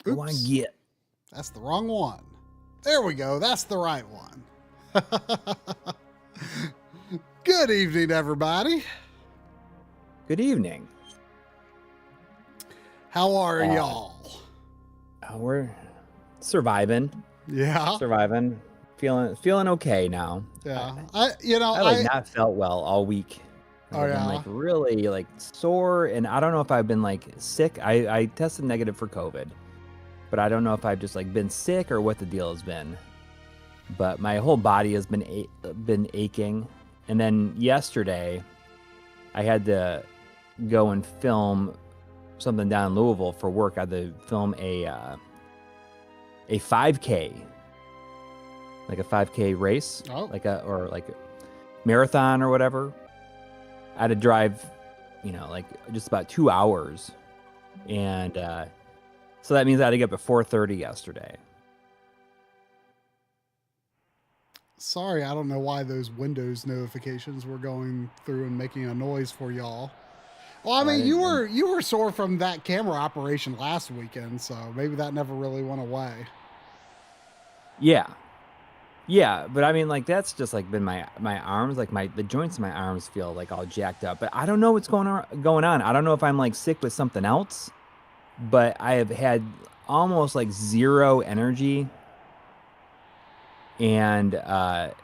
Go on, get. That's the wrong one. There we go. That's the right one. Good evening, everybody. Good evening. How are y'all? We're surviving. Yeah. Surviving. Feeling okay now. Yeah. I not felt well all week. I've been like really like sore, and I don't know if I've been like sick. I tested negative for COVID, but I don't know if I've just like been sick or what the deal has been. But my whole body has been aching. And then yesterday, I had to go and film something down in Louisville for work. I had to film a 5K, like a 5K race, like a marathon or whatever. I had to drive, like just about 2 hours, and so that means I had to get up at 4:30 yesterday. Sorry, I don't know why those Windows notifications were going through and making a noise for y'all. Well, I mean, you were sore from that camera operation last weekend, so maybe that never really went away. Yeah, but I mean, like that's just like been my arms, like the joints in my arms feel like all jacked up. But I don't know what's going on. I don't know if I'm like sick with something else, but I have had almost like zero energy. And I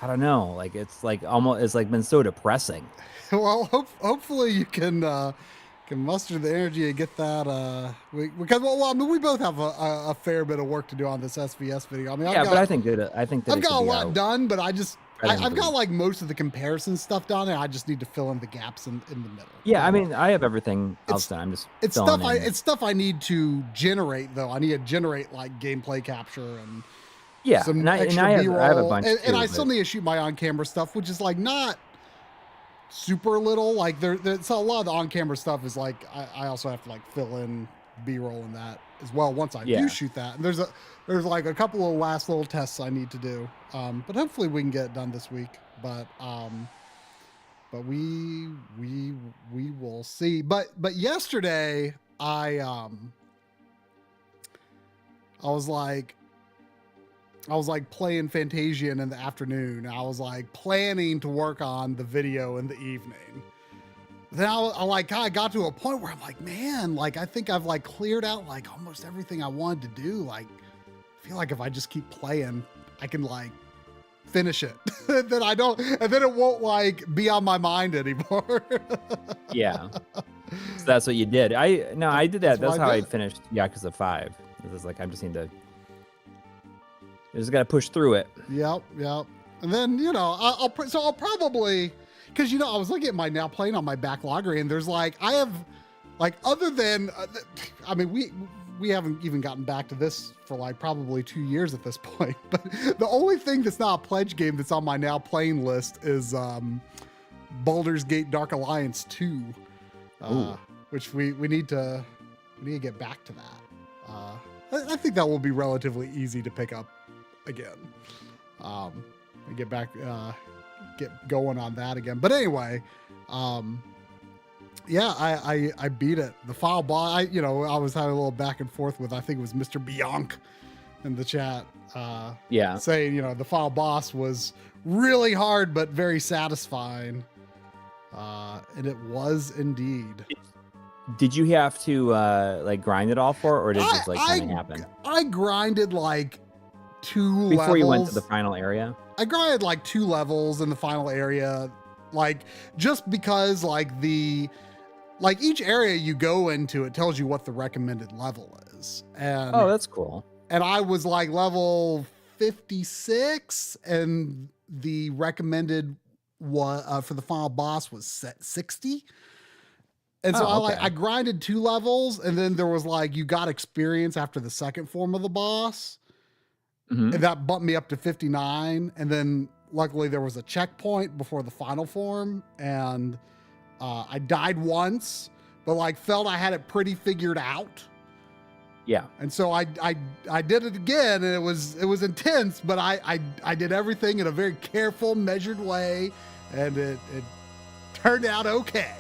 don't know, like it's like been so depressing. Well, hopefully you can muster the energy and get that. Because I mean, we both have a fair bit of work to do on this SVS video. I mean, but I think that I've got a lot done, but I've got like most of the comparison stuff done, and I just need to fill in the gaps in the middle. Yeah, I mean, I have everything else done. I'm just it's stuff I need to generate though. I need to generate like gameplay capture and some extra B-roll. I have a bunch and I still need to shoot my on-camera stuff, which is like not super little. Like there's a lot of the on-camera stuff is like I also have to like fill in B-roll in that as well once I do shoot that. And there's like a couple of last little tests I need to do. But hopefully we can get it done this week. But we will see. But yesterday I was like playing Fantasian in the afternoon. I was like planning to work on the video in the evening. Then I got to a point where I'm like, man, like I think I've like cleared out like almost everything I wanted to do. Like I feel like if I just keep playing, I can like finish it. And then it won't like be on my mind anymore. Yeah. So that's what you did. I did that. That's how I finished Yakuza 5. This is like I just got to push through it. Yep. And then, I'll probably, because, I was looking at my now playing on my backloggery, and there's like, I have, like, other than, I mean, we haven't even gotten back to this for like probably 2 years at this point, but the only thing that's not a pledge game that's on my now playing list is Baldur's Gate Dark Alliance 2, which we need to get back to that. I think that will be relatively easy to pick up again, and get get going on that again. But anyway, yeah, I beat it. The final boss, I was having a little back and forth with, I think it was Mr. Bianc in the chat, saying, the final boss was really hard but very satisfying, and it was indeed. Did you have to like grind it all for it, or did it just like kind of happen? I grinded like 2 levels. Before you went to the final area? I grinded like 2 levels in the final area, like just because like each area you go into, it tells you what the recommended level is. And that's cool. And I was like level 56, and the recommended for the final boss was set 60. And so I grinded 2 levels, and then there was like, you got experience after the second form of the boss. Mm-hmm. And that bumped me up to 59. And then luckily there was a checkpoint before the final form, and I died once, but like felt I had it pretty figured out. Yeah. And so I did it again, and it was intense, but I did everything in a very careful, measured way, and it turned out okay.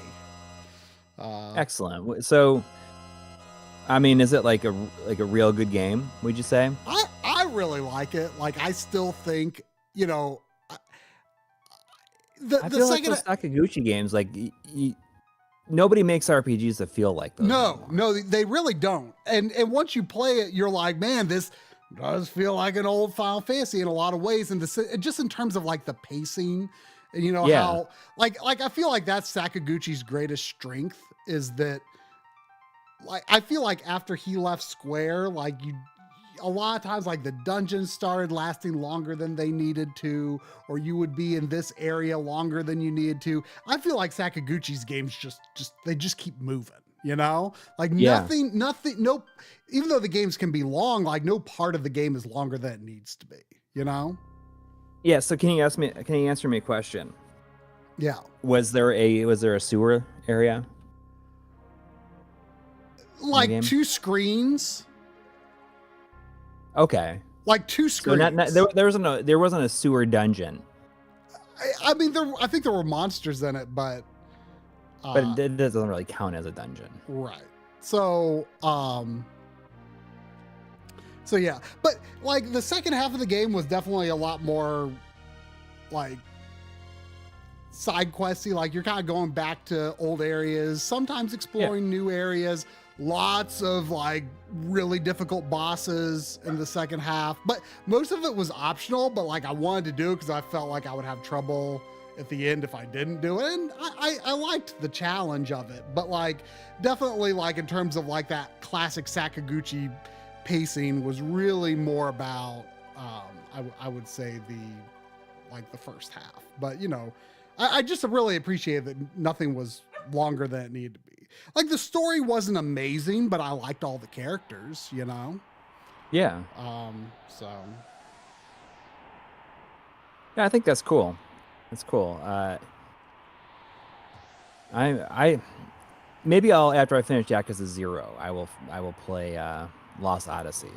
Excellent. So I mean, is it like a real good game? Would you say? I really like it. Like, I still think, you know, I feel like those Sakaguchi games, like nobody makes RPGs that feel like those. No, they really don't. And once you play it, you're like, man, this does feel like an old Final Fantasy in a lot of ways, and just in terms of like the pacing, and you know how like I feel like that's Sakaguchi's greatest strength is that. Like, I feel like after he left Square, like a lot of times, like the dungeons started lasting longer than they needed to, or you would be in this area longer than you needed to. I feel like Sakaguchi's games they just keep moving, you know, like nothing, no, even though the games can be long, like no part of the game is longer than it needs to be, you know? Yeah. So can you answer me a question? Yeah. Was there a sewer area? Like 2 screens. Okay. Like 2 screens. So there wasn't a sewer dungeon. I mean, I think there were monsters in it, but it doesn't really count as a dungeon. Right. So yeah, but like the second half of the game was definitely a lot more like side questy. Like you're kind of going back to old areas, sometimes exploring new areas. Lots of like really difficult bosses in the second half, but most of it was optional, but like I wanted to do it because I felt like I would have trouble at the end if I didn't do it. And I liked the challenge of it, but like definitely like in terms of like that classic Sakaguchi pacing was really more about, I would say the first half, but you know, I just really appreciate that nothing was longer than it needed to be. Like the story wasn't amazing, but I liked all the characters, you know? Yeah. So. Yeah, I think that's cool. That's cool. I maybe after I finish Yakuza 0, I will play Lost Odyssey.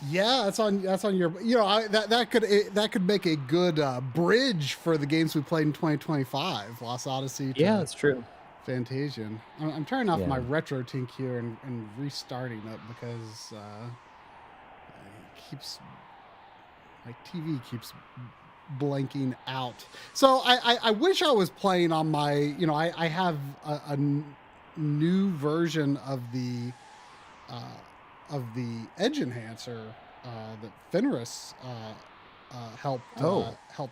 Yeah, that's on your, you know, that could make a good bridge for the games we played in 2025. Lost Odyssey. Yeah, that's true. Fantasian. I'm turning off my retro tink here and restarting it because my TV keeps blanking out. So I wish I was playing on my, you know, I have a new version of the edge enhancer that Fenris helped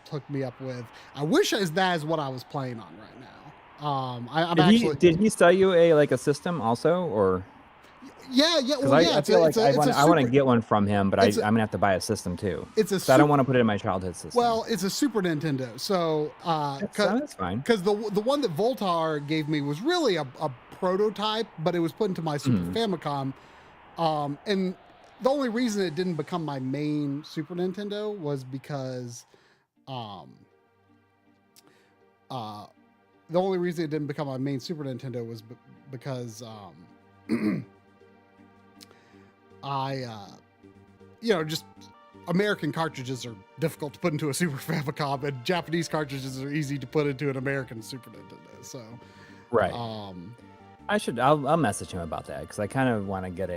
hook me up with. I wish that is what I was playing on right now. Did he sell you a system also, or? Yeah. Well, I feel like I want to get one from him, but I'm gonna have to buy a system too. I don't want to put it in my childhood system. Well, it's a Super Nintendo, so that's fine. Because the one that Voltar gave me was really a prototype, but it was put into my Super Famicom, and the only reason it didn't become my main Super Nintendo was because the only reason it didn't become my main Super Nintendo was because you know, just American cartridges are difficult to put into a Super Famicom, and Japanese cartridges are easy to put into an American Super Nintendo. So, right. I'll message him about that because I kind of want to get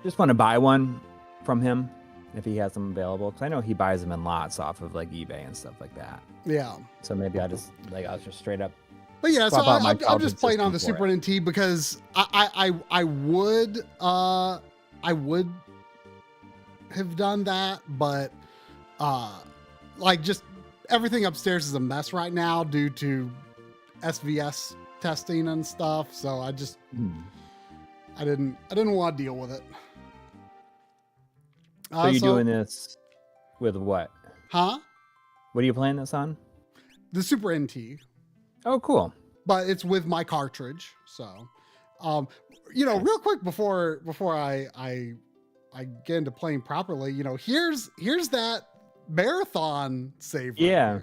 just want to buy one from him if he has them available, because I know he buys them in lots off of like eBay and stuff like that. Yeah. So maybe I'll just straight up. But yeah, so I'm just playing on the Super NT because I would have done that, but like just everything upstairs is a mess right now due to SVS testing and stuff. So I just I didn't want to deal with it. So you're doing this with what? Huh? What are you playing this on? The Super NT. Oh, cool. But it's with my cartridge. So, you know, real quick before I get into playing properly, you know, here's that marathon save. Yeah. Right,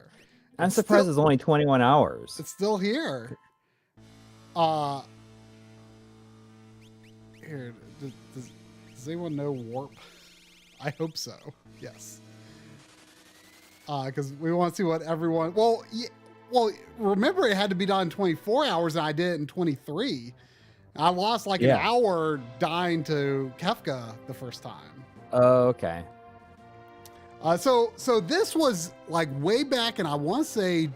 I'm surprised it's only 21 hours. It's still here. Here, does anyone know Warp? I hope so. Yes. Because we want to see what everyone. Well, remember it had to be done in 24 hours, and I did it in 23. I lost like an hour dying to Kefka the first time. Oh, okay. So this was like way back, and I want to say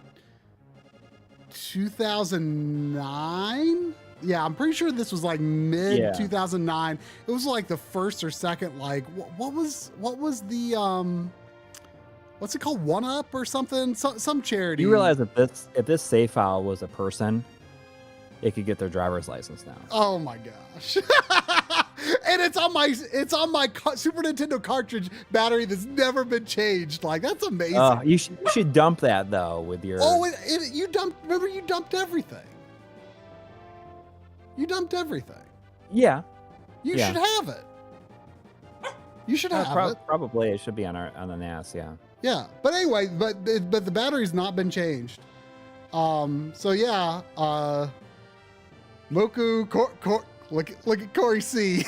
2009. Yeah, I'm pretty sure this was like mid 2009. It was like the first or second. Like what was the what's it called? 1UP or something? Some charity. You realize that if this save file was a person, it could get their driver's license now. Oh my gosh. And it's on my Super Nintendo cartridge battery that's never been changed. Like, that's amazing. You should dump that though with your. Oh, you dumped. Remember, you dumped everything. You dumped everything. Yeah. You should have it. You should have it. Probably it should be on the NAS. Yeah. Yeah, but anyway, but the battery's not been changed. So yeah, Moku, look at Coury C.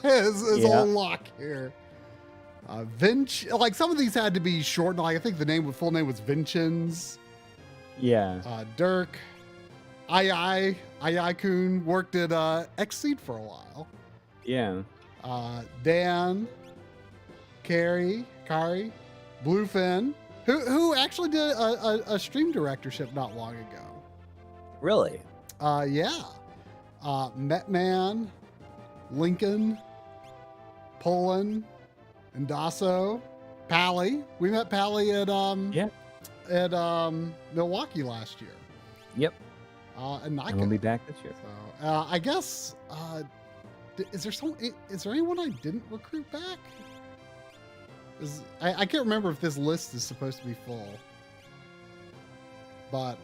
his old lock here. Like some of these had to be shortened. Like I think the full name was Vincenz. Yeah. Dirk, Kun worked at Xseed for a while. Yeah. Dan, Coury, Bluefin, who actually did a stream directorship not long ago. Really? Yeah. Metman, Lincoln, Poland, Indasso, Pally. We met Pally at Milwaukee last year. Yep. And Nike. And we'll be back this year. So I guess is there anyone I didn't recruit back? I can't remember if this list is supposed to be full. But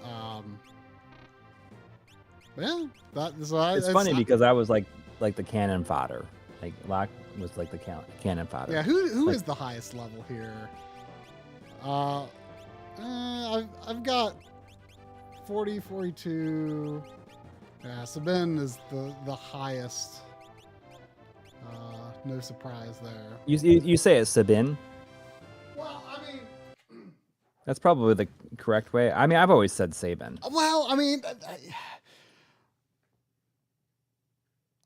yeah, it's funny because I was like the cannon fodder. Like Locke was like the cannon fodder. Yeah, who is the highest level here? I've got 40, 42. Yeah, Sabin is the highest. No surprise there. You say it's Sabin? Well, I mean, that's probably the correct way. I mean, I've always said Sabin. Well, I mean,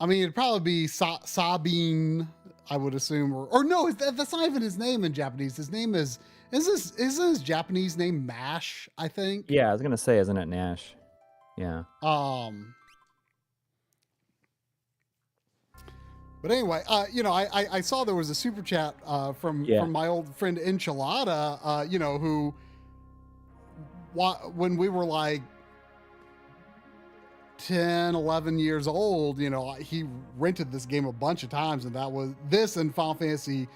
it'd probably be Sabin, I would assume, or no, that's not even his name in Japanese. His name is his Japanese name Mash, I think. Yeah, I was gonna say, isn't it Nash? Yeah. But anyway, I saw there was a super chat from my old friend Enchilada, who when we were like 10, 11 years old, he rented this game a bunch of times, and that was this and Final Fantasy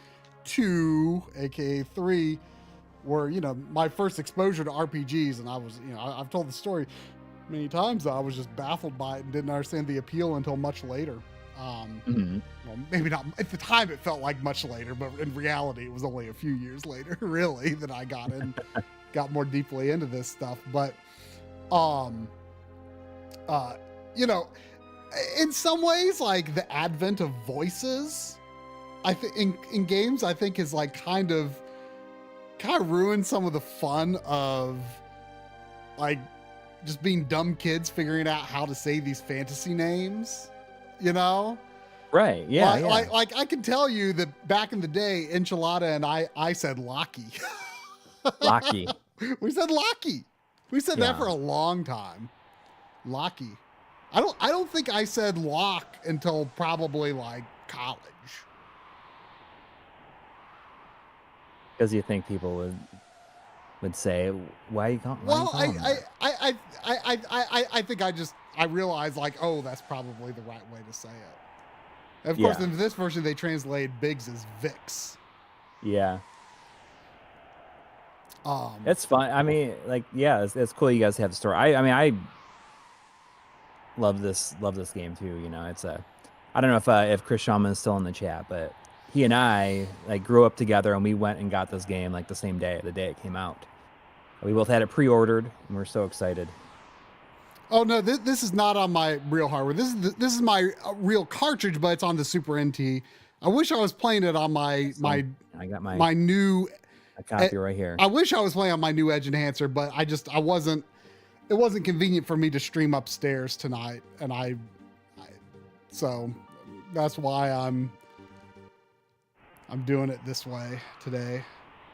2, aka 3, were, my first exposure to RPGs. And I was, I've told the story many times that I was just baffled by it and didn't understand the appeal until much later. Well, maybe not at the time. It felt like much later, but in reality, it was only a few years later, really, that I got more deeply into this stuff. But, in some ways, like the advent of voices, I think in games, I think is like kind of ruined some of the fun of like just being dumb kids figuring out how to say these fantasy names. Right? Yeah. Like I can tell you that back in the day, Enchilada and I said Locky. Locky. We said Locky. We said that for a long time. Locky. I don't think I said lock until probably like college. Because you think people would say, "Why are you calling?" Well, I think I realized like, oh, that's probably the right way to say it. And of course, in this version, they translate Biggs as Vix. Yeah. It's fun. I mean, like, yeah, it's cool. You guys have the story. I love this game too. It's I don't know if Chris Shaman is still in the chat, but he and I like grew up together, and we went and got this game like the same day, the day it came out. We both had it pre-ordered, and we're so excited. Oh no, this is not on my real hardware. This is my real cartridge, but it's on the Super NT. I wish I was playing it on my new. I copy right here. I wish I was playing on my new Edge Enhancer, but I wasn't. It wasn't convenient for me to stream upstairs tonight, and So that's why I'm doing it this way today.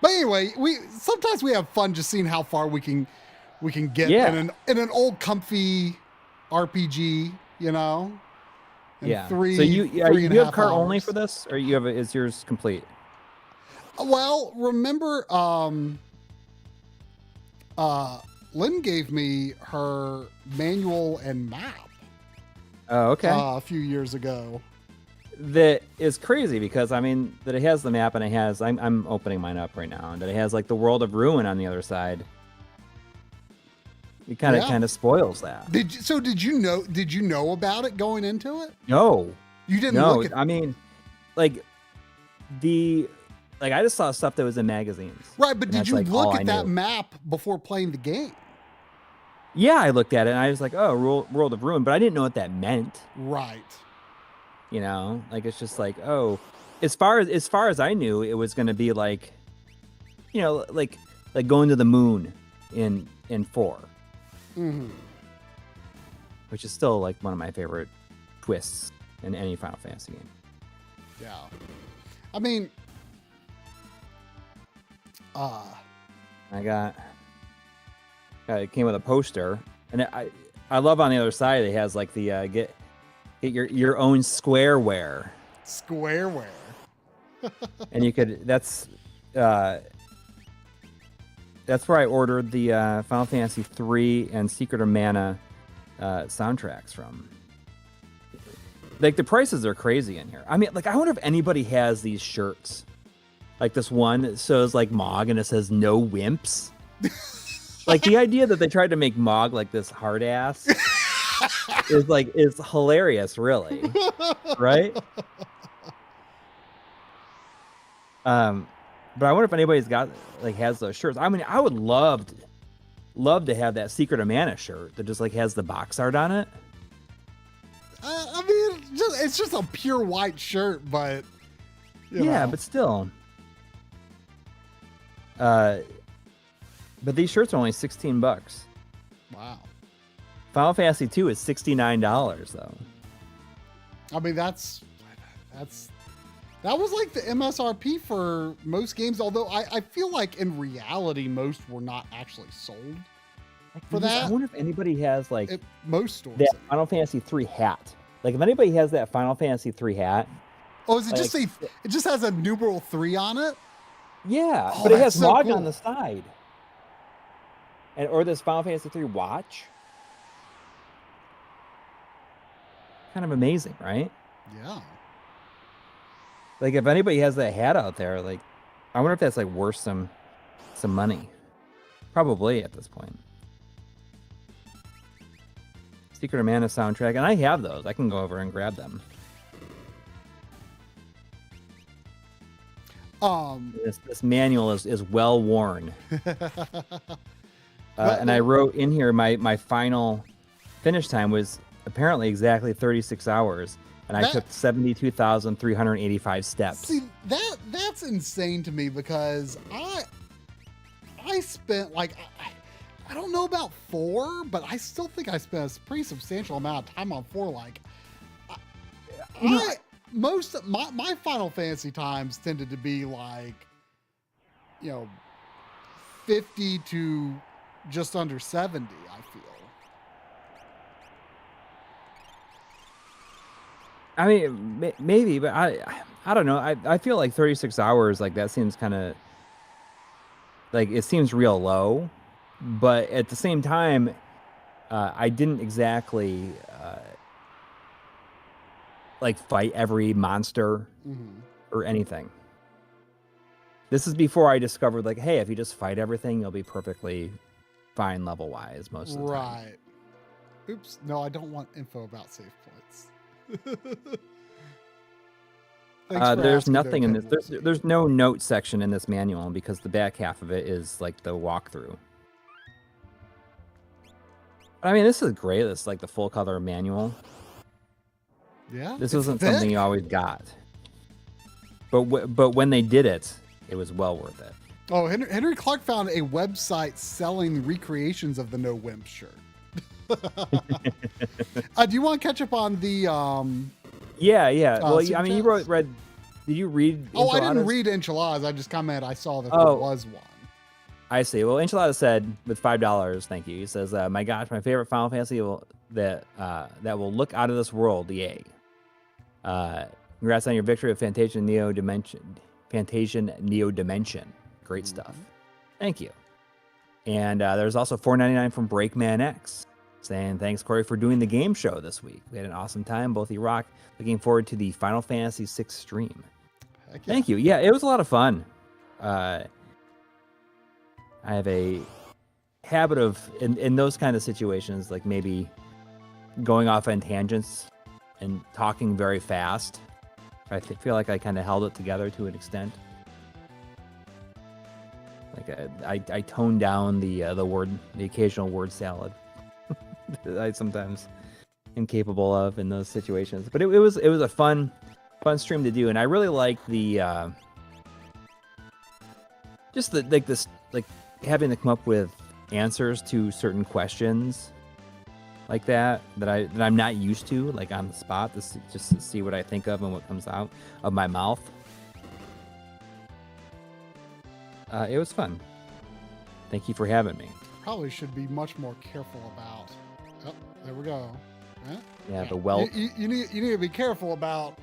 But anyway, sometimes we have fun just seeing how far we can get in an old comfy RPG, you know. Yeah. So you have cart only for this, or is yours complete? Well, remember, Lynn gave me her manual and map. Oh, okay. A few years ago. That is crazy because that it has the map and it has. I'm opening mine up right now, and that it has like the World of Ruin on the other side. It kind of spoils that. Did you know about it going into it? No, you didn't. Look at I just saw stuff that was in magazines. Right, but did you look at that map before playing the game? Yeah, I looked at it and I was like, oh, World of Ruin, but I didn't know what that meant. Right. You know, like it's just like, oh, as far as I knew, it was going to be like, you know, like going to the moon in 4. Mm-hmm. Which is still like one of my favorite twists in any Final Fantasy game. Yeah. I mean, it came with a poster, and I love on the other side it has like the get your own squareware. Squareware. And you could that's where I ordered the Final Fantasy 3 and Secret of Mana soundtracks from. Like the prices are crazy in here. I mean, like I wonder if anybody has these shirts. Like this one that says like Mog and it says no wimps. Like the idea that they tried to make Mog like this hard ass is hilarious, really. Right? But I wonder if anybody's has those shirts. I mean, I would love to have that Secret of Mana shirt that just like has the box art on it. I mean, it's just a pure white shirt, but you know. But still. But these shirts are only $16. Wow. Final Fantasy 2 is $69 though. I mean, that was like the MSRP for most games, although I feel like in reality most were not actually sold for that. I wonder if anybody has most stores that Final Fantasy 3 hat. Like if anybody has that Final Fantasy 3 hat. Oh, it just has a numeral 3 on it? Yeah, but it has Mog on the side. Or this Final Fantasy 3 watch. Kind of amazing, right? Yeah. Like if anybody has that hat out there, like I wonder if that's like worth some money. Probably at this point. Secret of Mana soundtrack, and I have those. I can go over and grab them. This manual is well worn. And I wrote in here my final finish time was apparently exactly 36 hours. And I took 72,385 steps. See, that's insane to me because I spent like I don't know about 4, but I still think I spent a pretty substantial amount of time on 4. Like most of my Final Fantasy times tended to be like, 50 to just under 70, I feel. I mean, maybe, but I don't know. I feel like 36 hours, like that seems kind of like it seems real low, but at the same time, I didn't exactly like fight every monster or anything. This is before I discovered like, hey, if you just fight everything, you'll be perfectly fine level wise most of the time. Right. Oops. No, I don't want info about save points. There's nothing in this. There's no note section in this manual because the back half of it is like the walkthrough. I mean, this is great. This is like the full color manual. Yeah. This wasn't something you always got. But when they did it, it was well worth it. Oh, Henry Clark found a website selling recreations of the No Wimp shirt. Do you want to catch up on the Yeah, yeah. Well, I mean, Super Chats? read. Did you read? Oh, I Enchiladas? didn't read Enchiladas. I just commented. I saw that there was one. I see. Well, Enchilada said with $5, thank you. He says, "My gosh, my favorite Final Fantasy that will look out of this world. Yay! Congrats on your victory of Fantasia Neo Dimension. Great stuff. Thank you." And there's also $4.99 from Breakman X saying, "Thanks, Coury, for doing the game show this week. We had an awesome time. Both you rock. Looking forward to the Final Fantasy VI stream." Yeah. Thank you. Yeah, it was a lot of fun. I have a habit of, in those kind of situations, like maybe going off on tangents and talking very fast. I feel like I kind of held it together to an extent. Like I toned down the occasional word salad that I sometimes am capable of in those situations. But it was a fun stream to do, and I really like the just the having to come up with answers to certain questions like that I'm not used to, like on the spot, just to see what I think of and what comes out of my mouth. It was fun. Thank you for having me. Probably should be much more careful about. Oh, there we go. Yeah, the welt. You need to be careful about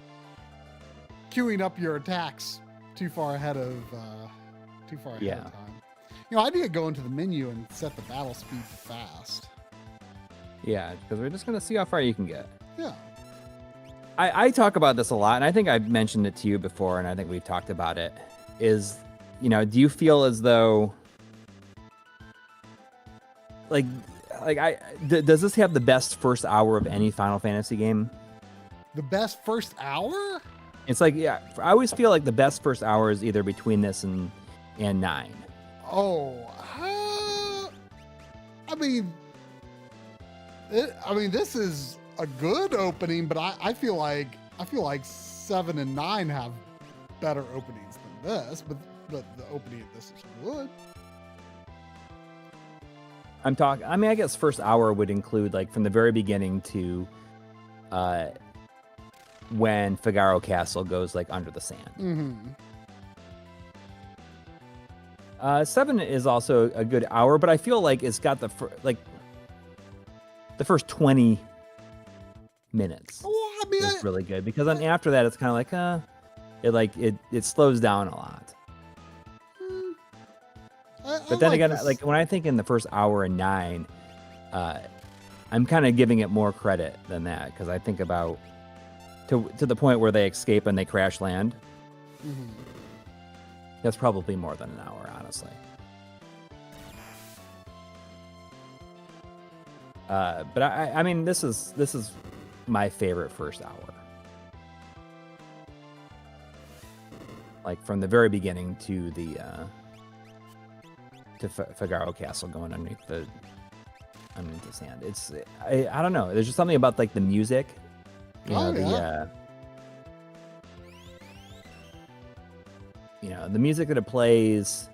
queuing up your attacks too far ahead of time. You know, I need to go into the menu and set the battle speed fast. Yeah, because we're just gonna see how far you can get. Yeah. I talk about this a lot, and I think I've mentioned it to you before, and I think we've talked about it. Is, you know, do you feel as though does this have the best first hour of any Final Fantasy game? The best first hour? It's like, yeah, I always feel like the best first hour is either between this and 9. Oh, I mean, this is a good opening, but I feel like 7 and 9 have better openings than this. But the opening of this is good. I mean, I guess first hour would include like from the very beginning to when Figaro Castle goes like under the sand. Mm-hmm. 7 is also a good hour, but I feel like it's got the first 20 minutes. Well, I mean, it's really good, because then after that it's kind of like it slows down a lot. But then again, like when I think in the first hour and 9, I'm kind of giving it more credit than that, because I think about to the point where they escape and they crash land. Mm-hmm. That's probably more than an hour, honestly. But I mean, this is my favorite first hour. Like from the very beginning to the Figaro Castle going underneath the sand. It's I don't know. There's just something about like the music. The music that it plays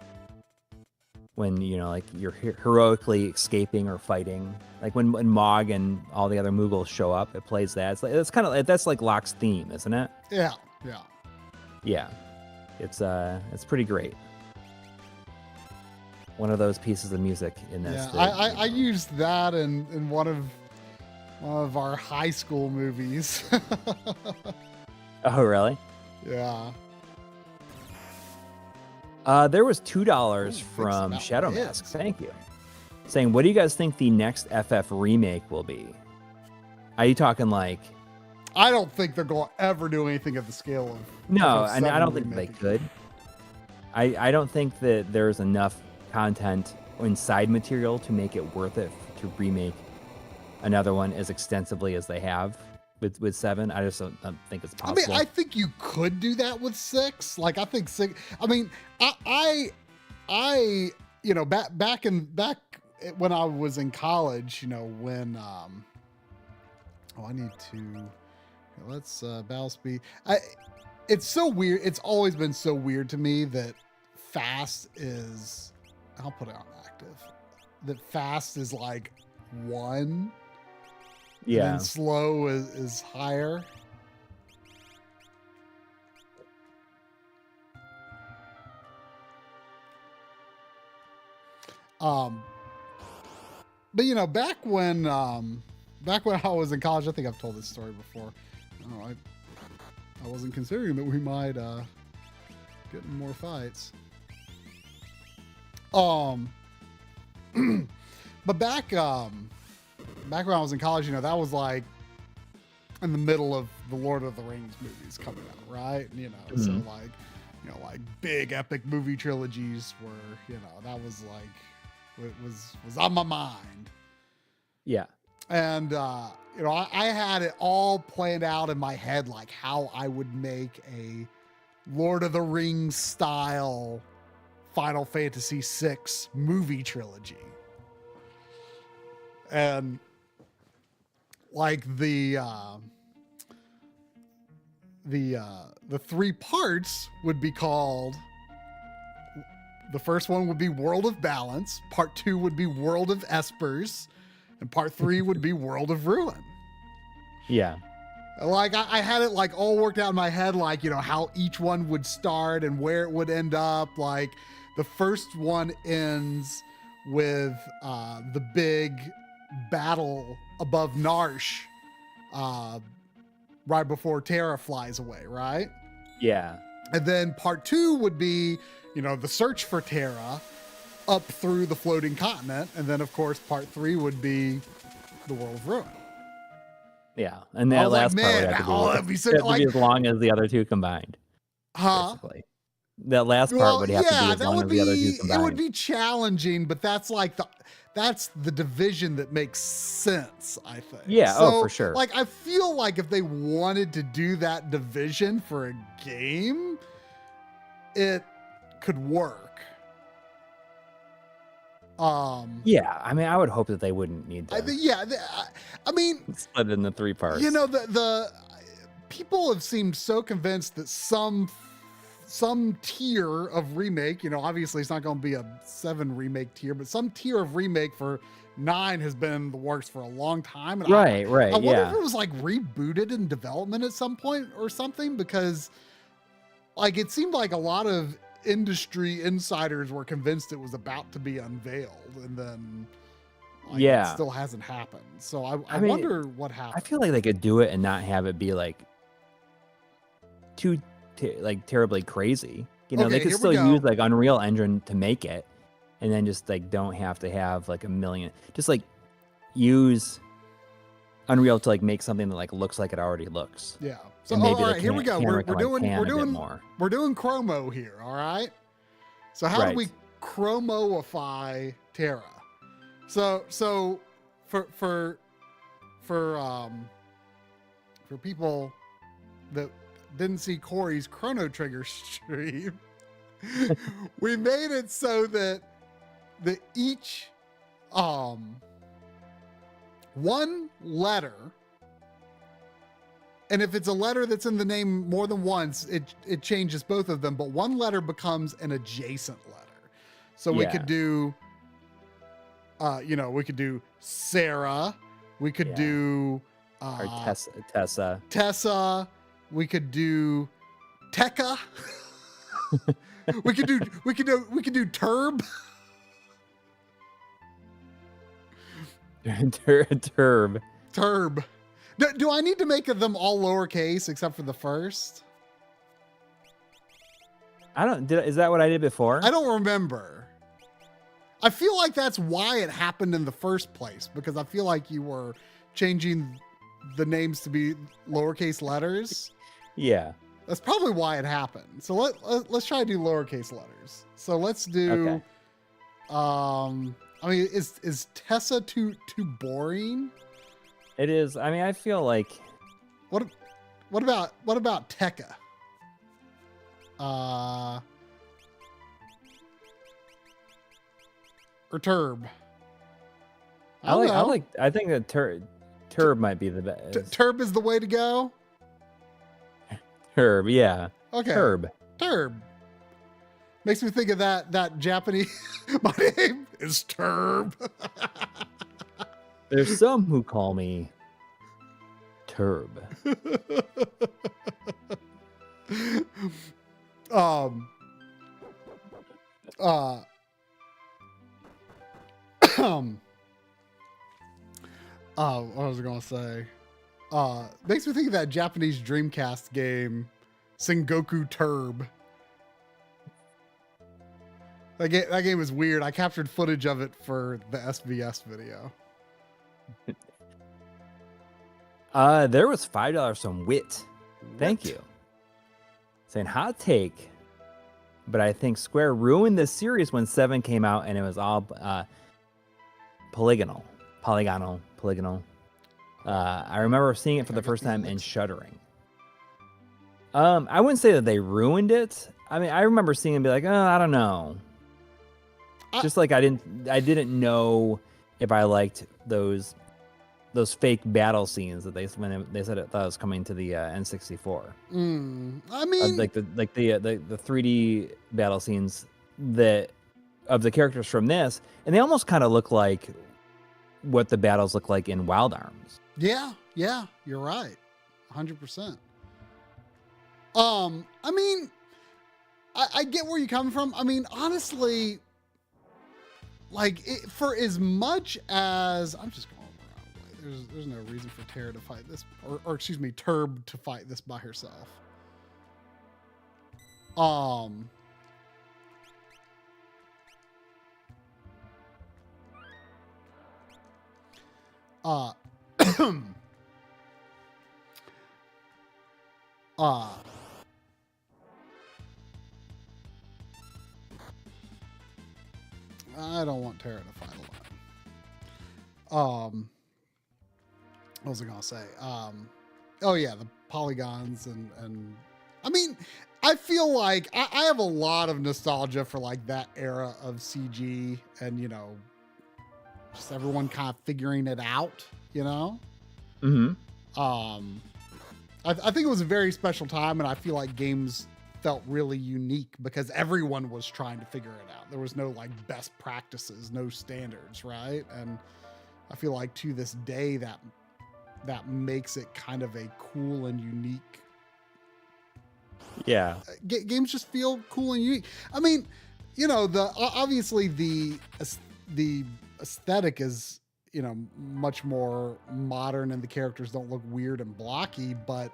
when, you know, like you're heroically escaping or fighting. Like when Mog and all the other Moogles show up, it plays that. It's kind of that's like Locke's theme, isn't it? Yeah. Yeah. It's pretty great. One of those pieces of music in this. Yeah, I used that in one of our high school movies. Oh, really? Yeah. There was $2 from Shadow Mask. Thank you. Saying, what do you guys think the next FF remake will be? Are you talking like? I don't think they're going to ever do anything at the scale of. No, and I don't think they could. I don't think that there's enough content and side material to make it worth it to remake another one as extensively as they have with 7. I just don't think it's possible. I mean, I think you could do that with 6. Like, I think 6. I mean, I you know, back when I was in college, you know, when I need to let's battle speed. It's so weird. It's always been so weird to me that fast is. I'll put it on active. That fast is like 1. Yeah. And slow is higher. But you know, back when I was in college, I think I've told this story before. I wasn't considering that we might get in more fights. But back when I was in college, you know, that was like in the middle of the Lord of the Rings movies coming out, right? You know, so like, you know, like big epic movie trilogies were, you know, that was like, it was on my mind. Yeah. And, you know, I had it all planned out in my head, like how I would make a Lord of the Rings style Final Fantasy VI movie trilogy. And like the 3 parts would be called, the first one would be World of Balance, part 2 would be World of Espers, and part 3 would be World of Ruin. Yeah. Like I had it like all worked out in my head, like, you know, how each one would start and where it would end up. Like the first one ends with the big battle above Narsh right before Terra flies away, right? Yeah. And then part 2 would be, you know, the search for Terra up through the floating continent. And then, of course, part 3 would be the World of Ruin. Yeah. And that last part would have to be as long as the other two combined. Basically. That last part would have to be as long as the other two combined. It would be challenging, but that's like that's the division that makes sense, I think. Yeah, so, for sure. Like, I feel like if they wanted to do that division for a game, it could work. Yeah, I mean, I would hope that they wouldn't need to. I mean, split it into 3 parts. You know, the people have seemed so convinced that some tier of remake, you know, obviously it's not going to be a 7 remake tier, but some tier of remake for 9 has been the works for a long time. And right. I wonder if it was like rebooted in development at some point or something, because like it seemed like a lot of industry insiders were convinced it was about to be unveiled, and then it still hasn't happened. So I mean, wonder what happened. I feel like they could do it and not have it be like too terribly crazy. You know, they could still use like Unreal Engine to make it, and then just like don't have to have like a million. Just like use Unreal to like make something that like looks like it already looks. Yeah. So all right, here we go. We're doing chromo here. All right. So how do we chromoify Terra? So for people that didn't see Coury's Chrono Trigger stream, we made it so that each one letter, and if it's a letter that's in the name more than once, it changes both of them, but one letter becomes an adjacent letter. So we could do we could do Sarah, we could do or Tessa. We could do Tekka. we could do Turb. Turb. Do I need to make them all lowercase except for the first? Is that what I did before? I don't remember. I feel like that's why it happened in the first place, because I feel like you were changing the names to be lowercase letters. Yeah. That's probably why it happened. So let's try to do lowercase letters. So let's do I mean, is Tessa too boring? It is. I mean, I feel like what about Tekka? Or Turb? I think that Turb might be the best. Turb is the way to go? Turb, yeah. Okay. Turb. Makes me think of that Japanese. My name is Turb. There's some who call me Turb. What was I gonna say? Makes me think of that Japanese Dreamcast game, Sengoku Turb. That game is weird. I captured footage of it for the SVS video. There was $5 from Wit. Thank you. Saying hot take, but I think Square ruined this series when 7 came out and it was all polygonal. I remember seeing it for the first time and shuddering. I wouldn't say that they ruined it. I mean, I remember seeing it and be like, oh, I don't know. Just like I didn't know if I liked those fake battle scenes that they said it thought was coming to the N64. I mean, like the 3D battle scenes of the characters from this, and they almost kind of look like what the battles look like in Wild Arms. Yeah, you're right, 100%. I mean, I get where you're coming from. I mean, honestly, like for as much as I'm just going the wrong way. There's no reason for Tara to fight this, or excuse me, Turb to fight this by herself. I don't want Tara to fight alone. What was I gonna say? Oh yeah, the polygons and I mean, I feel like I have a lot of nostalgia for like that era of CG and, you know, just everyone kind of figuring it out, you know? Mm-hmm. I think it was a very special time, and I feel like games felt really unique because everyone was trying to figure it out. There was no like best practices, no standards, right? And I feel like to this day that makes it kind of a cool and unique. Yeah. Games just feel cool and unique. I mean, you know, obviously the aesthetic is, you know, much more modern and the characters don't look weird and blocky, but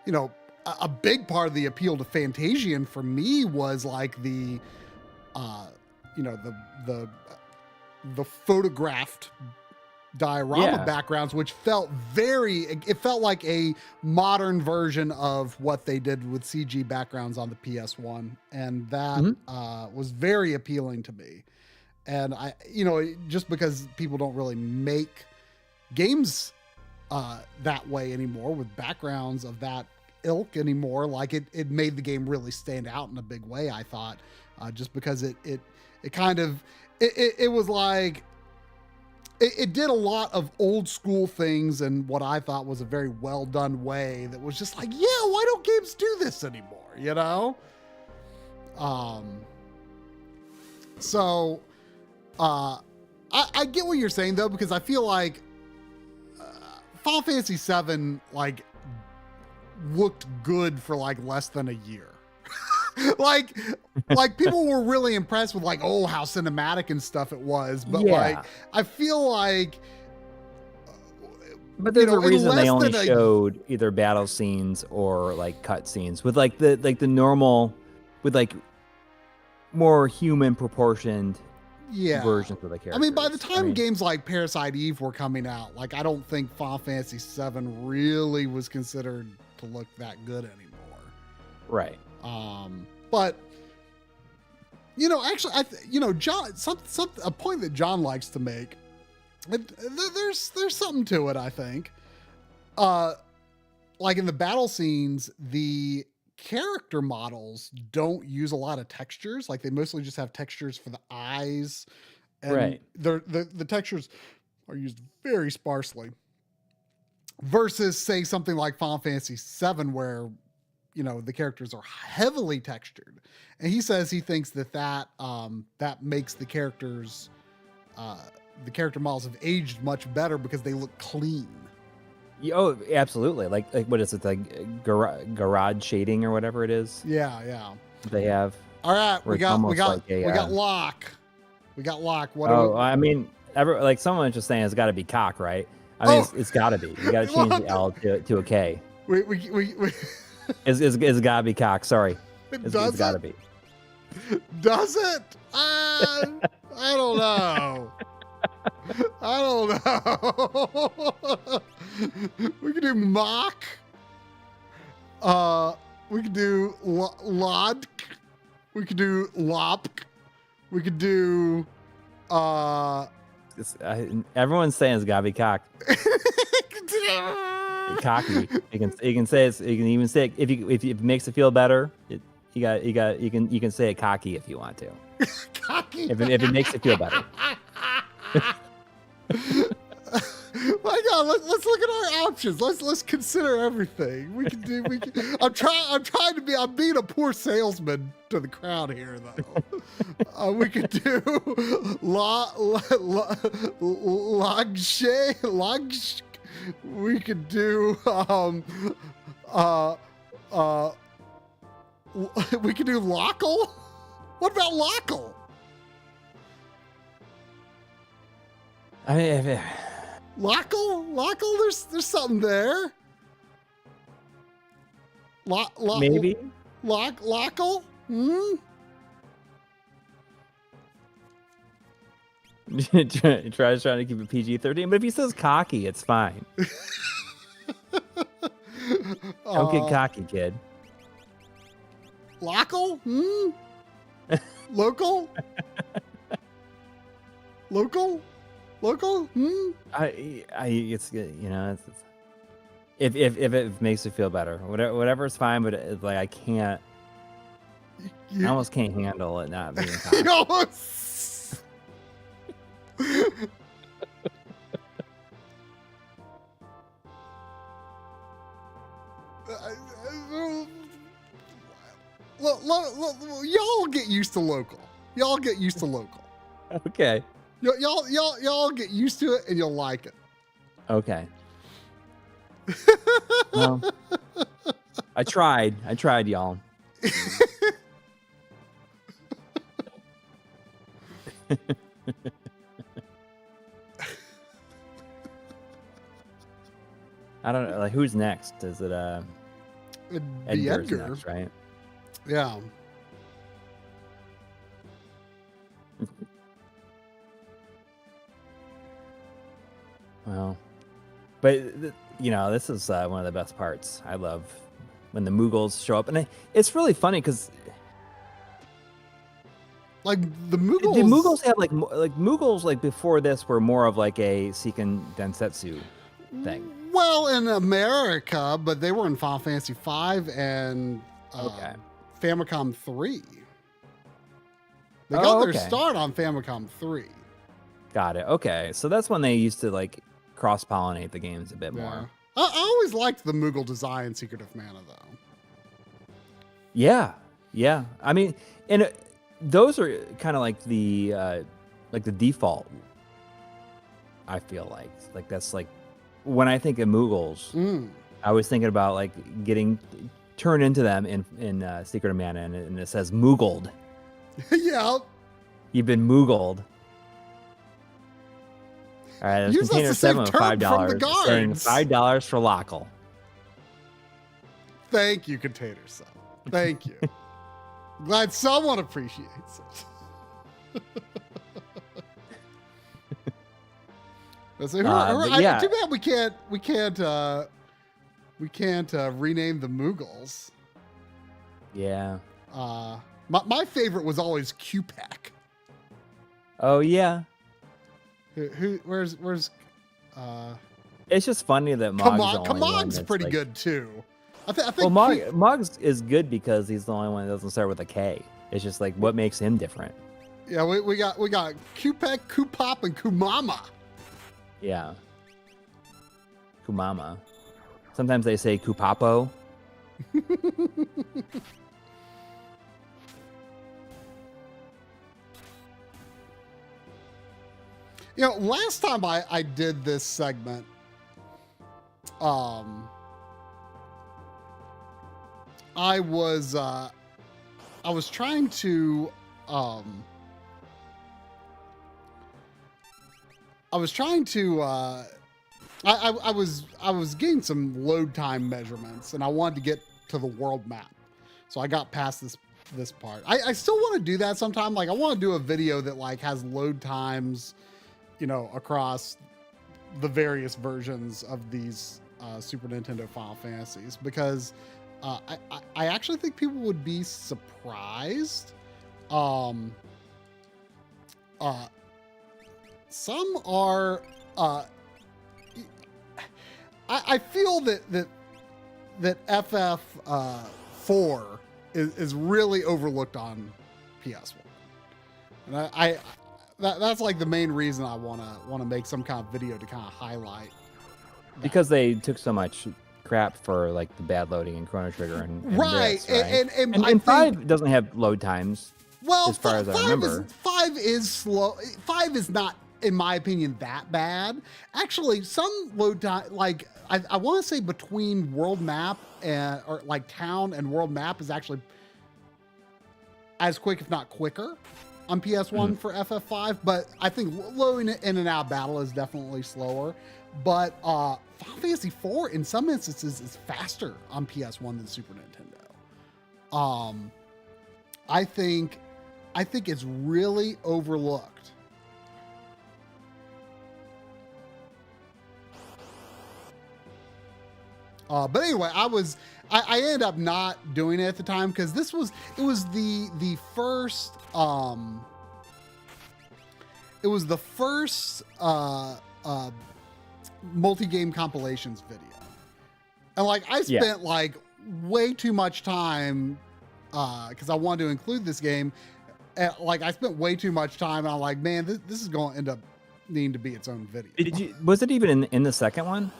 you know, a big part of the appeal to Fantasian for me was like the photographed diorama backgrounds, which felt it felt like a modern version of what they did with CG backgrounds on the PS1. And that was very appealing to me. And I, you know, just because people don't really make games that way anymore with backgrounds of that ilk anymore, like it made the game really stand out in a big way, I thought, just because it kind of, it was like, it did a lot of old school things and what I thought was a very well done way that was just like, yeah, why don't games do this anymore, you know? So I get what you're saying though, because I feel like Final Fantasy VII like looked good for like less than a year. like people were really impressed with like, oh, how cinematic and stuff it was, but like I feel like but there's a reason they only showed either battle scenes or like cut scenes with like the normal, with like more human proportioned versions of the characters. I mean, by the time games like Parasite Eve were coming out, like I don't think Final Fantasy VII really was considered to look that good anymore. Right. But you know, actually, John, a point that John likes to make, there's something to it, I think. Like in the battle scenes, the character models don't use a lot of textures. Like they mostly just have textures for the eyes, and the textures are used very sparsely. Versus, say, something like Final Fantasy VII, where you know the characters are heavily textured, and he says he thinks that makes the characters, the character models have aged much better because they look clean. Oh, absolutely! Like what is it, like garage shading or whatever it is? Yeah. They have. All right, we got Locke. We got lock. What? Oh, I mean, like someone was just saying it's got to be cock, right? I mean, it's got to be. You got to change the L to a K. It's got to be cock. Sorry. It's got to be. Does it? I don't know. I don't know. We can do mock. We could do lod. We could do lop. We could do everyone's saying it's gotta be cock. Cocky. You can say it's. You can even say it, if it makes it feel better. You can say it cocky if you want to. Cocky. If it makes it feel better. My God, let's look at our options. Let's consider everything. I'm being a poor salesman to the crowd here, though. We could do log. We could do we could do lockle. What about lockle? I mean, Lockle, there's something there. Maybe. Lockle? Trying to keep it PG-13, but if he says cocky, it's fine. Don't get cocky, kid. Lockle? Local? Local? It's if it makes you feel better, whatever is fine. But it's like I can't. I almost can't handle it not being cocky. Y'all get used to local. Okay. Y'all get used to it and you'll like it. Okay. Well, I tried, y'all. I don't know. Like, who's next? Is it Edgar's next, right? Yeah. Well, but this is one of the best parts. I love when the Moogles show up, and it's really funny because like the Moogles have like Moogles like before this were more of like a Seiken Densetsu thing. Well, in America, but they were in Final Fantasy V and Famicom 3. They got their start on Famicom 3. Got it. Okay, so that's when they used to like cross-pollinate the games a bit more. I always liked the Moogle design in Secret of Mana, though. Yeah. I mean, and those are kind of like the default. I feel like that's like when I think of Moogles, I was thinking about like getting turned into them in Secret of Mana, and it says Moogled. Yeah. You've been Moogled. All right, there's container 7 with $5. Saying $5 for Lockle. Thank you, Container 7. Thank you. Glad someone appreciates it. Too bad we can't rename the Moogles. Yeah. My favorite was always Q-Pack. Oh yeah. Where's it's just funny that Mog's pretty good too. I think Mog's is good because he's the only one that doesn't start with a K. It's just like what makes him different. Yeah, we got Q-Pack, Q-Pop, and Kumama. Yeah. Kumama. Sometimes they say Kupapo. Last time I did this segment, I was trying to was trying to I was getting some load time measurements, and I wanted to get to the world map, so I got past this part. I still want to do that sometime. Like I want to do a video that like has load times, you know, across the various versions of these Super Nintendo Final Fantasies, because I actually think people would be surprised. Some are. I feel that FF4 is really overlooked on PS1, and that's like the main reason I wanna make some kind of video to kind of highlight that. Because they took so much crap for like the bad loading and Chrono Trigger and right. This, right? And I think 5 doesn't have load times. Well, as far as I remember, 5 is slow. 5 is not, in my opinion, that bad. Actually, some load time, like I want to say between world map and or like town and world map is actually as quick, if not quicker, on PS1 for FF5. But I think loading it in and out of battle is definitely slower. But Final Fantasy 4 in some instances is faster on PS1 than Super Nintendo. I think it's really overlooked. But anyway, I ended up not doing it at the time because it was the first multi-game compilations video. And like I spent like way too much time because I wanted to include this game. Like I spent way too much time, and I'm like, man, this is going to end up needing to be its own video. Was it even in the second one,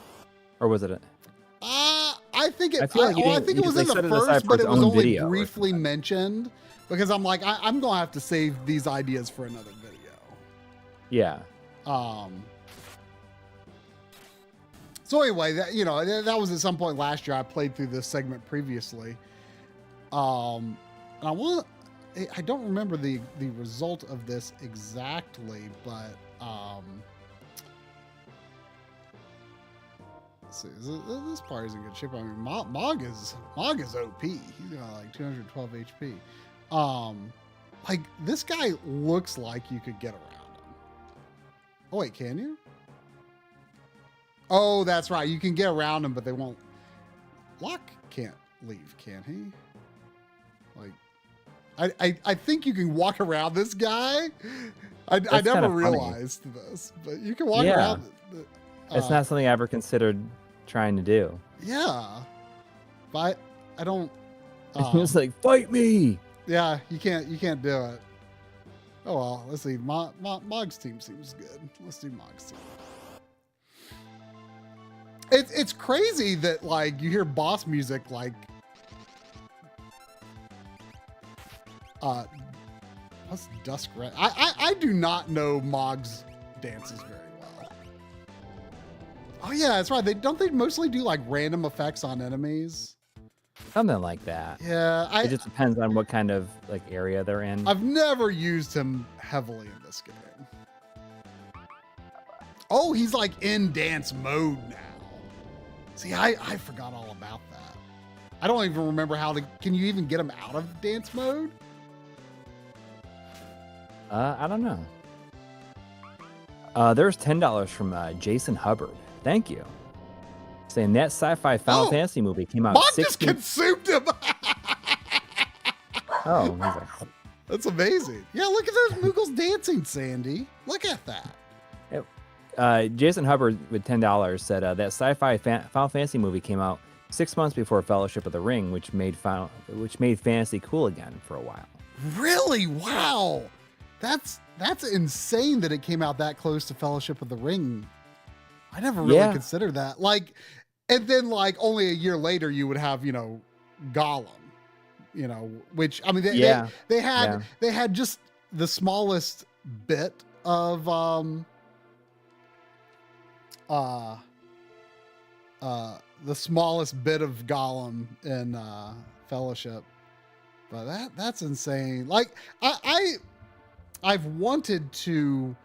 or was it? I think it. I think it was in the first, but it was only briefly mentioned because I'm like, I'm going to have to save these ideas for another video. Yeah. So anyway, that was at some point last year. I played through this segment previously. And I don't remember the result of this exactly, but let's see. This part is in good shape. I mean, Mog is OP. He's got like 212 HP. Like this guy looks like you could get around him. Oh wait, can you? Oh, that's right. You can get around him, but they won't. Locke can't leave, can he? Like, I think you can walk around this guy. I never realized this, but you can walk around. It's not something I ever considered trying to do. Yeah, but I don't. It's like, fight me. Yeah, you can't do it. Oh well, let's see. Mog's team seems good. Let's do Mog's team. It's crazy that like you hear boss music like what's Dusk Red? I do not know Mog's dances very well. Oh yeah, that's right. They mostly do like random effects on enemies. Something like that. Yeah, it just depends on what kind of like area they're in. I've never used him heavily in this game. Oh, he's like in dance mode now. See, I forgot all about that. I don't even remember how to. Can you even get him out of dance mode? I don't know. There's $10 from Jason Hubbard. Thank you. Saying that sci-fi Final Fantasy movie came out. Mom just consumed him. Oh, he's like, that's amazing. Yeah, look at those Moogles dancing, Sandy. Look at that. Jason Hubbard with $10 said that sci-fi Final Fantasy movie came out 6 months before Fellowship of the Ring, which made fantasy cool again for a while. Really? Wow. That's insane that it came out that close to Fellowship of the Ring. I never really considered that. Like, and then like only a year later you would have, Gollum, which I mean they had just the smallest bit of the smallest bit of Gollum in Fellowship. But that's insane. Like I've wanted to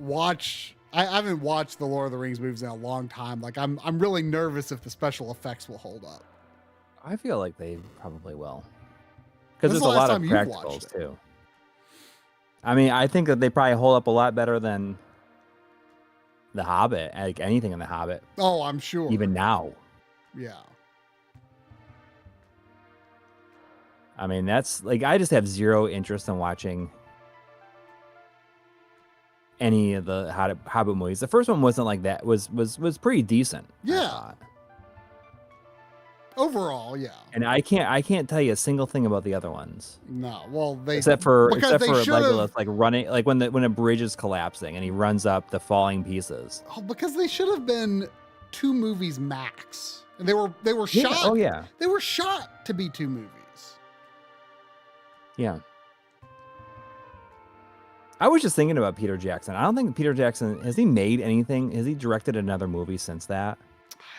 I haven't watched the Lord of the Rings movies in a long time. Like I'm really nervous if the special effects will hold up. I feel like they probably will. Because When's there's the a last lot of time you've watched practicals it? too. I mean, I think that they probably hold up a lot better than The Hobbit, like anything in The Hobbit. Oh, I'm sure. Even now. Yeah. I mean, that's like, I just have zero interest in watching any of the Hobbit movies. The first one wasn't like that. Was pretty decent. Yeah. Overall, yeah. And I can't tell you a single thing about the other ones. No, well, except for Legolas like running, like when a bridge is collapsing and he runs up the falling pieces. Oh, because they should have been 2 movies max, and they were shot. Oh yeah, they were shot to be 2 movies. Yeah. I was just thinking about Peter Jackson. I don't think Peter Jackson has he made anything. Has he directed another movie since that?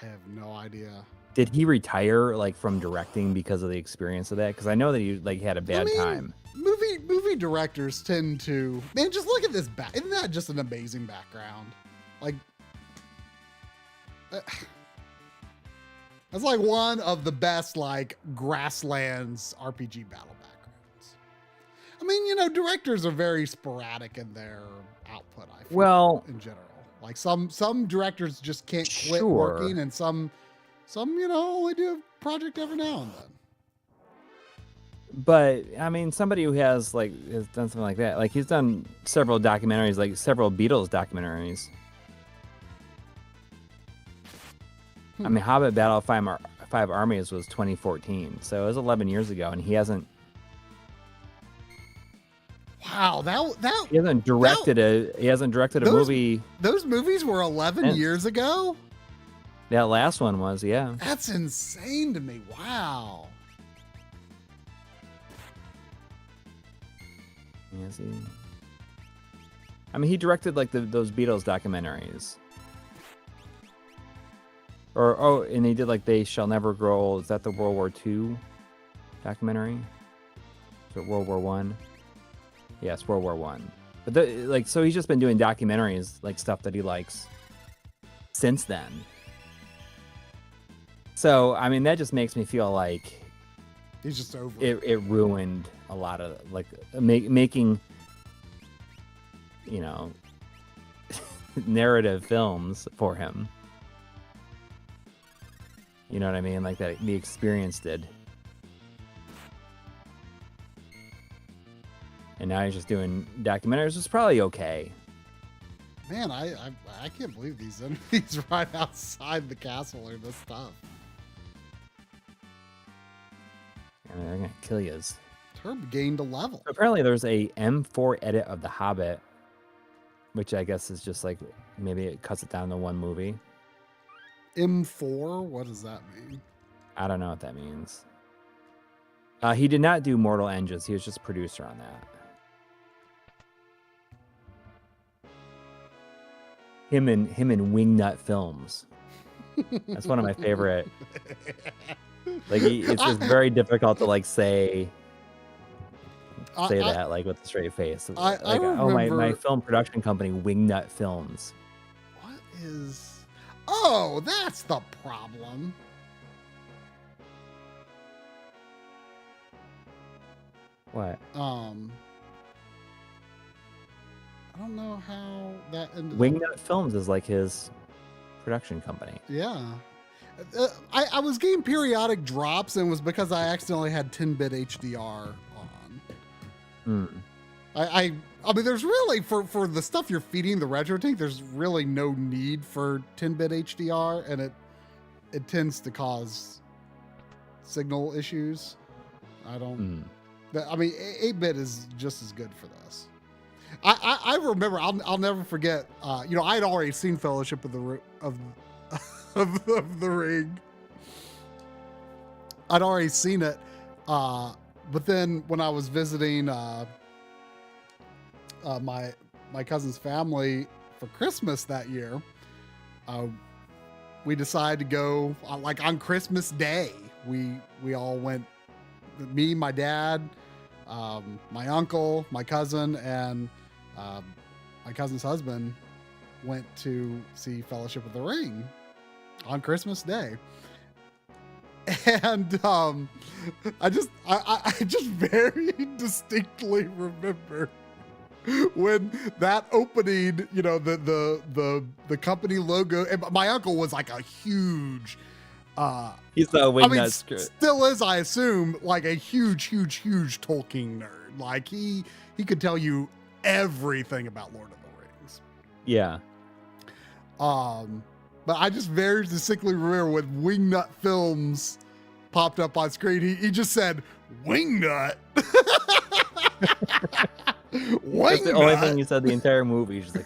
I have no idea. Did he retire like from directing because of the experience of that? Because I know that he like had a bad time. Movie directors tend to, man, just look at this back. Isn't that just an amazing background? Like, that's like one of the best like grasslands RPG battle backgrounds. I mean, directors are very sporadic in their output. I feel, in general, like some directors just can't quit working, and some only do a project every now and then. But I mean, somebody who has done something like that, like he's done several documentaries, like several Beatles documentaries. I mean, Hobbit Battle of Five Armies was 2014, so it was 11 years ago, and he hasn't. Wow, he hasn't directed a movie. Those movies were 11 years ago. That last one was, yeah. That's insane to me. Wow. Yes, I mean, he directed like those Beatles documentaries. And he did like They Shall Never Grow Old. Is that the World War II documentary? Is it World War One? Yes, World War One. But so he's just been doing documentaries, like stuff that he likes since then. So, I mean, that just makes me feel like he's just over it ruined a lot of like making, narrative films for him. You know what I mean? Like that the experience did. And now he's just doing documentaries. It's probably okay. Man, I can't believe these enemies right outside the castle are this stuff. I mean, they're gonna kill you. Herb gained a level. Apparently, there's a M4 edit of The Hobbit, which I guess is just like maybe it cuts it down to one movie. M4? What does that mean? I don't know what that means. He did not do Mortal Engines. He was just producer on that. Him and Wingnut Films. That's one of my favorite. Like it's just very difficult to like say that like with a straight face. I remember, my film production company, Wingnut Films. What is? Oh, that's the problem. What? I don't know how that ended. Wingnut Films is like his production company. Yeah. I was getting periodic drops, and it was because I accidentally had 10-bit HDR on. I mean, there's really, for the stuff you're feeding the retro tank, there's really no need for 10-bit HDR, and it tends to cause signal issues. I don't. I mean, 8-bit is just as good for this. I remember. I'll never forget. I'd already seen Fellowship of the Ring. I'd already seen it, but then when I was visiting my cousin's family for Christmas that year, we decided to go like on Christmas Day. We all went. Me, my dad, my uncle, my cousin, and my cousin's husband went to see Fellowship of the Ring on Christmas Day. And I just very distinctly remember when that opening, you know, the company logo, and my uncle was like a huge he's a wingnut still is, I assume, like a huge Tolkien nerd. Like he could tell you everything about Lord of the Rings. Yeah. But I just very distinctly remember when Wingnut Films popped up on screen, he just said, Wingnut. Wingnut. That's the only thing he said the entire movie. He's just like,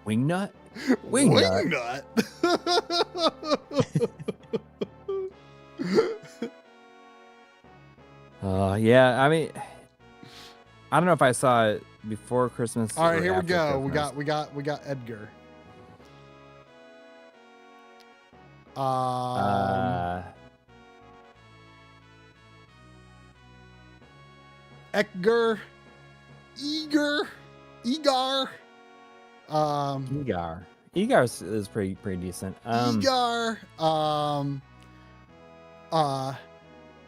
Wingnut? Wingnut. Yeah, I mean, I don't know if I saw it before Christmas. All right, here we go. Christmas. We got Edgar. Edgar, Egar. Egar is pretty decent. Egar,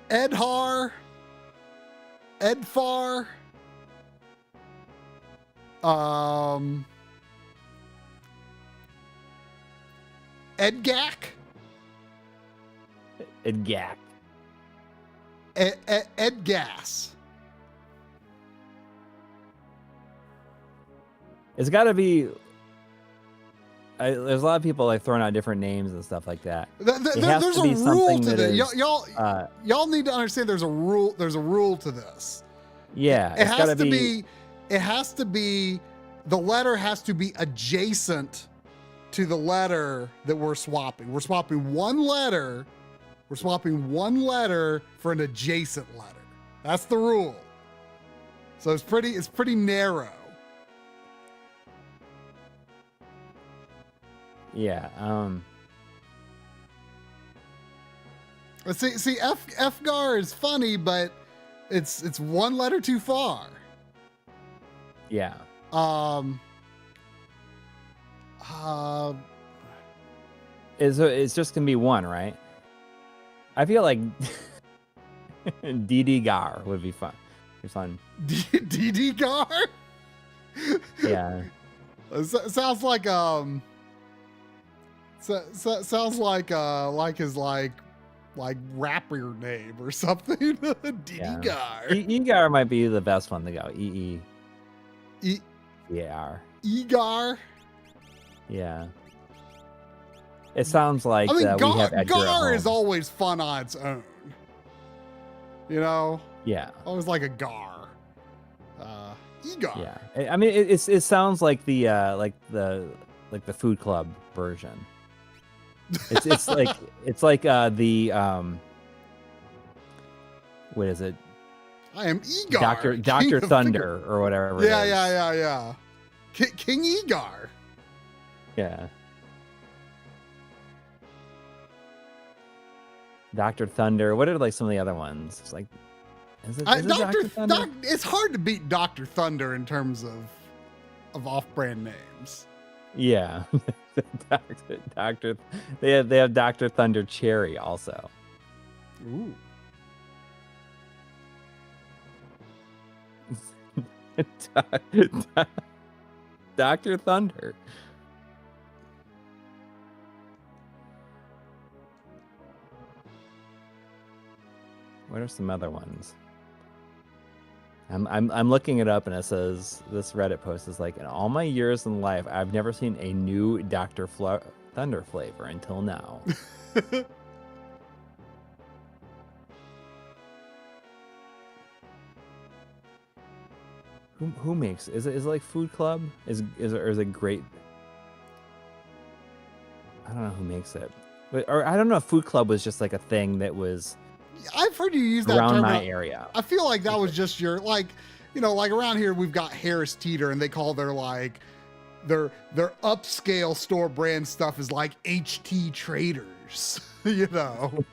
Edhar, Edfar, Edgak. Edgak. Edgas. It's got to be. There's a lot of people like throwing out different names and stuff like that. There's a rule to this. Y'all need to understand. There's a rule. There's a rule to this. Yeah, it has to be. It has to be. The letter has to be adjacent to the letter that we're swapping. We're swapping one letter. We're swapping one letter for an adjacent letter. That's the rule. So it's pretty narrow. Yeah. See, Fgar is funny, but it's one letter too far. Yeah. It's just gonna be one, right? I feel like DD Gar would be fun. It's fun. DD Gar? Yeah. Sounds like sounds like his like rapper name or something. DD Gar. Egar might be the best one to go. Egar. Egar. Yeah. It sounds like we have Edgar Gar is always fun on its own. You know? Yeah. Always like a Gar. Egar. Yeah. I mean, it sounds like the Food Club version. It's like the what is it? I am Egar. Dr. Thunder or whatever. Yeah. King Egar. Yeah. Dr. Thunder. What are like some of the other ones? It's like, is it Dr. Thunder? It's hard to beat Dr. Thunder in terms of off-brand names. Yeah. Doctor. They have Dr. Thunder Cherry also. Ooh. Dr. Thunder. What are some other ones? I'm looking it up, and it says this Reddit post is like, in all my years in life, I've never seen a new Dr. Thunder flavor until now. Who makes is it like Food Club? Is it Great? I don't know who makes it, or I don't know if Food Club was just like a thing that was. I've heard you use that around term my area. I feel like that was just your like around here we've got Harris Teeter, and they call their their upscale store brand stuff is like HT Traders, you know.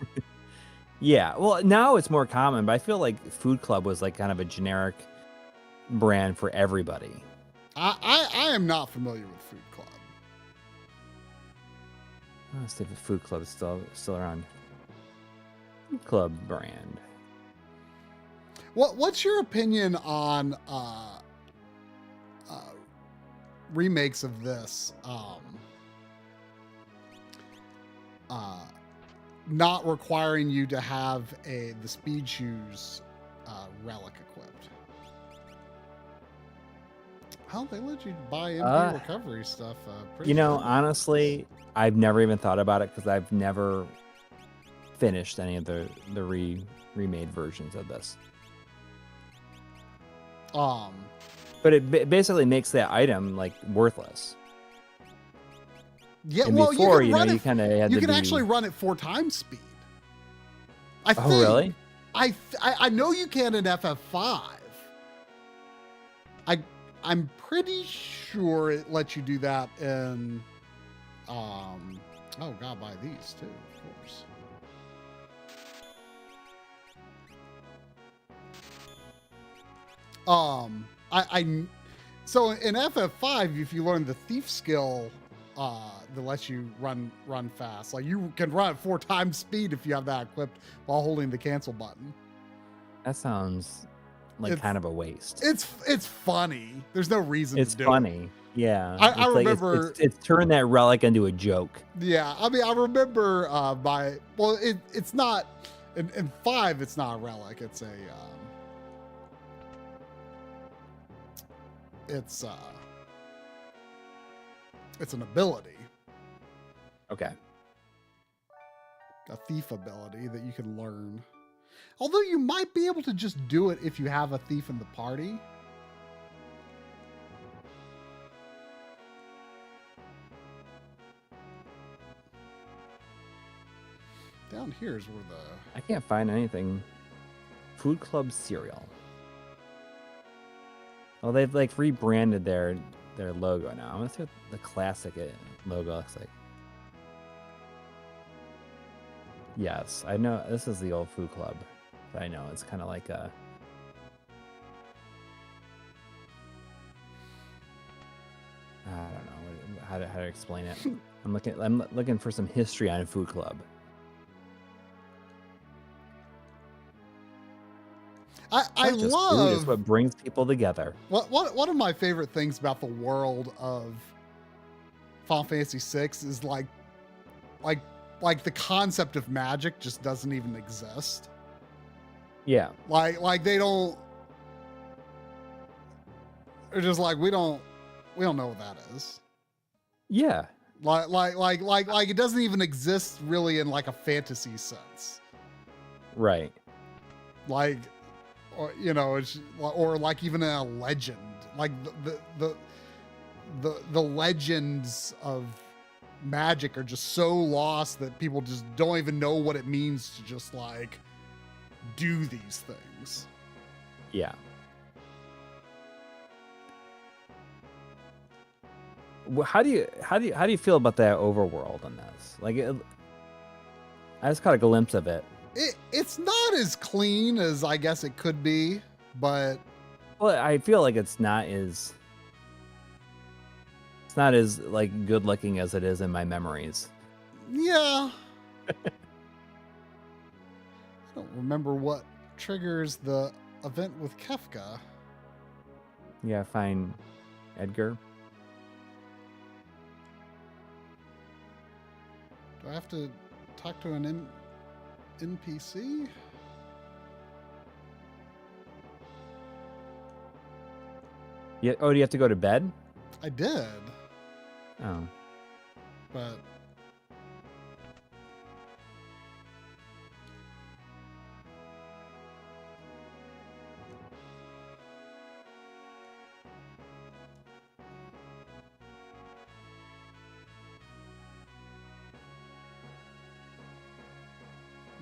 Yeah, well now it's more common, but I feel like Food Club was like kind of a generic brand for everybody. I am not familiar with Food Club. Let's see if the Food Club is still around. Food Club brand. What's your opinion on remakes of this? Not requiring you to have the Speed Shoes relic equipped. How they let you buy MP recovery stuff? Honestly, I've never even thought about it because I've never finished any of the remade versions of this. But it basically makes that item like worthless. Yeah, and well, before, you can actually run it 4 times speed. I think. Oh, really? I know you can in FF5. I'm pretty sure it lets you do that in. Oh God, buy these too, of course. So in FF5, if you learn the thief skill, that lets you run fast. Like you can run at 4 times speed if you have that equipped while holding the cancel button. That sounds like kind of a waste. It's funny. There's no reason to do it. It's funny. Yeah. I remember it's turned that relic into a joke. Yeah. I mean, I remember it's not in 5, it's not a relic. It's it's an ability. Okay. A thief ability that you can learn. Although you might be able to just do it if you have a thief in the party. Down here is where I can't find anything. Food Club cereal. Well, they've like rebranded their logo now. I want to see what the classic logo looks like. Yes, I know this is the old Food Club, but I know it's kind of like a. I don't know how to explain it. I'm looking for some history on Food Club. I love food is what brings people together. One of my favorite things about the world of Final Fantasy VI is like the concept of magic just doesn't even exist. Yeah. Like they don't. They're just like we don't know what that is. Yeah. Like it doesn't even exist really in like a fantasy sense. Right. Like. Or or like even in a legend, like the legends of magic are just so lost that people just don't even know what it means to just like do these things. Yeah. Well, how do you feel about that overworld on this? Like, I just caught a glimpse of it. It's not as clean as I guess it could be, but well, I feel like it's not as like good looking as it is in my memories. Yeah. I don't remember what triggers the event with Kefka. Yeah, find Edgar. Do I have to talk to an NPC? Yeah. Oh, do you have to go to bed? I did. Oh. But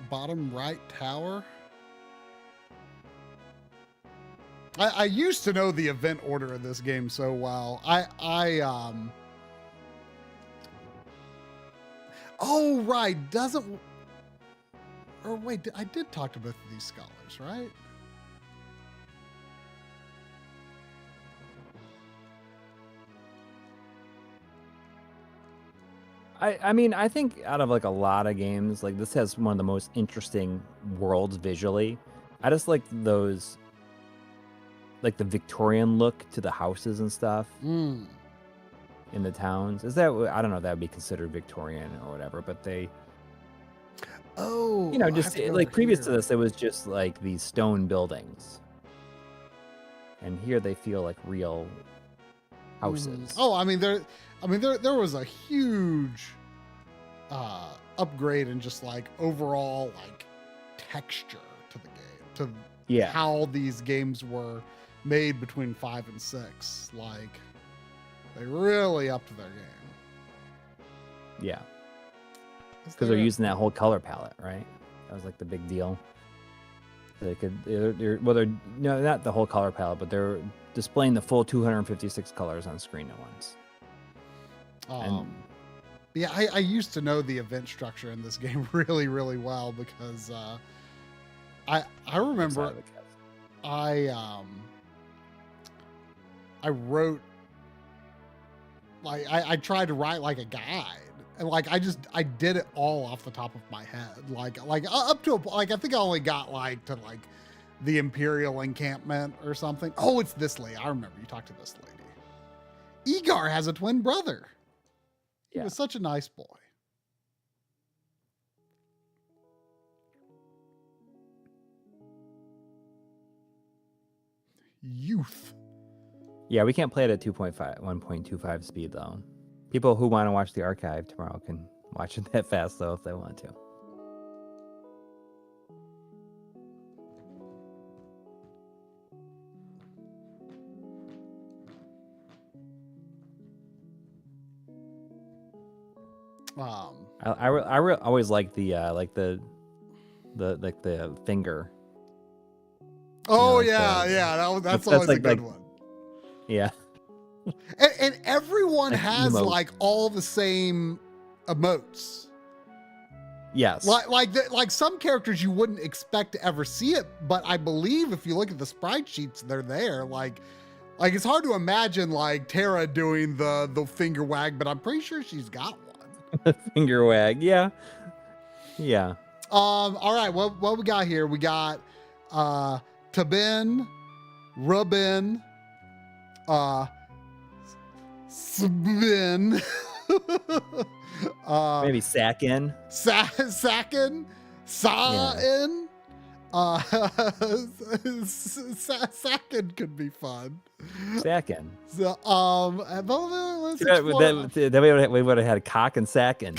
bottom right tower. I used to know the event order of this game so well. Oh right, doesn't. Or wait, I did talk to both of these scholars, right? I mean, I think out of like a lot of games, like this has one of the most interesting worlds visually. I just like those, like the Victorian look to the houses and stuff in the towns. Is that, I don't know if that would be considered Victorian or whatever, but they, Oh, you know, just like previous to this, it was just like these stone buildings. And here they feel like real houses. Oh, I mean, there was a huge upgrade in just like overall like texture to the game, to how these games were made between 5 and 6. Like they really upped their game. Yeah. Because they're using that whole color palette, right? That was like the big deal. They could, they're no, not the whole color palette, but they're displaying the full 256 colors on screen at once. Yeah, I used to know the event structure in this game really, really well because I remember I wrote, like I tried to write like a guide. And like I did it all off the top of my head, like up to like I think I only got like to like the Imperial encampment or something. Oh, it's this lady. I remember you talked to this lady. Egar has a twin brother. He was such a nice boy. Youth. Yeah, we can't play it at 1.25 speed though. People who want to watch the archive tomorrow can watch it that fast, though, if they want to. I always like the finger. Oh, you know, that's always a good one. Yeah. And everyone has like all the same emotes. Yes. Like some characters you wouldn't expect to ever see it, but I believe if you look at the sprite sheets, they're there. Like it's hard to imagine like Tara doing the finger wag, but I'm pretty sure she's got one. The finger wag, yeah. Yeah. All right, what we got here? We got Tabin, Rubin, Sabin. Maybe Sakin. Sakin. Sa'in. Sakin could be fun. Sakin. So, we would have had Cock and Sakin.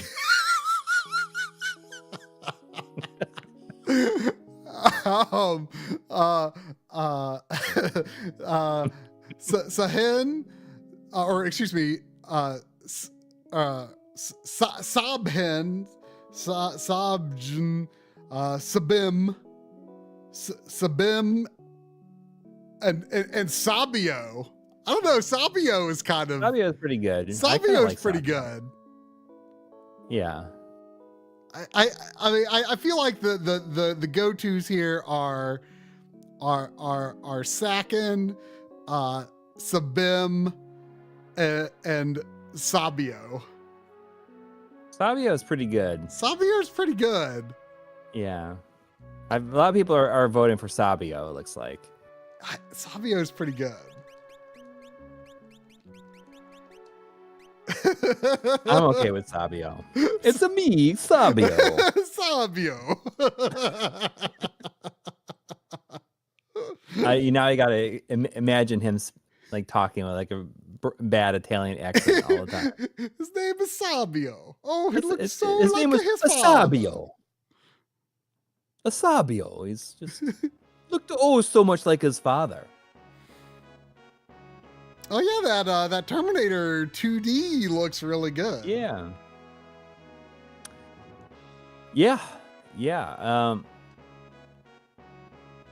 Sahin, or excuse me, Sabhin, Sabjin, Sabim, Sabim, and Sabio. I don't know. Sabio is kind of. Sabio is pretty good. Sabio is pretty good. Yeah. I mean I feel like the go-tos here are Sakin, Sabim, and Sabio. Sabio is pretty good. Sabio is pretty good. Yeah. A lot of people are voting for Sabio, it looks like. Sabio is pretty good. I'm okay with Sabio. It's a me, Sabio. Sabio. I gotta imagine him like talking with like a bad Italian accent all the time. His name is Sabio. Oh, he looks so his like name was his Sabio. Sabio. He's just looked so much like his father. Oh yeah, that Terminator 2D looks really good. Yeah.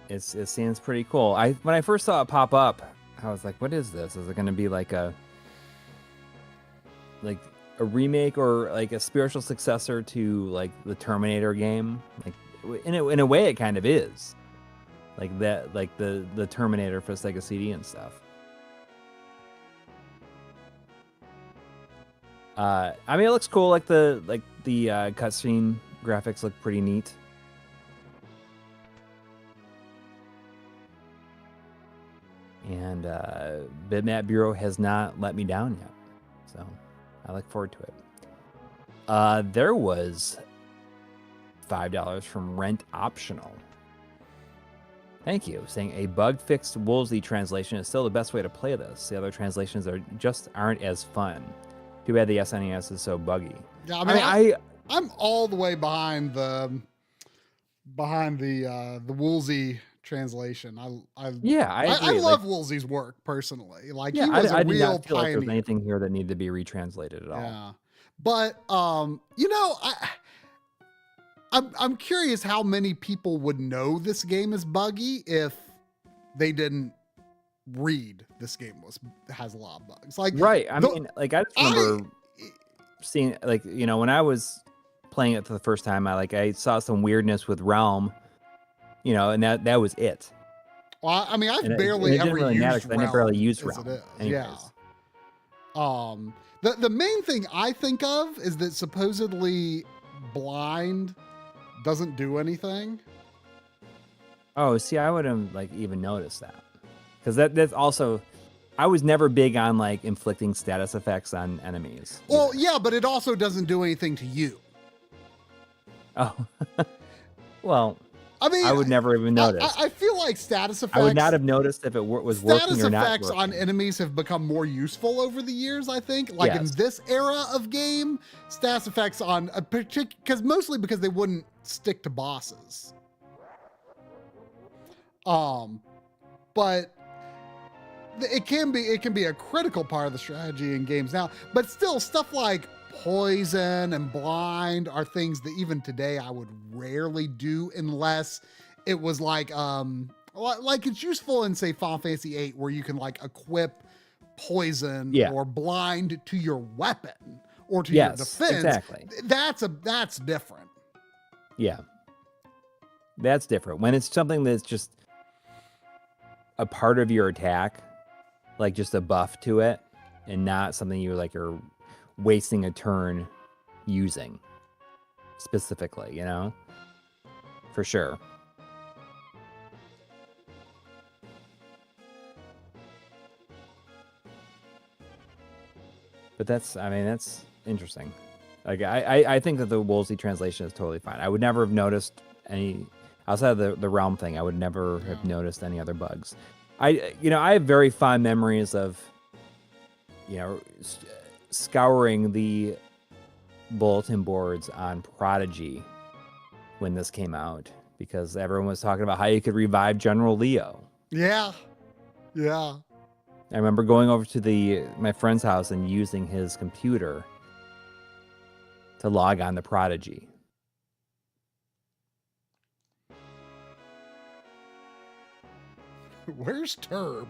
It seems pretty cool. When I first saw it pop up, I was like, "What is this? Is it going to be like a remake or like a spiritual successor to like the Terminator game?" Like in a way, it kind of is. Like that, like the Terminator for Sega CD and stuff. I mean, it looks cool. Like the cutscene graphics look pretty neat. And Bitmap Bureau has not let me down yet, so I look forward to it. There was $5 from Rent Optional. Thank you. Saying a bug-fixed Woolsey translation is still the best way to play this. The other translations aren't as fun. Too bad the SNES is so buggy. Yeah, I mean, I'm all the way behind the Woolsey translation. I love Woolsey's work personally. Like, he was a real did not feel pioneer. like there was anything here that needed to be retranslated at all. Yeah, but you know, I'm curious how many people would know this game is buggy if they didn't read this game has a lot of bugs. Like, right. I mean, like, I just remember seeing, like, you know, when I was playing it for the first time, I saw some weirdness with Realm, you know, and that was it. Well, I mean, I've barely ever used Realm. I never really used Realm. Yeah. The main thing I think of is that supposedly blind doesn't do anything. Oh, see, I wouldn't even noticed that, because that's also, I was never big on inflicting status effects on enemies. Well, yeah, but it also doesn't do anything to you. Oh, well, I mean, I would never even notice. I feel like status effects, I would not have noticed if it was working or not. Status effects on enemies have become more useful over the years, I think. Like, yes, in this era of game, status effects on a particular, mostly because they wouldn't stick to bosses. But it can be a critical part of the strategy in games now. But still, stuff like poison and blind are things that even today I would rarely do unless it was like it's useful in, say, Final Fantasy VIII, where you can equip poison or blind to your weapon or to your defense. Exactly. That's different. Yeah. That's different. When it's something that's just a part of your attack, like just a buff to it, and not something you're wasting a turn using specifically, you know? For sure. But that's interesting. Like, I think that the Woolsey translation is totally fine. I would never have noticed any, outside of the Realm thing, I would never have noticed any other bugs. I have very fond memories of, scouring the bulletin boards on Prodigy when this came out, because everyone was talking about how you could revive General Leo. Yeah. Yeah. I remember going over to my friend's house and using his computer to log on to Prodigy. Where's Turb?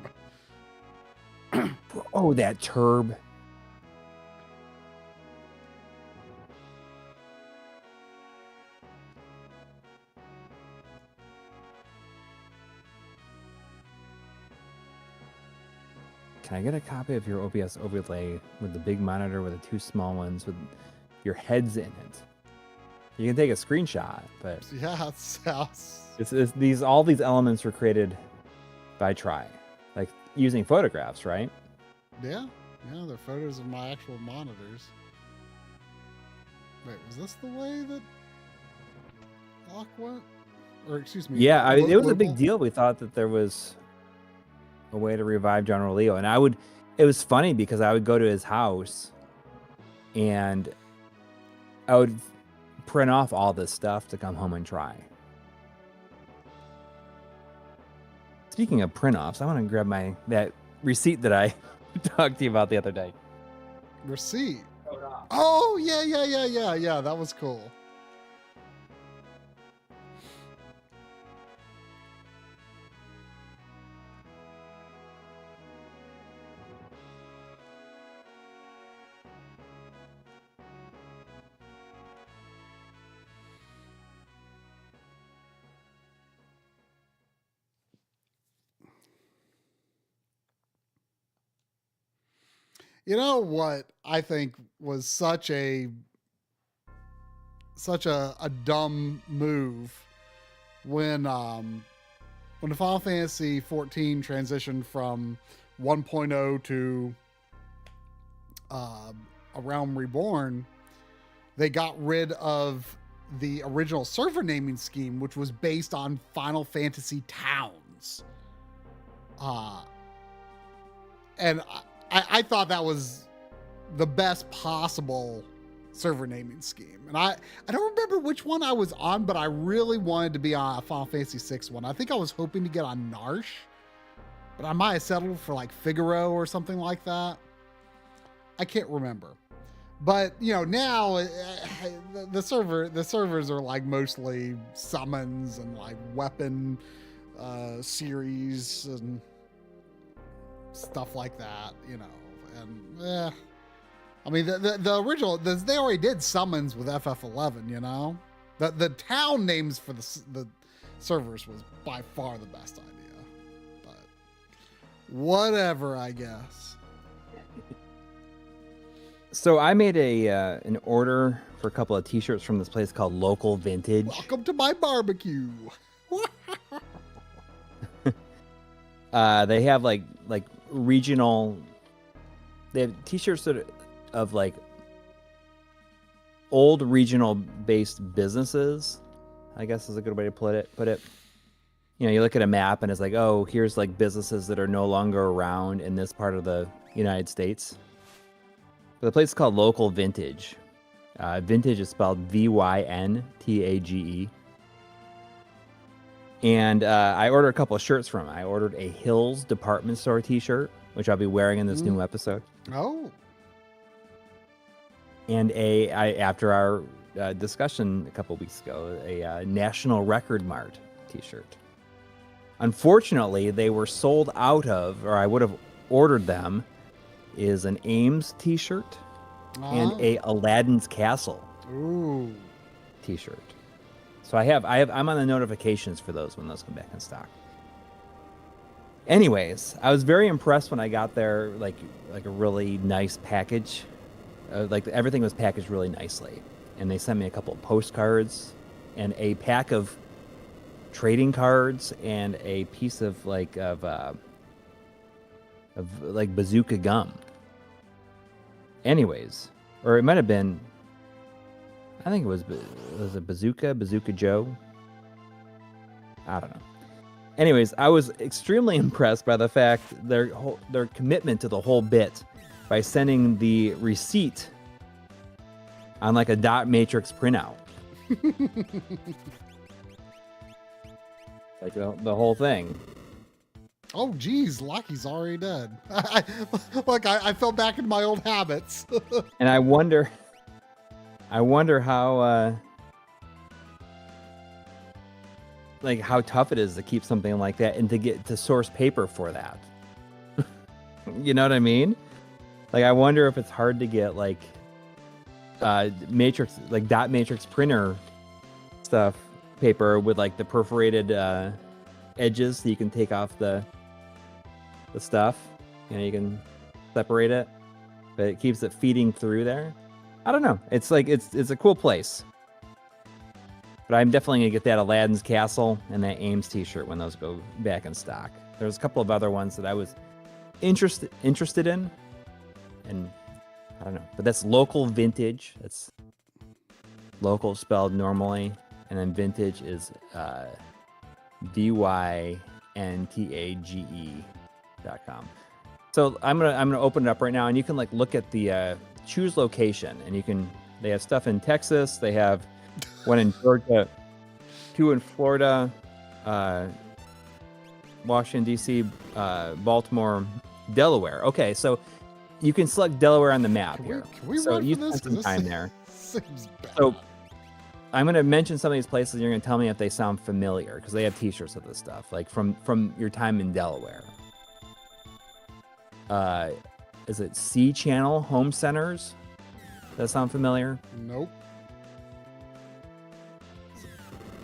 Oh, that Turb. Can I get a copy of your OBS overlay with the big monitor with the two small ones with your heads in it? You can take a screenshot, but yeah, it sounds. All these elements were created by Try, like using photographs, right? Yeah, they're photos of my actual monitors. Wait, was this the way that Locke went? Or excuse me. Yeah, it was a big deal. We thought that there was a way to revive General Leo, and it was funny because I would go to his house and I would print off all this stuff to come home and try. Speaking of print offs, I want to grab that receipt that I talked to you about the other day. Receipt? Oh, yeah. That was cool. You know what I think was such a dumb move when the Final Fantasy 14 transitioned from 1.0 to A Realm Reborn, they got rid of the original server naming scheme, which was based on Final Fantasy towns. And I thought that was the best possible server naming scheme. And I don't remember which one I was on, but I really wanted to be on a Final Fantasy 6 one. I think I was hoping to get on Narsh, but I might have settled for like Figaro or something like that. I can't remember. But, you know, now the servers are like mostly summons and like weapon series and stuff like that, you know. And I mean, the original, they already did summons with FF11, you know. The town names for the servers was by far the best idea, but whatever, I guess. So I made an order for a couple of T-shirts from this place called Local Vintage. Welcome to my barbecue. They have like regional. They have T-shirts of like old regional based businesses, I guess is a good way to put it. You know, you look at a map and it's like, oh, here's like businesses that are no longer around in this part of the United States. But the place is called Local Vintage. Vintage is spelled Vintage. And I ordered a couple of shirts from them. I ordered a Hills department store T-shirt, which I'll be wearing in this new episode. Oh. And after our discussion a couple of weeks ago, a National Record Mart T-shirt. Unfortunately, they were sold out of, or I would have ordered them, is an Ames T-shirt and a Aladdin's Castle T-shirt. So I'm on the notifications for those when those come back in stock. Anyways, I was very impressed when I got there, like a really nice package. Like everything was packaged really nicely, and they sent me a couple of postcards and a pack of trading cards and a piece of bazooka gum. Anyways, or it might have been, I think it was it Bazooka Joe? I don't know. Anyways, I was extremely impressed by the fact their commitment to the whole bit by sending the receipt on like a dot matrix printout. Like the whole thing. Oh, geez, Lockie's already dead. I fell back into my old habits. And I wonder how, how tough it is to keep something like that and to get to source paper for that. You know what I mean? Like, I wonder if it's hard to get matrix, like dot matrix printer stuff, paper with like the perforated edges so you can take off the stuff. You know, you can separate it, but it keeps it feeding through there. I don't know. It's like it's a cool place. But I'm definitely gonna get that Aladdin's Castle and that Ames T-shirt when those go back in stock. There's a couple of other ones that I was interested in, and I don't know. But that's Local Vintage. That's local spelled normally, and then vintage is DYNTAGE.com. So I'm gonna open it up right now, and you can like look at the choose location, and they have stuff in Texas, they have one in Georgia, 2 in Florida, Washington D.C., Baltimore, Delaware. Okay, so you can select Delaware on the map here. Can we so run you for this? spend some time there. Seems bad. So I'm going to mention some of these places, and you're going to tell me if they sound familiar, because they have T-shirts of this stuff, like from your time in Delaware. Is it C Channel Home Centers? Does that sound familiar? Nope.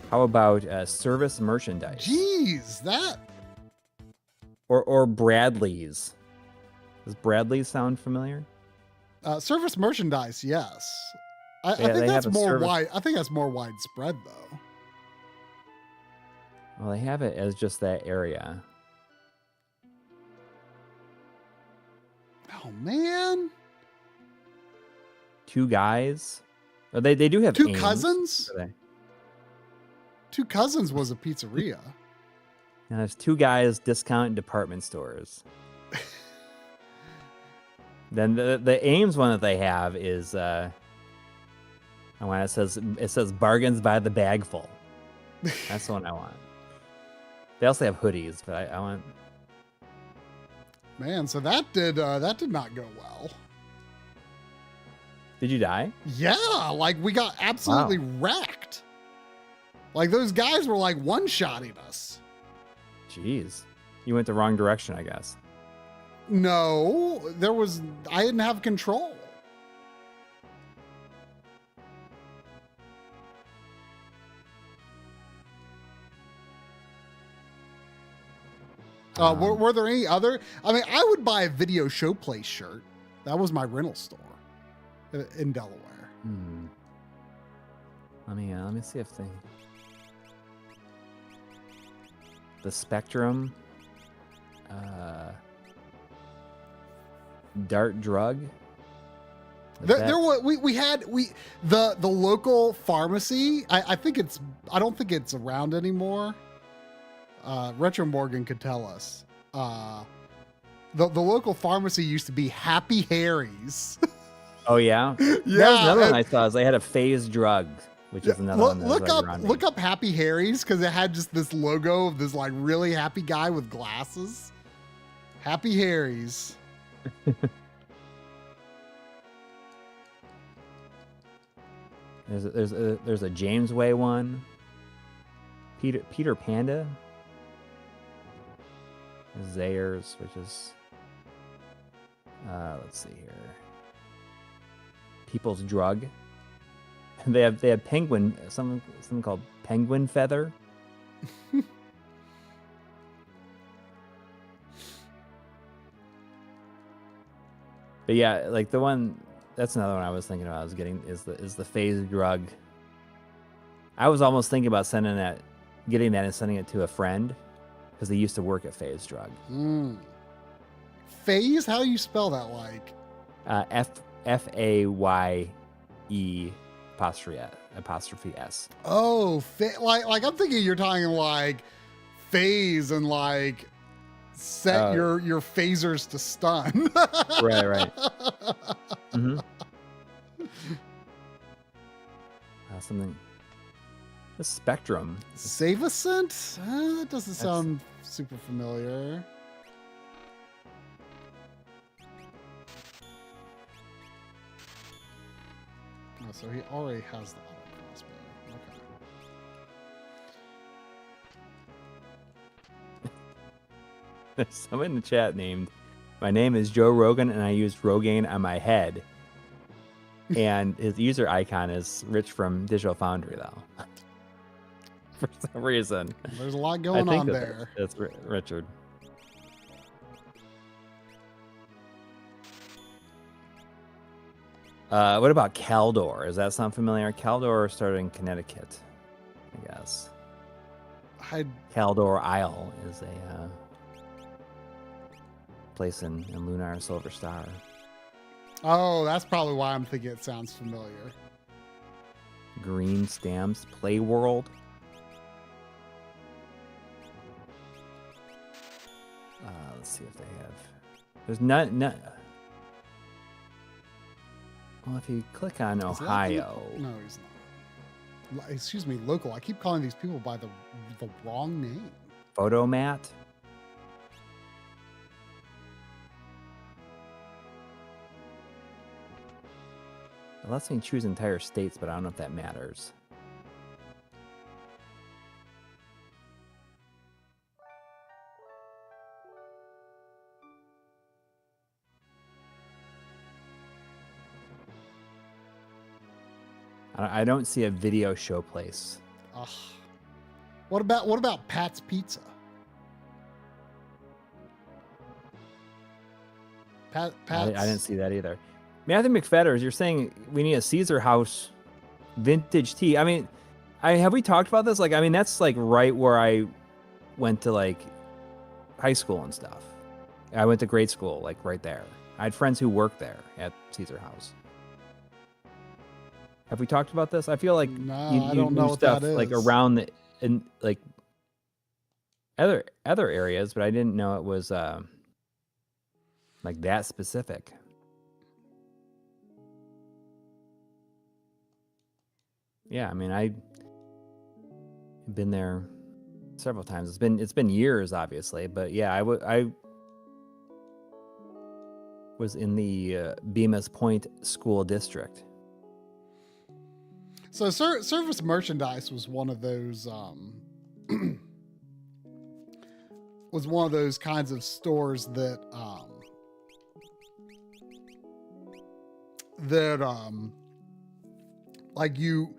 How about Service Merchandise? Jeez, that. Or Bradley's. Does Bradley's sound familiar? Surface merchandise, yes. I Yeah, think they that's have a more service. wide. I think that's more widespread though. Well, they have it as just that area. Oh man. Two guys. Oh, they do have Two Ames. Cousins? Two Cousins was a pizzeria. And there's Two Guys discount department stores. Then the Ames one that they have is it says bargains by the bagful. That's the one I want. They also have hoodies, but I want. Man, so that did not go well. Did you die? Yeah, like we got absolutely wrecked. Like those guys were like one-shotting us. Jeez, you went the wrong direction, I guess. No, I didn't have control. Were there any other? I mean, I would buy a Video Showplace shirt. That was my rental store in Delaware. Let me see if the Spectrum, Dart Drug. The local pharmacy. I don't think it's around anymore. Retro Morgan could tell us. The local pharmacy used to be Happy Harry's. Oh yeah, yeah. That was another one I saw. Is they had a Phase Drug, which is another one. Look up Happy Harry's because it had just this logo of this like really happy guy with glasses. Happy Harry's. There's a James Way one. Peter Panda. Zayers, which is let's see here. People's Drug. They have penguin, something called Penguin Feather. But yeah, like the one, that's another one I was thinking about. I was getting is the Phase Drug. I was almost thinking about getting that and sending it to a friend because they used to work at Phase Drug. Phase? How do you spell that? Like FAYE''S. Oh, like I'm thinking you're talking like phase and like set your phasers to stun. Right. Mm-hmm. Something. The Spectrum. Save-A-Scent? That doesn't sound super familiar. Oh, so he already has the auto crossbow. Okay. There's someone in the chat named, my name is Joe Rogan and I used Rogaine on my head. And his user icon is Rich from Digital Foundry, though. For some reason. There's a lot going on there. That's Richard. What about Caldor? Does that sound familiar? Caldor started in Connecticut, I guess. Caldor Isle is a place in Lunar Silver Star. Oh, that's probably why I'm thinking it sounds familiar. Green Stamps Play World. Let's see if they have. There's not. Well, if you click on Ohio. No, he's not. Excuse me, local. I keep calling these people by the wrong name. Photomat. It lets me choose entire states, but I don't know if that matters. I don't see a Video Showplace. Ugh. What about Pat's Pizza? I didn't see that either. Matthew McFetters, you're saying we need a Caesar House vintage tee. I mean, have we talked about this? Like, I mean, that's like right where I went to like high school and stuff. I went to grade school, like right there. I had friends who worked there at Caesar House. Have we talked about this? I feel like I don't know what stuff that is. like around the in like other areas, but I didn't know it was like that specific. Yeah, I mean, I've been there several times. It's been years, obviously, but yeah, I was in the Bemis Point School District. So Service Merchandise was one of those was one of those kinds of stores that like you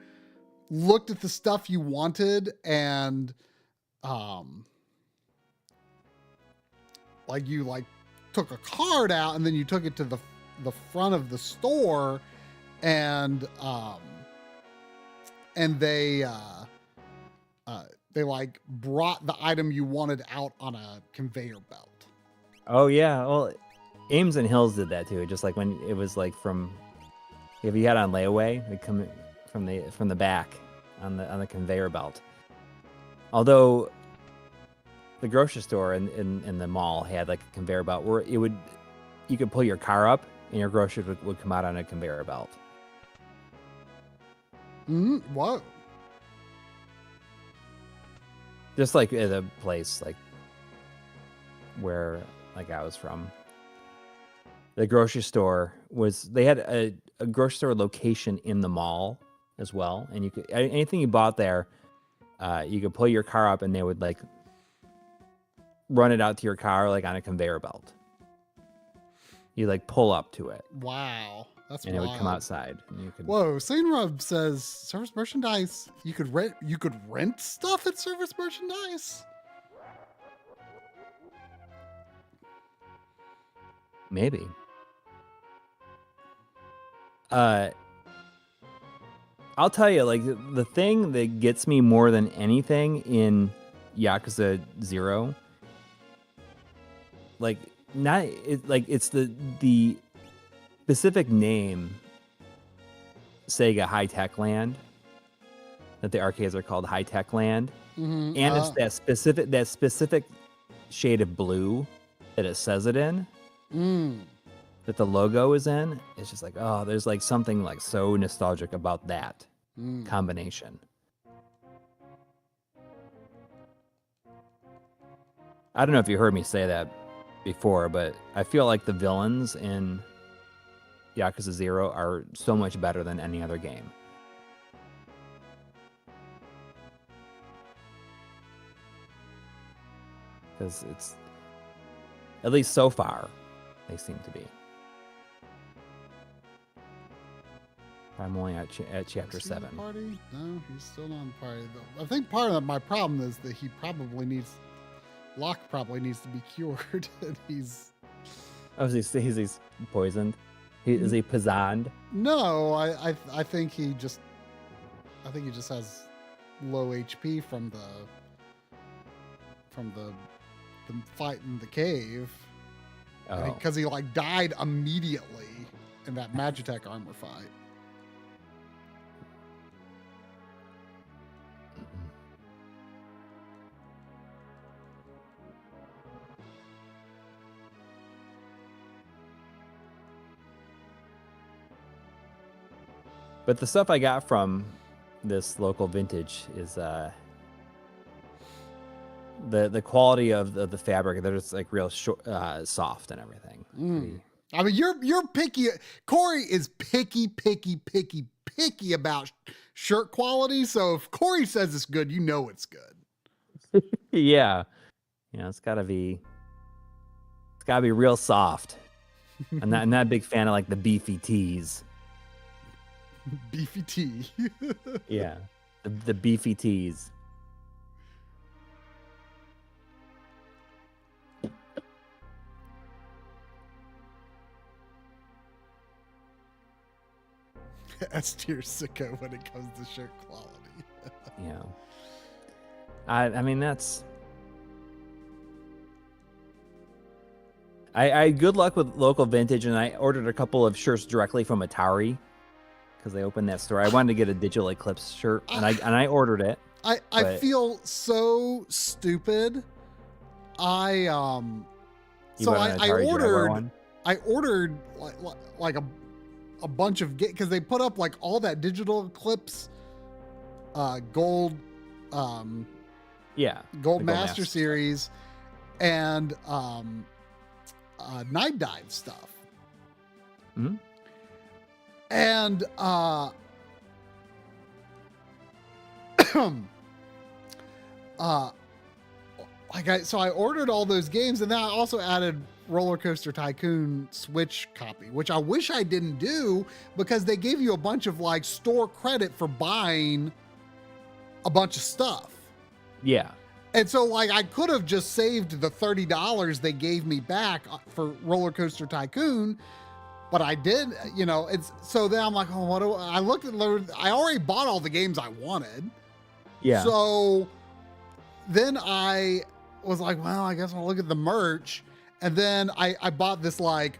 looked at the stuff you wanted and like you like took a card out and then you took it to the front of the store and they like brought the item you wanted out on a conveyor belt. Oh yeah, well, Ames and Hills did that too. Just like when it was like if you had on layaway, they come from the back on the conveyor belt. Although the grocery store in the mall had like a conveyor belt where you could pull your car up and your groceries would come out on a conveyor belt. Whoa. Just like at a place like where like I was from. The grocery store they had a grocery store location in the mall as well. And you could, anything you bought there, you could pull your car up and they would like run it out to your car like on a conveyor belt. You like pull up to it. Wow. That's and wild. It would come outside. And you could... Whoa, Sane Rub says Service Merchandise. You could rent stuff at Service Merchandise. Maybe. I'll tell you, like the thing that gets me more than anything in Yakuza 0, like it's the specific name Sega High Tech Land, that the arcades are called High Tech Land, and it's that specific shade of blue that it says it in, that the logo is in. It's just like, oh, there's like something like so nostalgic about that combination. I don't know if you heard me say that before, but I feel like the villains in Yakuza 0 are so much better than any other game. Because it's, at least so far, they seem to be. I'm only at chapter 7. Party? No, he's still not in the party. I think part of my problem is that Locke probably needs to be cured. And he's... Oh, he's poisoned? Is he poisoned? No, I think he just has low HP from the fight in the cave. Because he like died immediately in that Magitech armor fight. But the stuff I got from this local vintage is the quality of the fabric. They're just like real soft and everything. I mean, you're picky. Coury is picky about shirt quality. So if Coury says it's good, you know it's good. Yeah, it's gotta be real soft. I'm not a big fan of like the beefy tees. Beefy tee. Yeah, the beefy tees. S tier sicko when it comes to shirt quality. Yeah. I mean, that's... I good luck with local vintage, and I ordered a couple of shirts directly from Atari because they opened that store. I wanted to get a Digital Eclipse shirt, and I ordered it. I feel so stupid. I ordered like a bunch of because they put up like all that Digital Eclipse gold gold master series and Night Dive stuff. Mm-hmm. And so I ordered all those games, and then I also added Roller Coaster Tycoon Switch copy, which I wish I didn't do because they gave you a bunch of like store credit for buying a bunch of stuff. Yeah. And so like I could have just saved the $30 they gave me back for Roller Coaster Tycoon, but I did, you know, it's so then I'm like, oh, what do I looked at, I already bought all the games I wanted. Yeah. So then I was like, well, I guess I'll look at the merch. And then I bought this, like,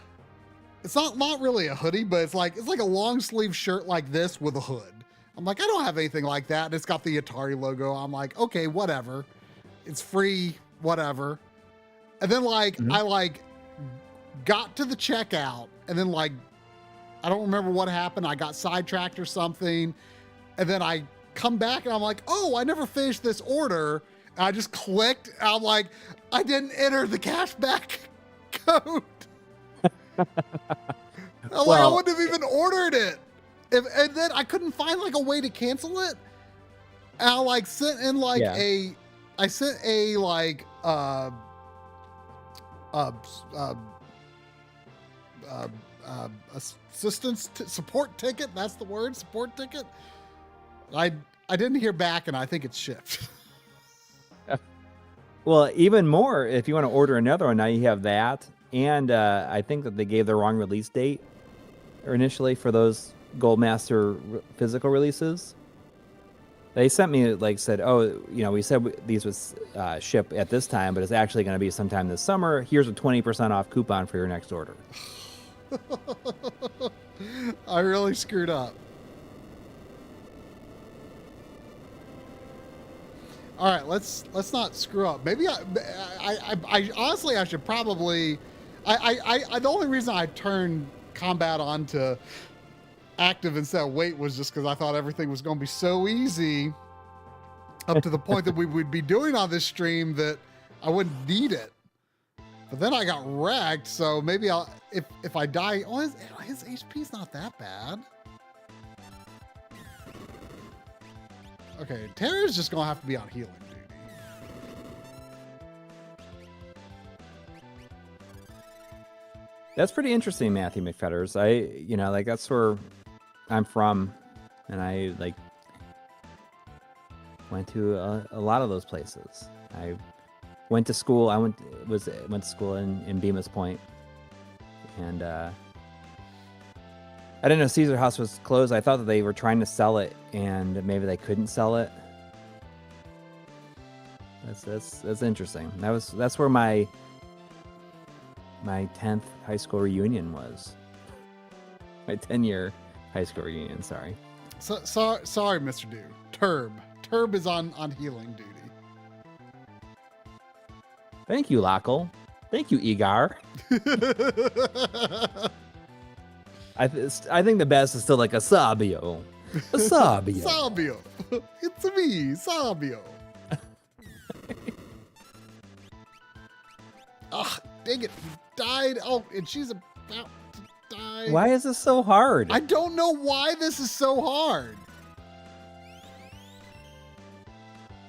it's not really a hoodie, but it's like a long sleeve shirt like this with a hood. I'm like, I don't have anything like that. And it's got the Atari logo. I'm like, okay, whatever. It's free, whatever. And then like, I like got to the checkout and then like, I don't remember what happened. I got sidetracked or something. And then I come back and I'm like, oh, I never finished this order. And I just clicked. And I'm like, I didn't enter the cashback code. I wouldn't have even ordered it. And then I couldn't find like a way to cancel it. And I like sent in like a assistance support ticket. That's the word, support ticket. I didn't hear back, and I think it's shipped. Well, even more, if you want to order another one, now you have that. And I think that they gave the wrong release date initially for those Goldmaster physical releases. They sent me, like, said, oh, you know, we said these would ship at this time, but it's actually going to be sometime this summer. Here's a 20% off coupon for your next order. I really screwed up. All right, let's not screw up. Maybe I honestly I should probably the only reason I turned combat on to active instead of weight was just because I thought everything was going to be so easy up to the point that we would be doing on this stream that I wouldn't need it. But then I got wrecked, so maybe I'll if I die. Oh, his HP's not that bad. Okay, Tara's just gonna have to be on healing duty. That's pretty interesting, Matthew McFetters. Like that's where I'm from, and I like went to a lot of those places. I went to school. I went to school in Bemis Point, and I didn't know Caesar House was closed. I thought that they were trying to sell it, and maybe they couldn't sell it. That's interesting. That's where my 10th high school reunion was. My 10-year high school reunion. Sorry. Sorry, Mr. Dew. Turb is on healing duty. Thank you, Lockle. Thank you, Egar. I think the best is still like a Sabio. A Sabio. Sabio. It's me, Sabio. Ugh, dang it. He died. Oh, and she's about to die. Why is this so hard? I don't know why this is so hard.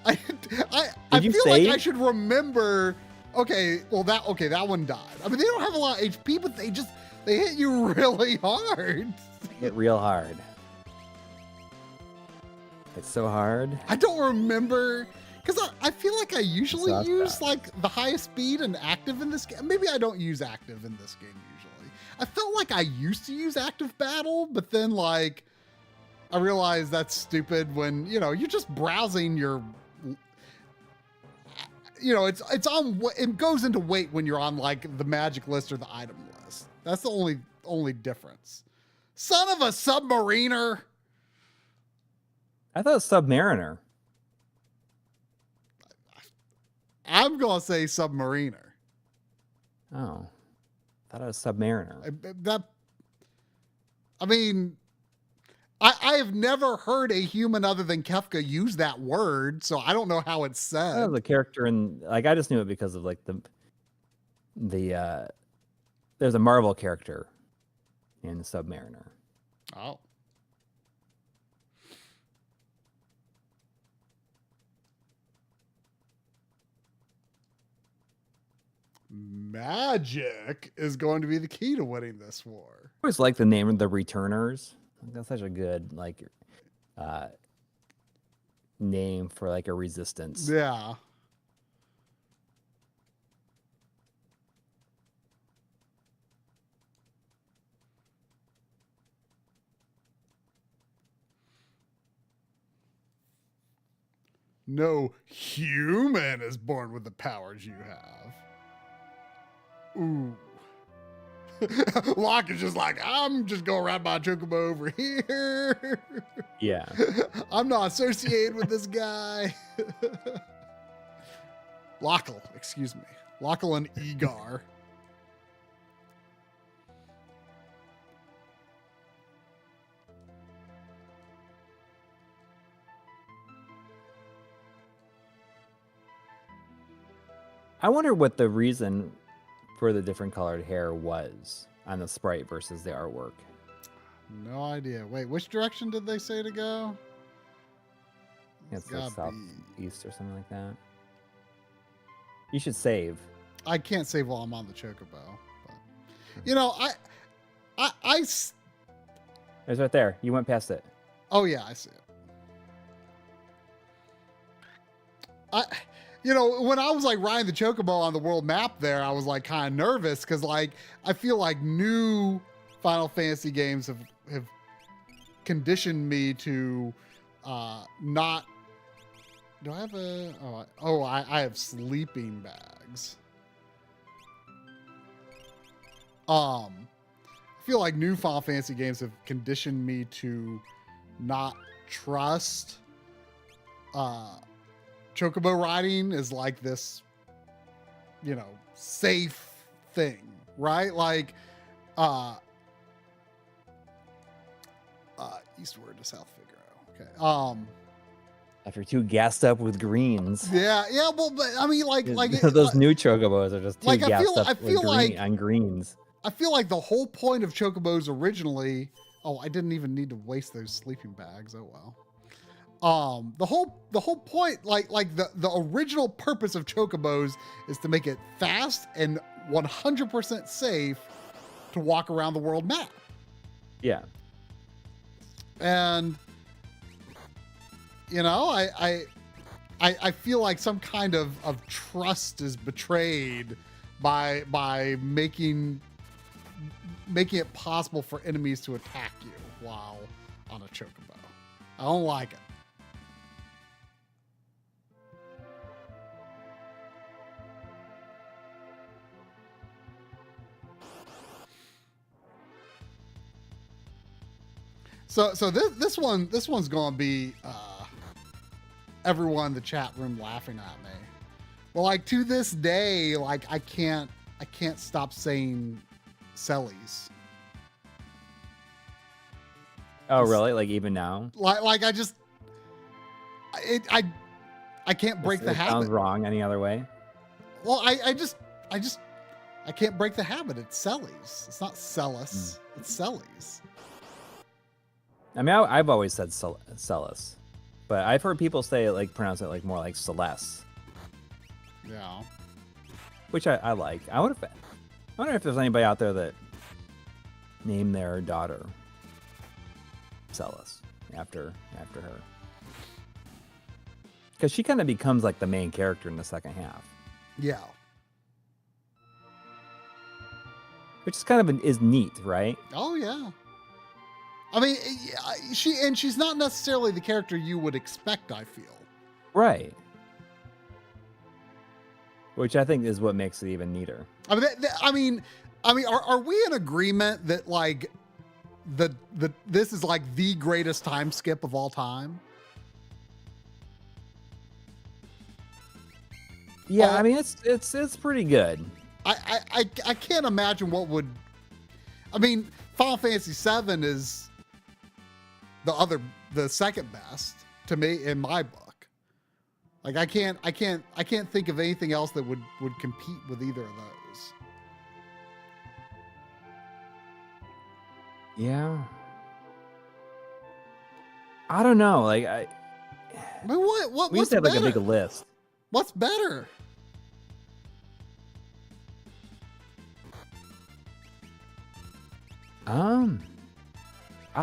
I feel like I should remember. Okay, well that one died. I mean, they don't have a lot of HP, but they hit you really hard. Hit real hard. It's so hard. I don't remember, because I feel like I usually use like the highest speed and active in this game. Maybe I don't use active in this game usually. I felt like I used to use active battle, but then like I realize that's stupid when, you know, you're just browsing your, you know, it's on, it goes into weight when you're on like the magic list or the item list. That's the only difference. Son of a submariner. I thought it was Submariner. I'm going to say submariner. Oh, I thought it was Submariner. I mean, I have never heard a human other than Kefka use that word, so I don't know how it's said. The character in, like, I just knew it because of like there's a Marvel character in Submariner. Oh. Magic is going to be the key to winning this war. I always like the name of the Returners. That's such a good like name for like a resistance. Yeah. No human is born with the powers you have. Ooh. Locke is just like, I'm just going around my chocobo over here. Yeah. I'm not associated with this guy. Lockle, excuse me. Lockle and Egar. I wonder what the reason for the different colored hair was on the sprite versus the artwork. No idea. Wait, which direction did they say to go? It's like southeast or something like that. You should save. I can't save while I'm on the chocobo. But, you know, It's right there. You went past it. Oh yeah, I see it. You know, when I was like riding the chocobo on the world map there, I was like kind of nervous because like I feel like new Final Fantasy games have conditioned me to not. Do I have a? I have sleeping bags. I feel like new Final Fantasy games have conditioned me to not trust chocobo riding is like this, you know, safe thing, right? Like, eastward to South Figaro. Okay. After too gassed up with greens. Yeah. Well, but I mean, like those new chocobos are just too like gassed up on greens. I feel like the whole point of chocobos originally. Oh, I didn't even need to waste those sleeping bags. Oh well. The whole point, like the original purpose of chocobos is to make it fast and 100% safe to walk around the world map. Yeah. And you know, I feel like some kind of trust is betrayed by making it possible for enemies to attack you while on a chocobo. I don't like it. So this one's gonna be everyone in the chat room laughing at me. Well, like to this day, like I can't stop saying Sellies. Oh really? Like even now? Like I just I can't break the habit. Sounds wrong any other way? Well, I can't break the habit. It's Sellies. It's not Celis. It's Sellies. I mean, I've always said Celis, but I've heard people say it like pronounce it like more like Celeste. Yeah. Which I like. I wonder if there's anybody out there that named their daughter Celis after her, because she kind of becomes like the main character in the second half. Yeah. Which is kind of is neat, right? Oh yeah. I mean, she's not necessarily the character you would expect, I feel. Right. Which I think is what makes it even neater. I mean, are we in agreement that like this is like the greatest time skip of all time? Yeah, I mean it's pretty good. I can't imagine what would. I mean, Final Fantasy VII is the second best to me in my book. Like I can't think of anything else that would compete with either of those. Yeah. I don't know. Like I mean, what we used to have like a big list. What's better? I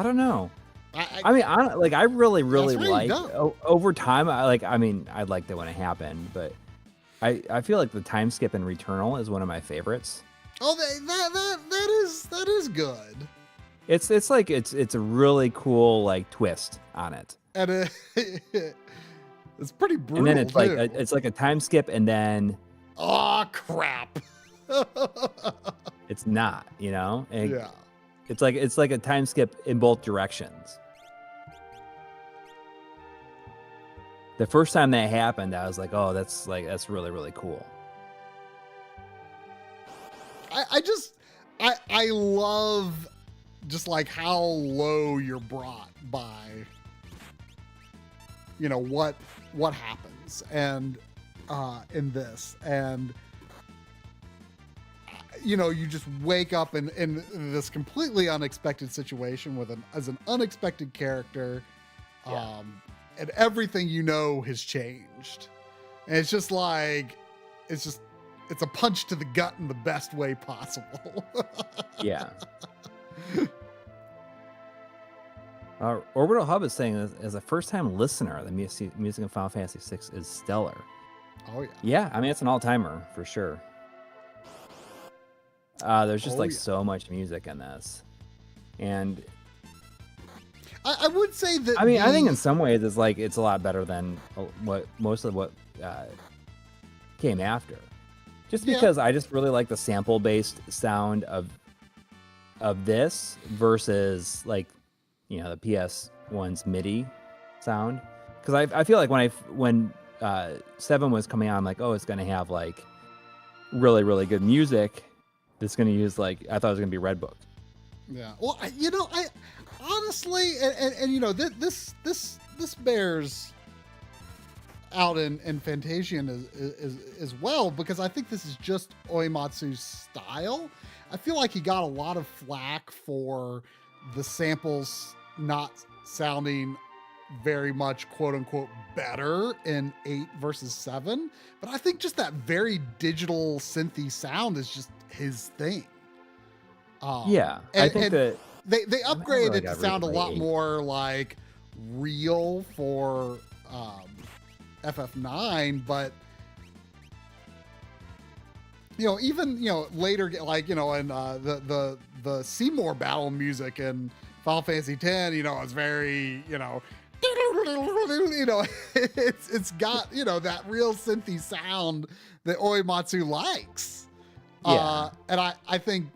don't know. I mean, I really like over time. I liked it when it happened, but I feel like the time skip in Returnal is one of my favorites. Oh, that is good. It's like it's a really cool like twist on it, and it's pretty brutal. And then it's like a time skip, and then oh crap, it's not, you know. And yeah. It's like a time skip in both directions. The first time that happened, I was like, "Oh, that's really, really cool." I love just like how low you're brought by, you know, what happens and in this, and you know, you just wake up in this completely unexpected situation with as an unexpected character. Yeah. And everything you know has changed. And it's just like, it's a punch to the gut in the best way possible. Yeah. Orbital Hub is saying, as a first-time listener, the music of Final Fantasy VI is stellar. Oh, yeah. Yeah, I mean, it's an all-timer, for sure. There's just so much music in this. And I would say that. I mean, I think in some ways it's a lot better than what came after. Just because I just really like the sample-based sound of this versus like, you know, the PS1's MIDI sound. Because I feel like when 7 was coming out, I'm like, oh, it's gonna have like really, really good music. It's gonna use like, I thought it was gonna be Red Book. Yeah. Well, you know, I honestly, and you know, this bears out in Fantasian as well, because I think this is just Uematsu's style. I feel like he got a lot of flack for the samples not sounding very much quote unquote better in 8 versus 7, but I think just that very digital synthy sound is just his thing. Yeah, I think that they upgraded it to sound a lot more like real for FF9, but you know, even, you know, later, like, you know, in the Seymour battle music in Final Fantasy X, you know, it's very, you know, it's got, you know, that real synthy sound that Uematsu likes. Yeah. And I think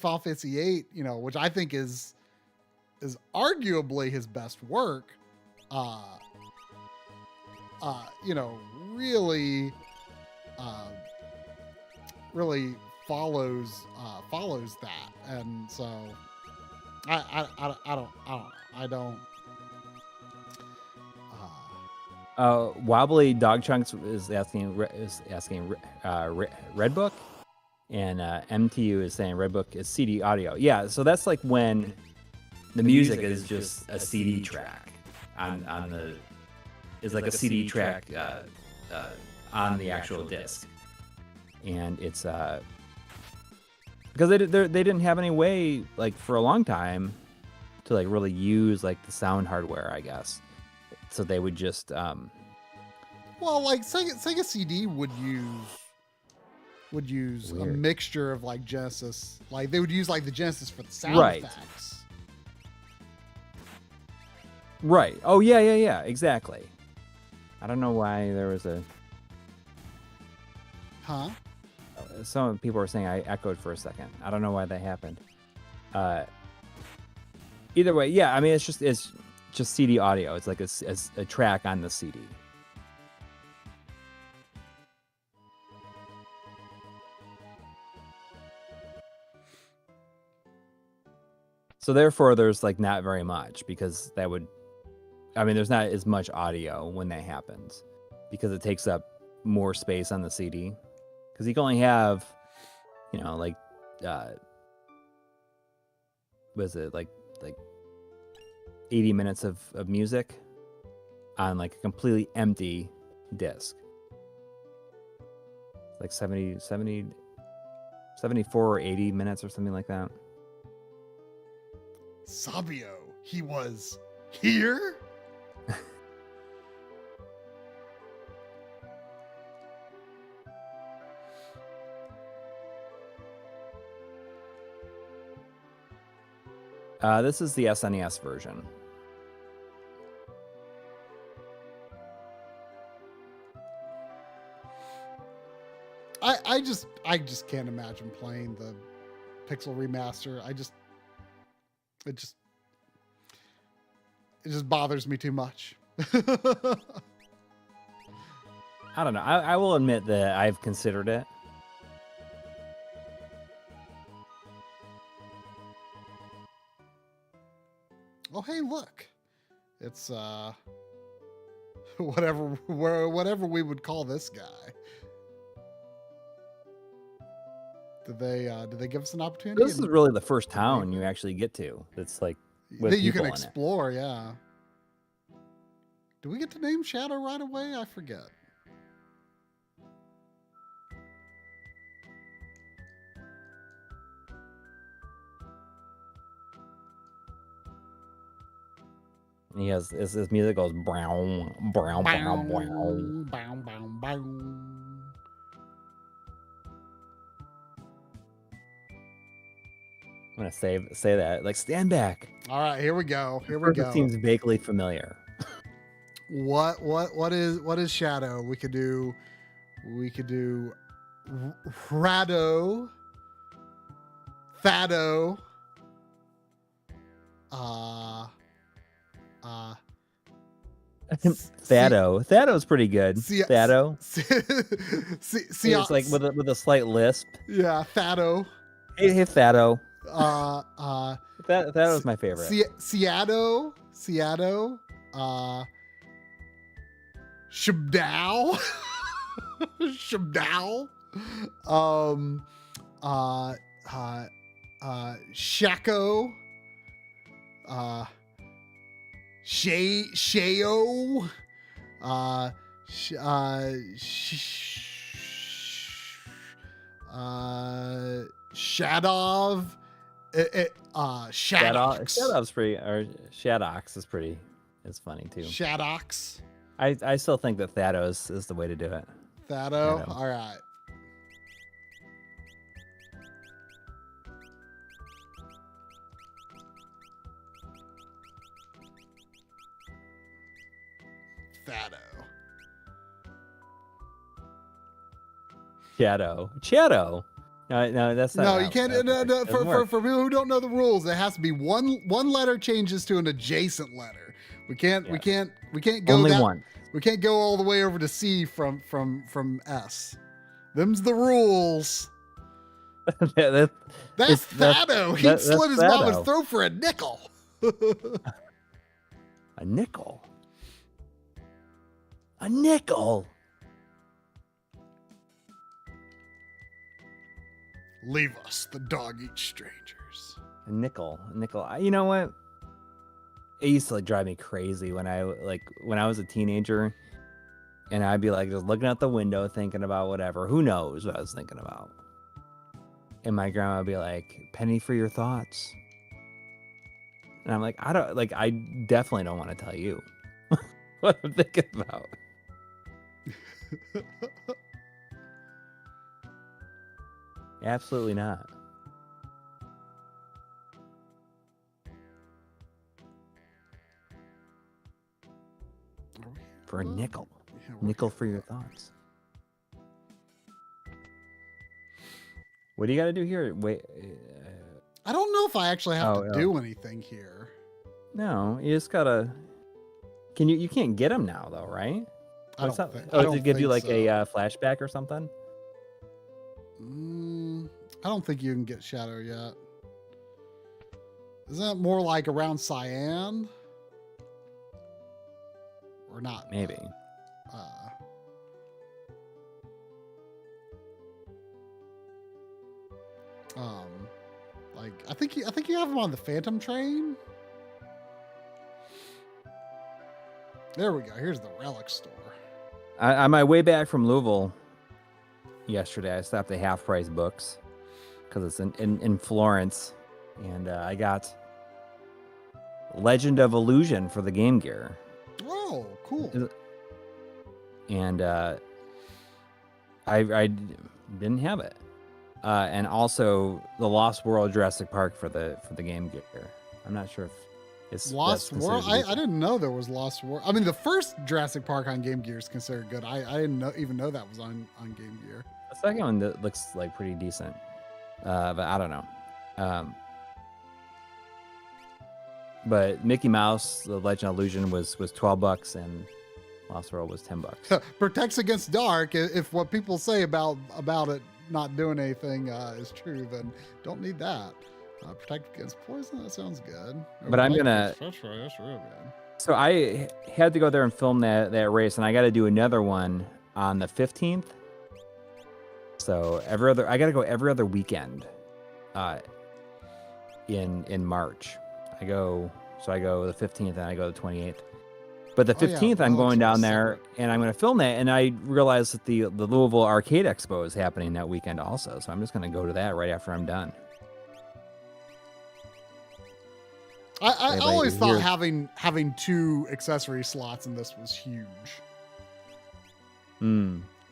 Final Fantasy VIII, you know, which I think is arguably his best work, you know, really follows that. And so I don't. Wobbly Dog Chunks is asking Red Book, and MTU is saying Red Book is CD audio. Yeah, so that's like when the music is just a CD track on the is like a CD track on the actual disc, and it's because they didn't have any way, like, for a long time to like really use like the sound hardware, I guess. So they would just well, like Sega CD would use a mixture of like Genesis, like they would use like the Genesis for the sound effects. Right. Oh, yeah, exactly. I don't know why there was a... Huh? Some people were saying I echoed for a second. I don't know why that happened. Either way, yeah, I mean, it's just CD audio. It's like a track on the CD. So therefore, there's like not very much, because that would... I mean, there's not as much audio when that happens, because it takes up more space on the CD. Because you can only have, you know, like, what is it, like 80 minutes of music on like a completely empty disc. Like 74 or 80 minutes or something like that. Sabio, he was here? This is the SNES version. I just can't imagine playing the Pixel remaster. It just bothers me too much. I don't know. I will admit that I've considered it. Oh, hey, look. It's whatever we would call this guy. Did they give us an opportunity? This is really the first town you actually get to. It's like with that you people can in it. explore, yeah. Do we get to name Shadow right away? I forget. He has his music goes brown, brown, brown, brown. Bow, bow, bow. I'm gonna say that. Like, stand back. All right, here we go. Here we go. It seems vaguely familiar. What is Shadow? We could do Rado, Thado, Thado's pretty good. Thado. See, It's like with a slight lisp. Yeah, Thado. Hey, Thado. Thado's my favorite. Seattle, Shabdow, Shabdow, Shako, Shayo, Shadov, Shadox. Shadow's pretty, or Shadox is pretty. It's funny too. Shadox. I still think that Thado is the way to do it. Thado. All right. Thado. Shadow. No, that's not. No, you can't. No, for people who don't know the rules, it has to be one letter changes to an adjacent letter. We can't go only that, one. We can't go all the way over to C from S. Them's the rules. That's Thado. He'd slit his mama's throat for a nickel. A nickel. A nickel. Leave us. The dog eats strangers. A nickel. You know what? It used to like drive me crazy when I was a teenager, and I'd be like just looking out the window thinking about whatever. Who knows what I was thinking about? And my grandma would be like, "Penny for your thoughts." And I'm like, I definitely don't want to tell you what I'm thinking about. Absolutely not. for a nickel. Yeah, Nickel for your thoughts. What do you got to do here? Wait. I don't know if I actually have to do anything here. No, you just gotta. You can't get them now though, right? I don't think. Does it give you like a flashback or something? I don't think you can get Shadow yet. Is that more like around Cyan? Or not? Maybe. Like I think you have them on the Phantom Train. There we go. Here's the Relic Store. On my way back from Louisville yesterday, I stopped at Half Price Books because it's in Florence, and I got Legend of Illusion for the Game Gear. Oh, cool. And I didn't have it. And also the Lost World Jurassic Park for the Game Gear. I'm not sure if it's Lost World. I didn't know there was Lost World. I mean, the first Jurassic Park on Game Gear is considered good. I didn't even know that was on Game Gear. The second one that looks like pretty decent, but I don't know. But Mickey Mouse, The Legend of Illusion was $12, and Lost World was $10. Protects against dark. If what people say about it not doing anything is true, then don't need that. Protect against poison. That sounds good. But I'm gonna. That's real good. So I had to go there and film that race, and I got to do another one on the 15th. So I got to go every other weekend, in March. I go the 15th and I go the 28th. But the 15th, I'm going down there and I'm going to film that. And I realized that the Louisville Arcade Expo is happening that weekend also. So I'm just going to go to that right after I'm done. I always thought having 2 accessory slots in this was huge.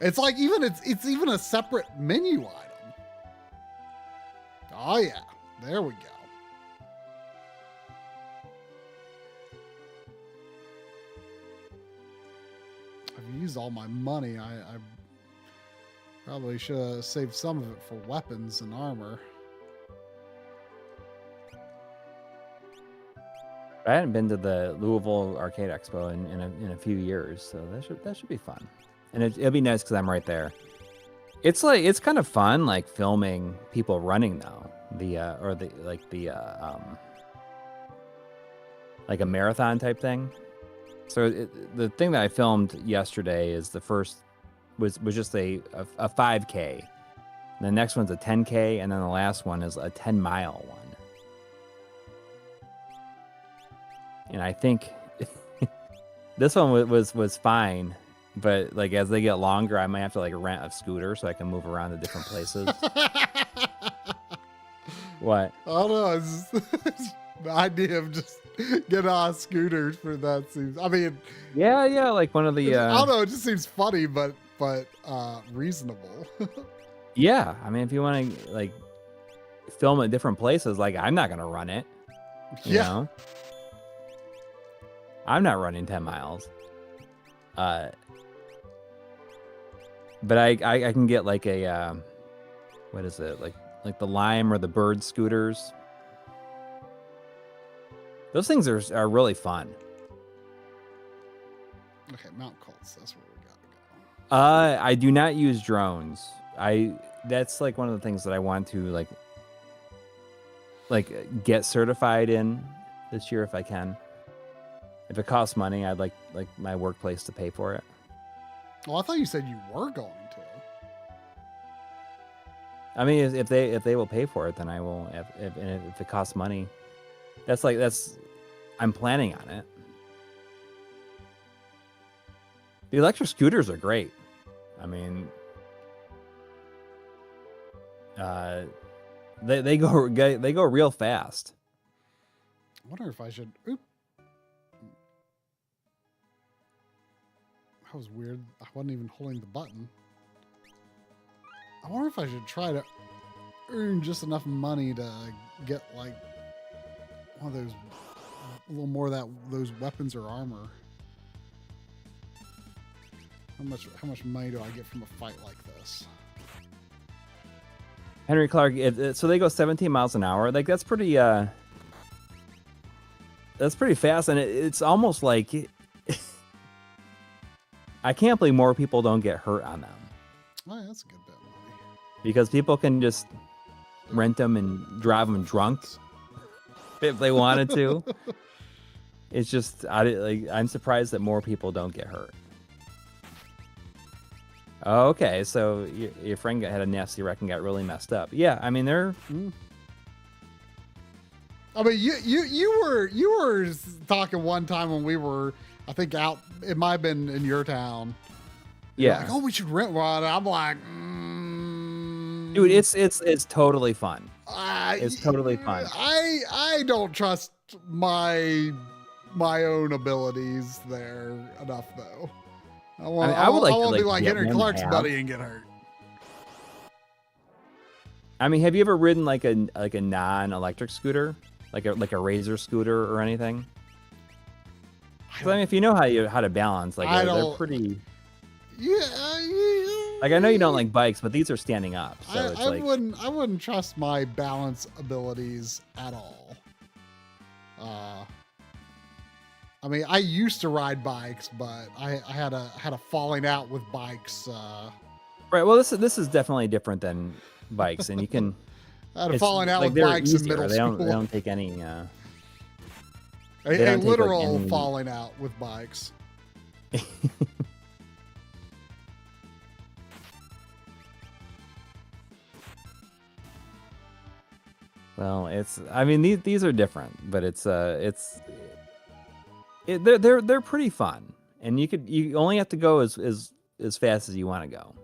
It's like it's even a separate menu item. Oh yeah, there we go. I've used all my money. I probably should have saved some of it for weapons and armor. I hadn't been to the Louisville Arcade Expo in a few years, so that should be fun. And it'll be nice because I'm right there. It's kind of fun, like filming people running though. Like a marathon type thing. So the thing that I filmed yesterday is the first was just a 5K. The next one's a 10K, and then the last one is a 10-mile one. And I think this one was fine, but like as they get longer, I might have to like rent a scooter so I can move around to different places. What? I don't know. It's the idea of just getting on scooters for that seems. I mean, yeah, like one of the. I don't know. It just seems funny, but reasonable. Yeah, I mean, if you want to like film at different places, like I'm not gonna run it. You know? I'm not running 10 miles. But I can get like a what is it? Like the Lime or the Bird scooters. Those things are really fun. Okay, Mount Colts, that's where we gotta go. I do not use drones. That's like one of the things that I want to like get certified in this year if I can. If it costs money, I'd like my workplace to pay for it. Well, I thought you said you were going to. I mean, if they will pay for it, then I will. If it costs money, I'm planning on it. The electric scooters are great. I mean, they go real fast. I wonder if I should. Oop. That was weird. I wasn't even holding the button. I wonder if I should try to earn just enough money to get like one of those, a little more of those weapons or armor. How much money do I get from a fight like this? Henry Clark. So they go 17 miles an hour. Like that's pretty fast, and it's almost like I can't believe more people don't get hurt on them. Oh, yeah, that's a good bit of money. Because people can just rent them and drive them drunk if they wanted to. It's just I'm surprised that more people don't get hurt. Oh, okay, so your friend had a nasty wreck and got really messed up. Yeah, I mean they're. I mean, you were talking one time when we were, I think out. It might have been in your town. Yeah. Like, oh, we should rent one. I'm like, dude, it's totally fun. It's totally fun. I don't trust my own abilities there enough though. I would like to be like Henry Clark's buddy and get hurt. I mean, have you ever ridden like a non-electric scooter, like a Razor scooter or anything? I mean, if you know how to balance, like they're pretty. Yeah. Like I know you don't like bikes, but these are standing up. So I wouldn't trust my balance abilities at all. I mean, I used to ride bikes, but I had a falling out with bikes. Right. Well, this is definitely different than bikes, and you can. I had a falling out with bikes in middle school. They don't take any. A literal falling out with bikes. Well, I mean, these are different, but they're pretty fun, and you only have to go as fast as you want to go.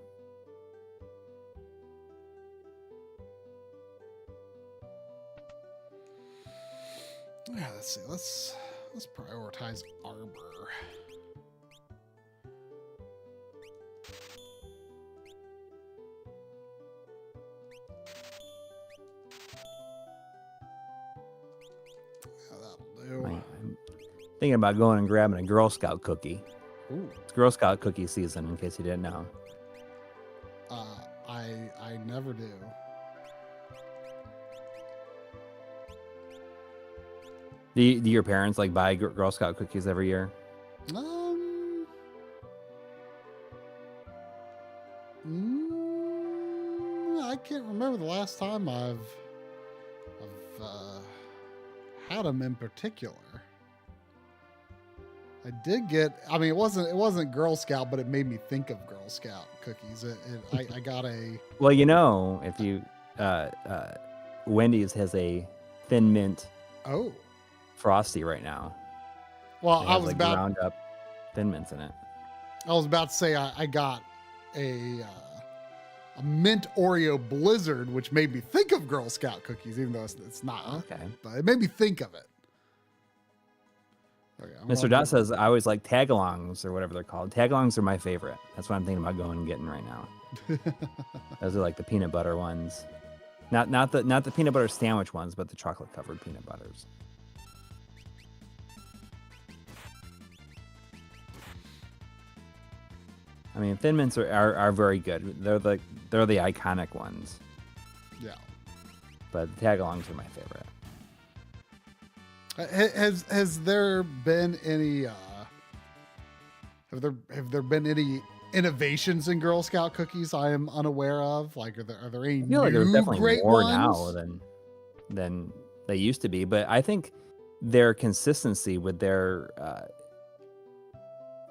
Yeah, let's see. Let's prioritize armor. I'm thinking about going and grabbing a Girl Scout cookie. Ooh. It's Girl Scout cookie season, in case you didn't know. I never do. Do your parents like buy Girl Scout cookies every year? I can't remember the last time I've had them in particular. I did get. I mean, it wasn't Girl Scout, but it made me think of Girl Scout cookies. I got a. Well, you know, if you Wendy's has a Thin Mint. Oh. Frosty right now. Well, I was like about ground up Thin Mints in it. I was about to say I got a mint Oreo Blizzard, which made me think of Girl Scout cookies, even though it's not. Okay. But it made me think of it. Okay, Mr. Dot says I always like tagalongs or whatever they're called. Tagalongs are my favorite. That's what I'm thinking about going and getting right now. Those are like the peanut butter ones. Not the peanut butter sandwich ones, but the chocolate covered peanut butters. I mean, Thin Mints are very good. They're the iconic ones. Yeah. But the tagalongs are my favorite. Has there been any have there been any innovations in Girl Scout cookies I am unaware of? Like are there any new like there's definitely great more ones? now than they used to be, but I think their consistency with their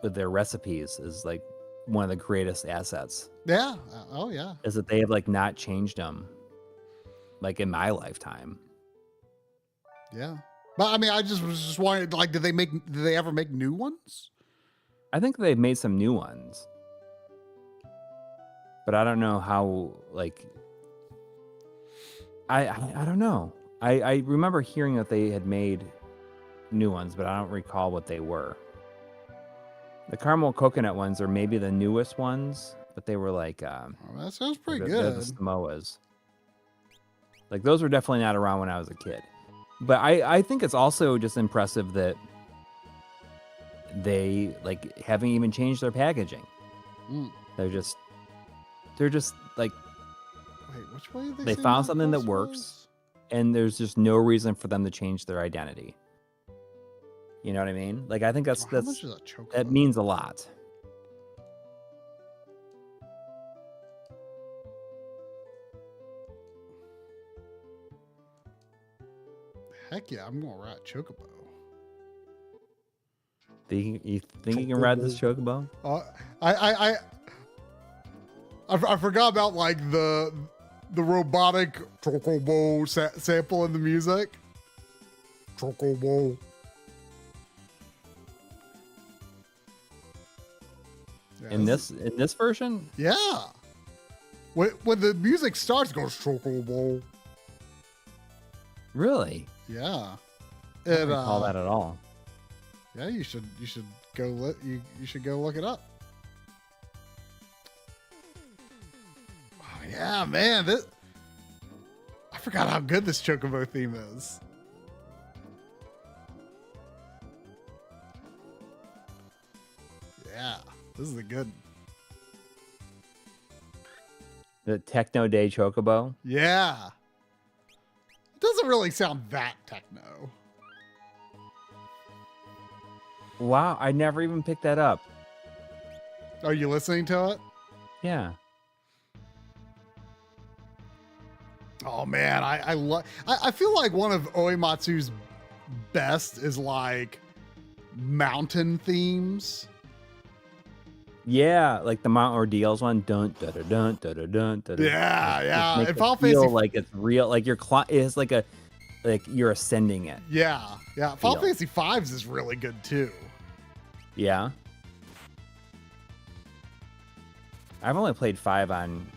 recipes is like one of the greatest assets. Yeah. Oh yeah. Is that they have like not changed them like in my lifetime. Yeah. But I mean, I just was just wondering, like, did they ever make new ones? I think they've made some new ones, but I don't know how. Like, I don't know. I remember hearing that they had made new ones, but I don't recall what they were. The caramel coconut ones are maybe the newest ones, but they were like. Oh, that sounds pretty good. They're the Samoas. Like those were definitely not around when I was a kid. But I think it's also just impressive that they like haven't even changed their packaging. They're just like, wait, which way they found something that works, and there's just no reason for them to change their identity. You know what I mean? Like, I think that means a lot. Heck yeah, I'm gonna ride Chocobo. You think you can ride this Chocobo? I forgot about like the robotic Chocobo sample in the music. Chocobo. Yeah, in this version? Yeah. When the music starts, it goes Chocobo. Really? Yeah. I don't recall that at all. Yeah, you should go you should go look it up. Oh yeah, man, I forgot how good this Chocobo theme is. Yeah, this is a good. The Techno Day Chocobo? Yeah. Doesn't really sound that techno. Wow, I never even picked that up. Are you listening to it? Yeah. Oh man, I feel like one of Uematsu's best is like mountain themes. Yeah, like the Mount Ordeals one. Dun dun dun dun dun dun dun. Yeah. It Final Fantasy like it's real, like it's like you're ascending it. Yeah. Final Fantasy V's is really good too. Yeah. I've only played 5 on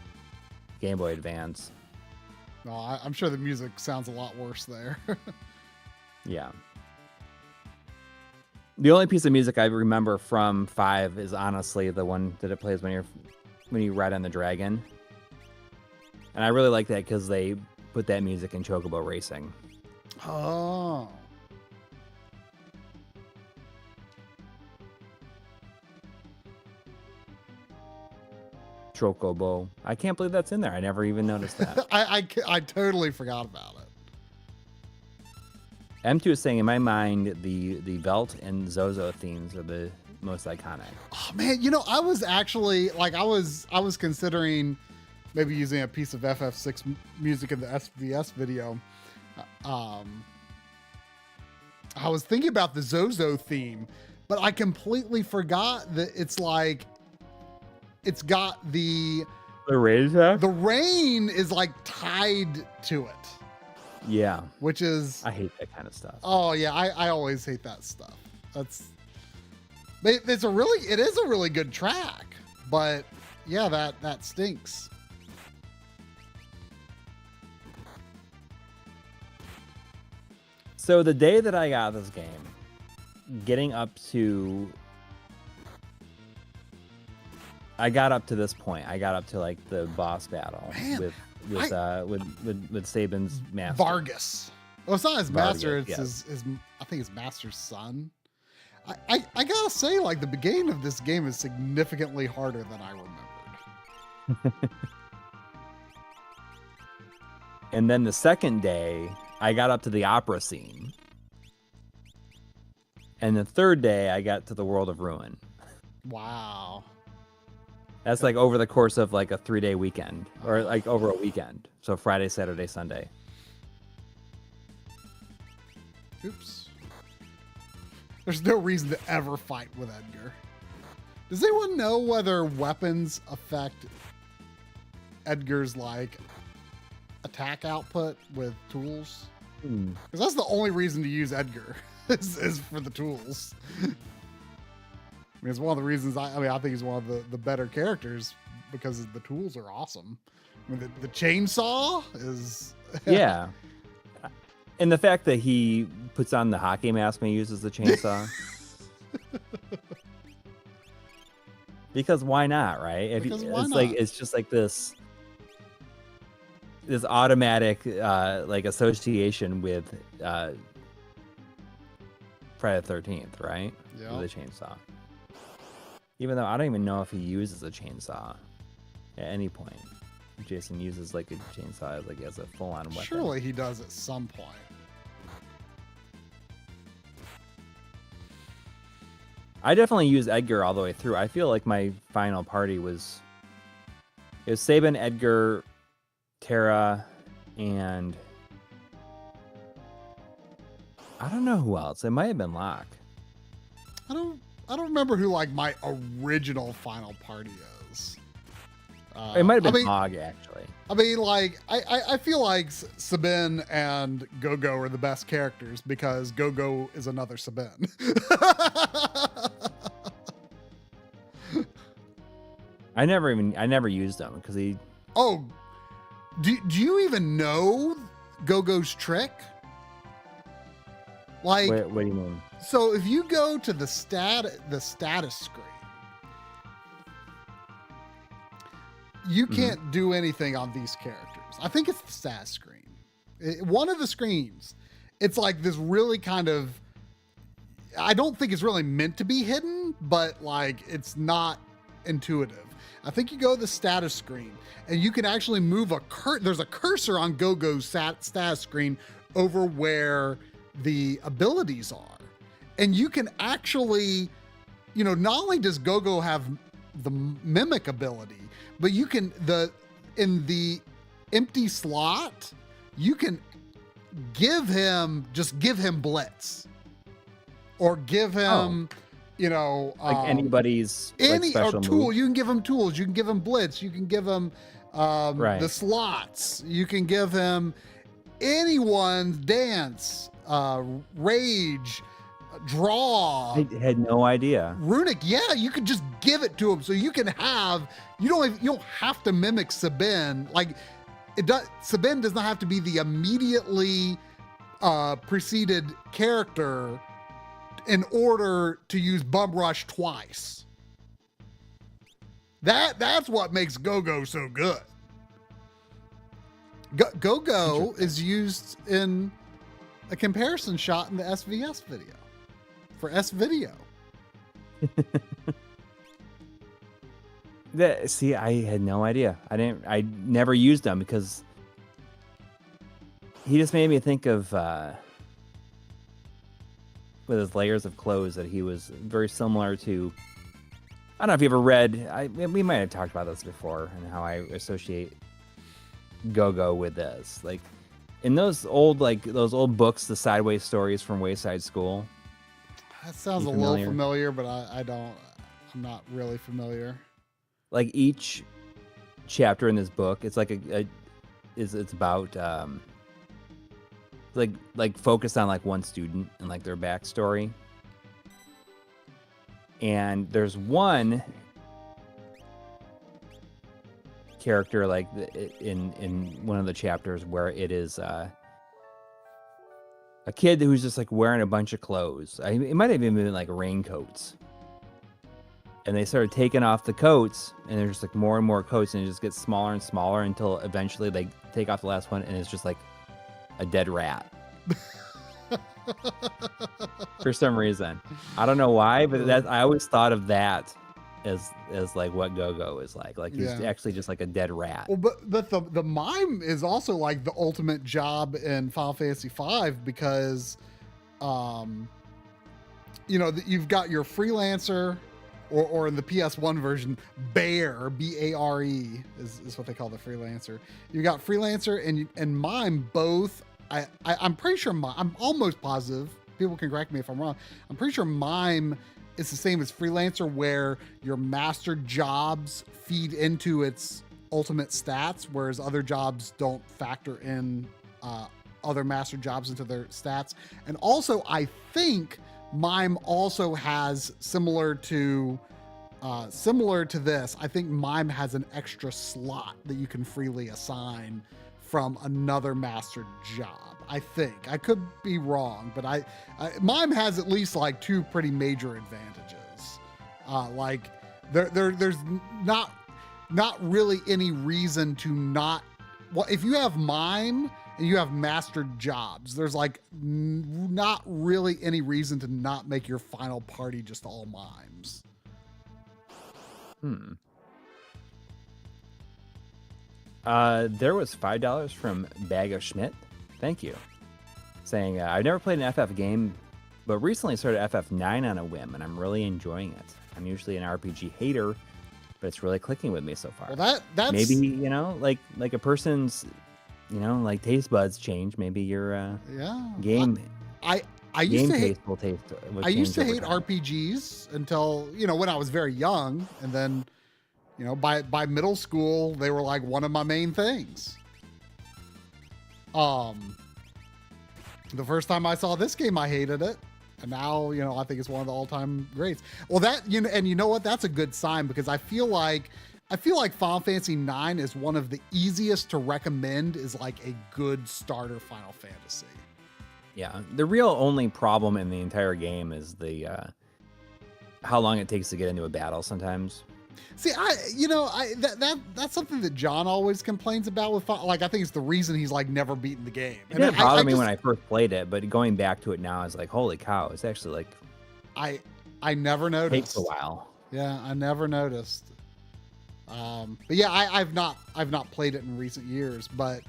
Game Boy Advance. No, I'm sure the music sounds a lot worse there. Yeah. The only piece of music I remember from 5 is honestly the one that it plays when you ride on the dragon. And I really like that because they put that music in Chocobo Racing. Oh. Chocobo. I can't believe that's in there. I never even noticed that. I totally forgot about it. M2 is saying, in my mind, the Velt and Zozo themes are the most iconic. Oh man, I was actually like I was considering maybe using a piece of FF6 music in the SVS video. I was thinking about the Zozo theme, but I completely forgot that it's got the rain effect? The rain is like tied to it. Yeah. Which is... I hate that kind of stuff. Oh, yeah. I always hate that stuff. It is a really good track. But, yeah, that stinks. So the day that I got this game, getting up to... I got up to this point. I got up to, like, the boss battle with Sabin's master. Vargas. Well, it's not his master. It's his I think his master's son. I gotta say, like, the beginning of this game is significantly harder than I remembered. And then the second day, I got up to the opera scene. And the third day, I got to the World of Ruin. Wow. That's like over the course of like a 3-day weekend, or like over a weekend. So Friday, Saturday, Sunday. Oops. There's no reason to ever fight with Edgar. Does anyone know whether weapons affect Edgar's like attack output with tools? Because that's the only reason to use Edgar is for the tools. I mean, it's one of the reasons I think he's one of the better characters because the tools are awesome. I mean, the chainsaw is... Yeah. And the fact that he puts on the hockey mask when he uses the chainsaw. Because why not, right? It's just like this automatic like association with Friday the 13th, right? Yeah. With the chainsaw. Even though I don't even know if he uses a chainsaw at any point. Jason uses like a chainsaw like as a full-on weapon. Surely he does at some point. I definitely use Edgar all the way through. I feel like my final party was Sabin, Edgar, Tara, and I don't know who else. It might have been Locke. I don't remember who like my original final party is. It might have been Hog, actually. I mean, like, I feel like Sabin and Go-Go are the best characters because Go-Go is another Sabin. I never used them because he. Oh, do you even know Go-Go's trick? Like, what do you mean? So if you go to the status screen, you can't do anything on these characters. I think it's the status screen. One of the screens, it's like this really kind of, I don't think it's really meant to be hidden, but like it's not intuitive. I think you go to the status screen and you can actually move there's a cursor on Go-Go's status screen over where the abilities are. And you can actually, not only does Go-Go have the mimic ability, but you can, in the empty slot, you can give him blitz or give him, like anybody's any special or tool. move. You can give him tools. You can give him blitz. You can give him the slots. You can give him anyone's dance, rage, draw. I had no idea. Runic, yeah, you could just give it to him. So you can have, you don't have to mimic Sabin. Like Sabin does not have to be the immediately preceded character in order to use Bum Rush twice. That's what makes Go-Go so good. Go-Go is used in a comparison shot in the SVS video for S-Video. See, I had no idea. I never used them because he just made me think of with his layers of clothes that he was very similar to. I don't know if you ever read. We might have talked about this before and how I associate Go-Go with this. Like in those old books, the Sideways Stories from Wayside School. That sounds a little familiar, but I'm not really familiar. Like each chapter in this book, it's like it's about like focused on like one student and like their backstory. And there's one character like in one of the chapters where it is a kid who's just like wearing a bunch of clothes. It might have even been like raincoats. And they started taking off the coats, and there's just like more and more coats, and it just gets smaller and smaller until eventually they take off the last one, and it's just like a dead rat. For some reason, I don't know why, but I always thought of that as like what Go-Go is like. Like he's actually just like a dead rat. Well, but the mime is also like the ultimate job in Final Fantasy V because, you've got your freelancer. Or in the PS1 version, Bear, B-A-R-E is what they call the freelancer. You got freelancer and mime both. I'm pretty sure I'm almost positive. People can correct me if I'm wrong. I'm pretty sure mime is the same as freelancer, where your master jobs feed into its ultimate stats, whereas other jobs don't factor in other master jobs into their stats. And also, I think mime also has similar to this. I think mime has an extra slot that you can freely assign from another master job. I think I could be wrong, but mime has at least like two pretty major advantages. Like there's not really any reason to not. Well, if you have mime and you have mastered jobs, there's like not really any reason to not make your final party just all mimes. There was $5 from Bag of Schmidt. Thank you. Saying, I've never played an FF game, but recently started FF9 on a whim, and I'm really enjoying it. I'm usually an RPG hater, but it's really clicking with me so far. Well, that's maybe, you know, like a person's, you know, like taste buds change. Maybe your game I used to hate I used to hate RPGs until, you know, when I was very young, and then, you know, by middle school they were like one of my main things. The first time I saw this game I hated it, and now, you know, I think it's one of the all-time greats. Well, that, you know, and you know what, that's a good sign, because I feel like Final Fantasy IX is one of the easiest to recommend as like a good starter Final Fantasy. Yeah, the real only problem in the entire game is the how long it takes to get into a battle sometimes. See, that's something that John always complains about with, like, I think it's the reason he's like never beaten the game. It didn't bother me when I first played it, but going back to it now is like, holy cow, it's actually like I never noticed. It takes a while. Yeah, I never noticed. But yeah, I've not played it in recent years, but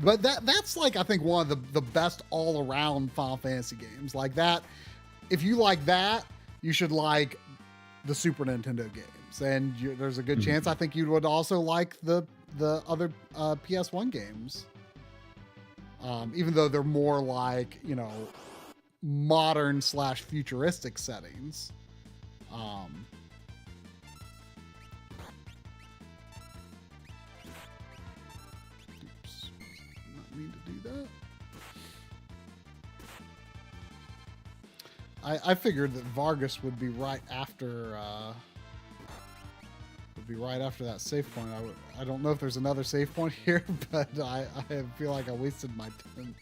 that's like, I think one of the best all around Final Fantasy games. Like that, if you like that, you should like the Super Nintendo games, and there's a good chance I think you would also like the other PS1 games, even though they're more like, you know, modern / futuristic settings. Oops, not mean to do that. I figured that Vargas would be right after that save point. I don't know if there's another save point here, but I feel like I wasted my time.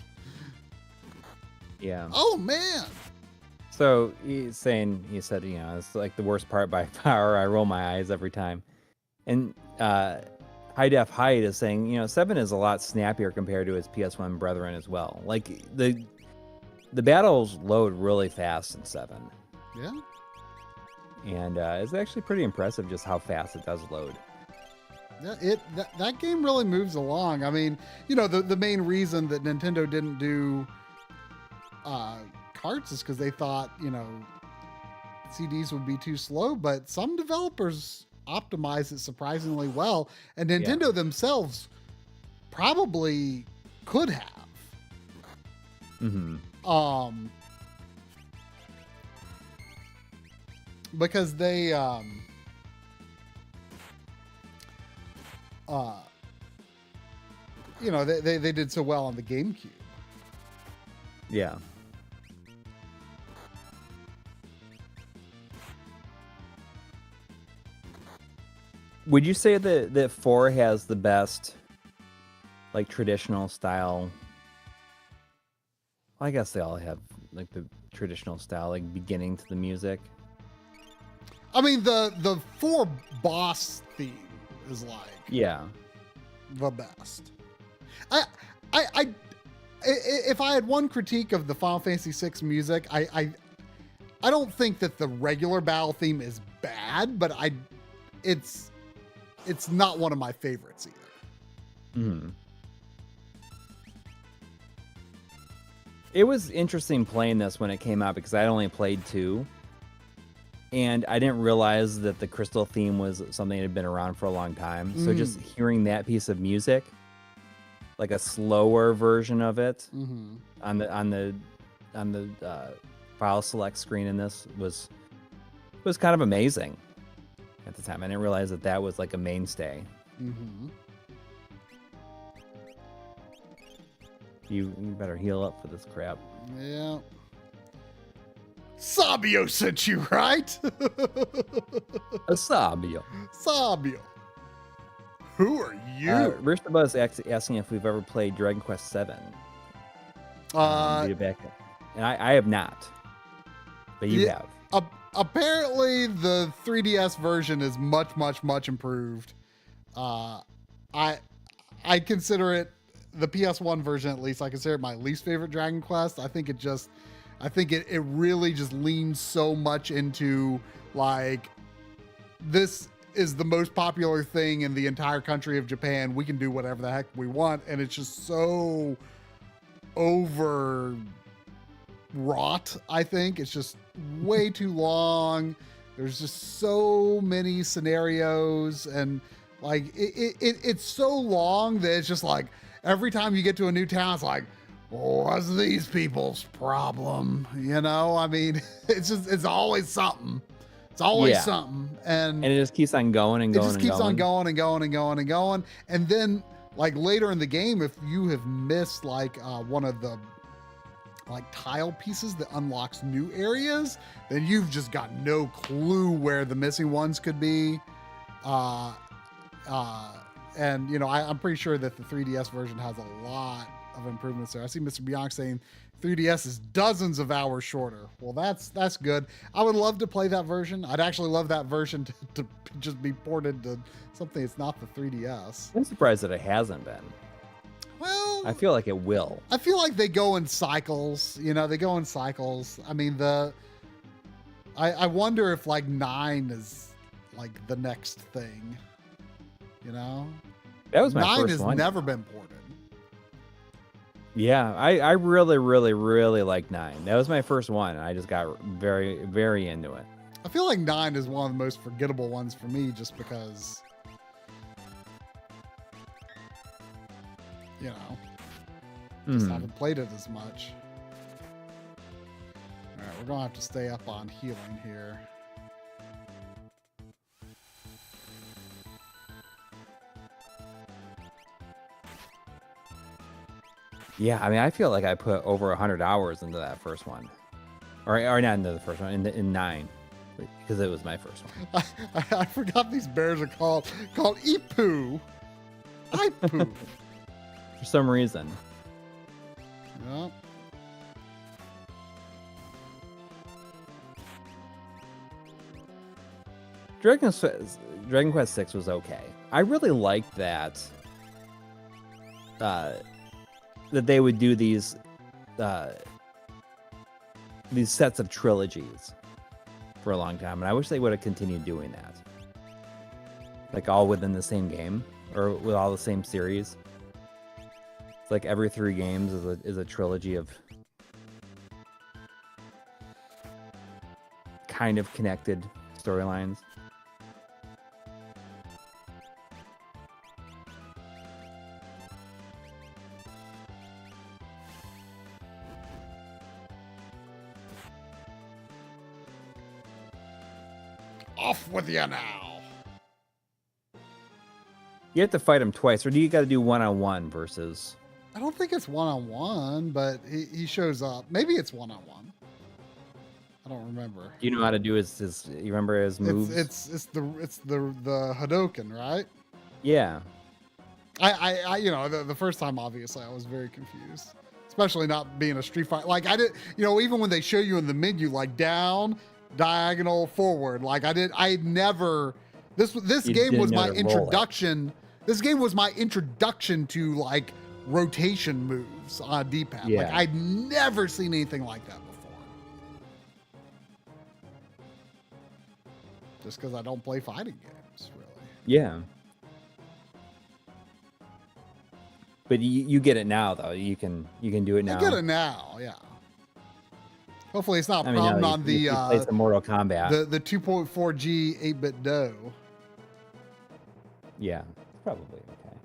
Yeah. Oh man. So he said, you know, it's like the worst part by far. I roll my eyes every time. And High Def Hyde is saying, you know, 7 is a lot snappier compared to his PS1 brethren as well. Like the battles load really fast in 7. Yeah. And it's actually pretty impressive just how fast it does load. Yeah, that game really moves along. I mean, you know, the main reason that Nintendo didn't do carts is because they thought, you know, CDs would be too slow, but some developers optimize it surprisingly well, and Nintendo themselves probably could have. Because they you know, they did so well on the GameCube. Yeah. Would you say that 4 has the best, like, traditional style? Well, I guess they all have like the traditional style, like beginning to the music. I mean, the 4 boss theme is like the best. I if I had one critique of the Final Fantasy VI music, I don't think that the regular battle theme is bad, but it's not one of my favorites either. It was interesting playing this when it came out because I only played 2. And I didn't realize that the Crystal theme was something that had been around for a long time. So just hearing that piece of music, like a slower version of it, on the file select screen in this was kind of amazing at the time. I didn't realize that was like a mainstay. You better heal up for this crap. Yeah. Sabio sent you, right? Sabio. Who are you? Rishaba is asking if we've ever played Dragon Quest VII. And I have not. But you have. Apparently, the 3DS version is much improved. I consider it, the PS1 version at least, I consider it my least favorite Dragon Quest. I think it just, I think it really just leans so much into like, this is the most popular thing in the entire country of Japan. We can do whatever the heck we want. And it's just so overwrought, I think. It's just way too long. There's just so many scenarios, and like it's so long that it's just like every time you get to a new town, it's like, what's these people's problem? You know, I mean, it's always something. It's always something. And it just keeps on going and going. It just keeps on going and going and going and going. And then like later in the game, if you have missed like one of the like tile pieces that unlocks new areas, then you've just got no clue where the missing ones could be. And you know, I'm pretty sure that the 3DS version has a lot of improvements there. I see Mr. Bianc saying 3DS is dozens of hours shorter. Well, that's good. I would love to play that version. I'd actually love that version to just be ported to something that's not the 3DS. I'm surprised that it hasn't been. Well, I feel like it will. I feel like they go in cycles. You know, they go in cycles. I mean, I wonder if like 9 is like the next thing. You know, that was my 9 first has one. never been ported. Yeah, I really, really, really like 9. That was my first one. I just got very, very into it. I feel like 9 is one of the most forgettable ones for me, just because, you know, just haven't played it as much. All right, we're gonna have to stay up on healing here. Yeah, I mean, I feel like I put over 100 hours into that first one, or not into the first one, in 9, because it was my first one. I forgot these bears are called Ipu. Ipu. For some reason. Yep. Dragon Quest 6 was okay. I really liked that. That they would do these sets of trilogies for a long time, and I wish they would have continued doing that, like all within the same game or with all the same series. It's like every 3 games is a trilogy of kind of connected storylines. Off with you now. You have to fight him twice, or do you got to do one-on-one versus? I don't think it's one-on-one, but he shows up. Maybe it's one-on-one. I don't remember. Do you know how to do his you remember his moves? It's the Hadoken, right? Yeah. I you know, the first time, obviously, I was very confused, especially not being a Street Fighter. Like I did, you know, even when they show you in the menu, like down, diagonal, forward. Like I never. This game was my introduction. This game was my introduction to like rotation moves on D-pad. Yeah. Like I'd never seen anything like that before. Just because I don't play fighting games, really. Yeah. But you get it now, though. You can do it now. I get it now, yeah. Hopefully, it's not a problem on the play some Mortal Kombat. The 2.4G 8-bit dough. Yeah, probably okay.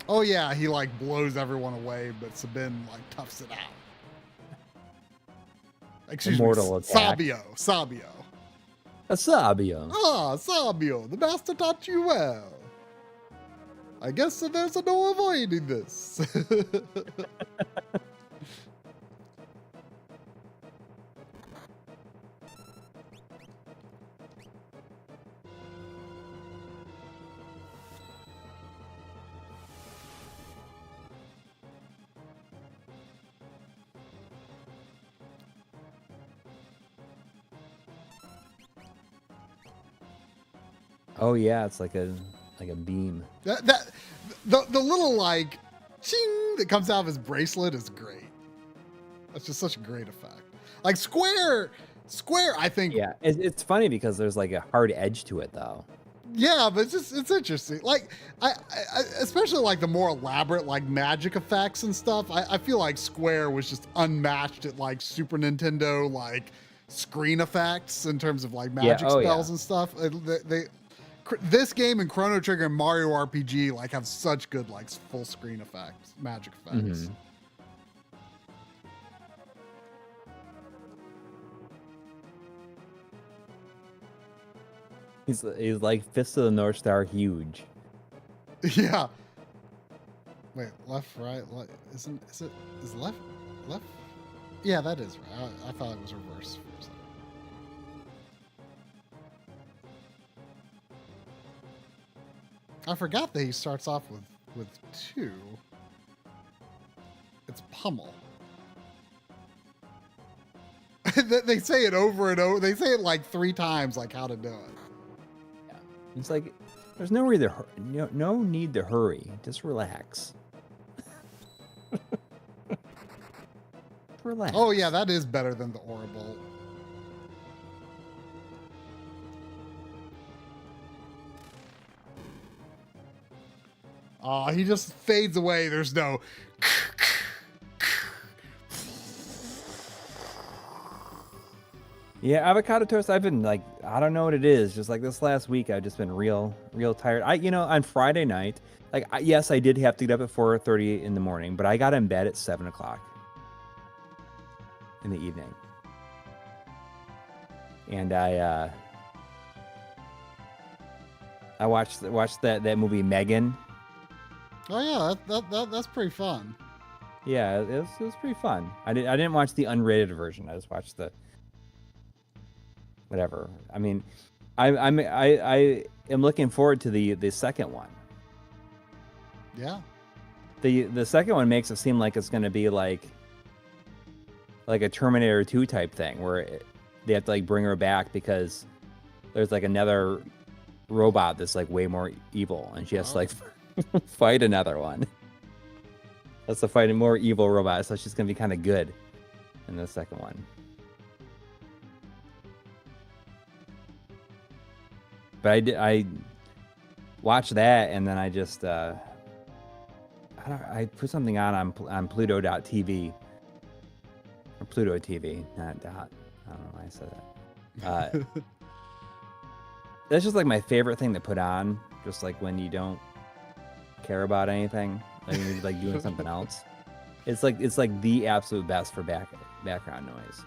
Oh yeah, he like blows everyone away, but Sabin like toughs it out. Excuse Immortal me, attack. Sabio. A Sabio. Ah, Sabio, the master taught you well. I guess there's no avoiding this. Oh yeah, it's like a beam. The little like ching that comes out of his bracelet is great. That's just such a great effect. Like Square, I think. Yeah, it's funny because there's like a hard edge to it though. Yeah, but it's interesting. Like I especially like the more elaborate like magic effects and stuff. I feel like Square was just unmatched at like Super Nintendo like screen effects in terms of like magic spells and stuff. This game and Chrono Trigger and Mario RPG like have such good like full screen effects, magic effects. Mm-hmm. He's like Fist of the North Star huge. Yeah. Wait, left, right, is left? Yeah, that is right. I thought it was reverse for a second. I forgot that he starts off with 2. It's pummel. They say it over and over. They say it like 3 times, like how to do it. Yeah. It's like there's no need to hurry. Just relax. Relax. Oh yeah, that is better than the Orbital. He just fades away. There's no. Yeah, avocado toast. I've been like, I don't know what it is. Just like this last week, I've just been real tired. On Friday night, like, yes, I did have to get up at 4:30 in the morning, but I got in bed at 7 o'clock in the evening, and I watched that movie Megan. Oh yeah, that's pretty fun. Yeah, it was pretty fun. I didn't watch the unrated version. I just watched the whatever. I mean, I am looking forward to the second one. Yeah. The second one makes it seem like it's going to be like a Terminator 2 type thing where they have to like bring her back because there's like another robot that's like way more evil and she has to like fight another one. That's to fight a more evil robot, so she's gonna be kind of good in the second one. But I watched that and then I just I put something on Pluto.tv or Pluto TV, not dot. I don't know why I said that. That's just like my favorite thing to put on, just like when you don't care about anything, like when you're like doing something else. It's like the absolute best for background noise.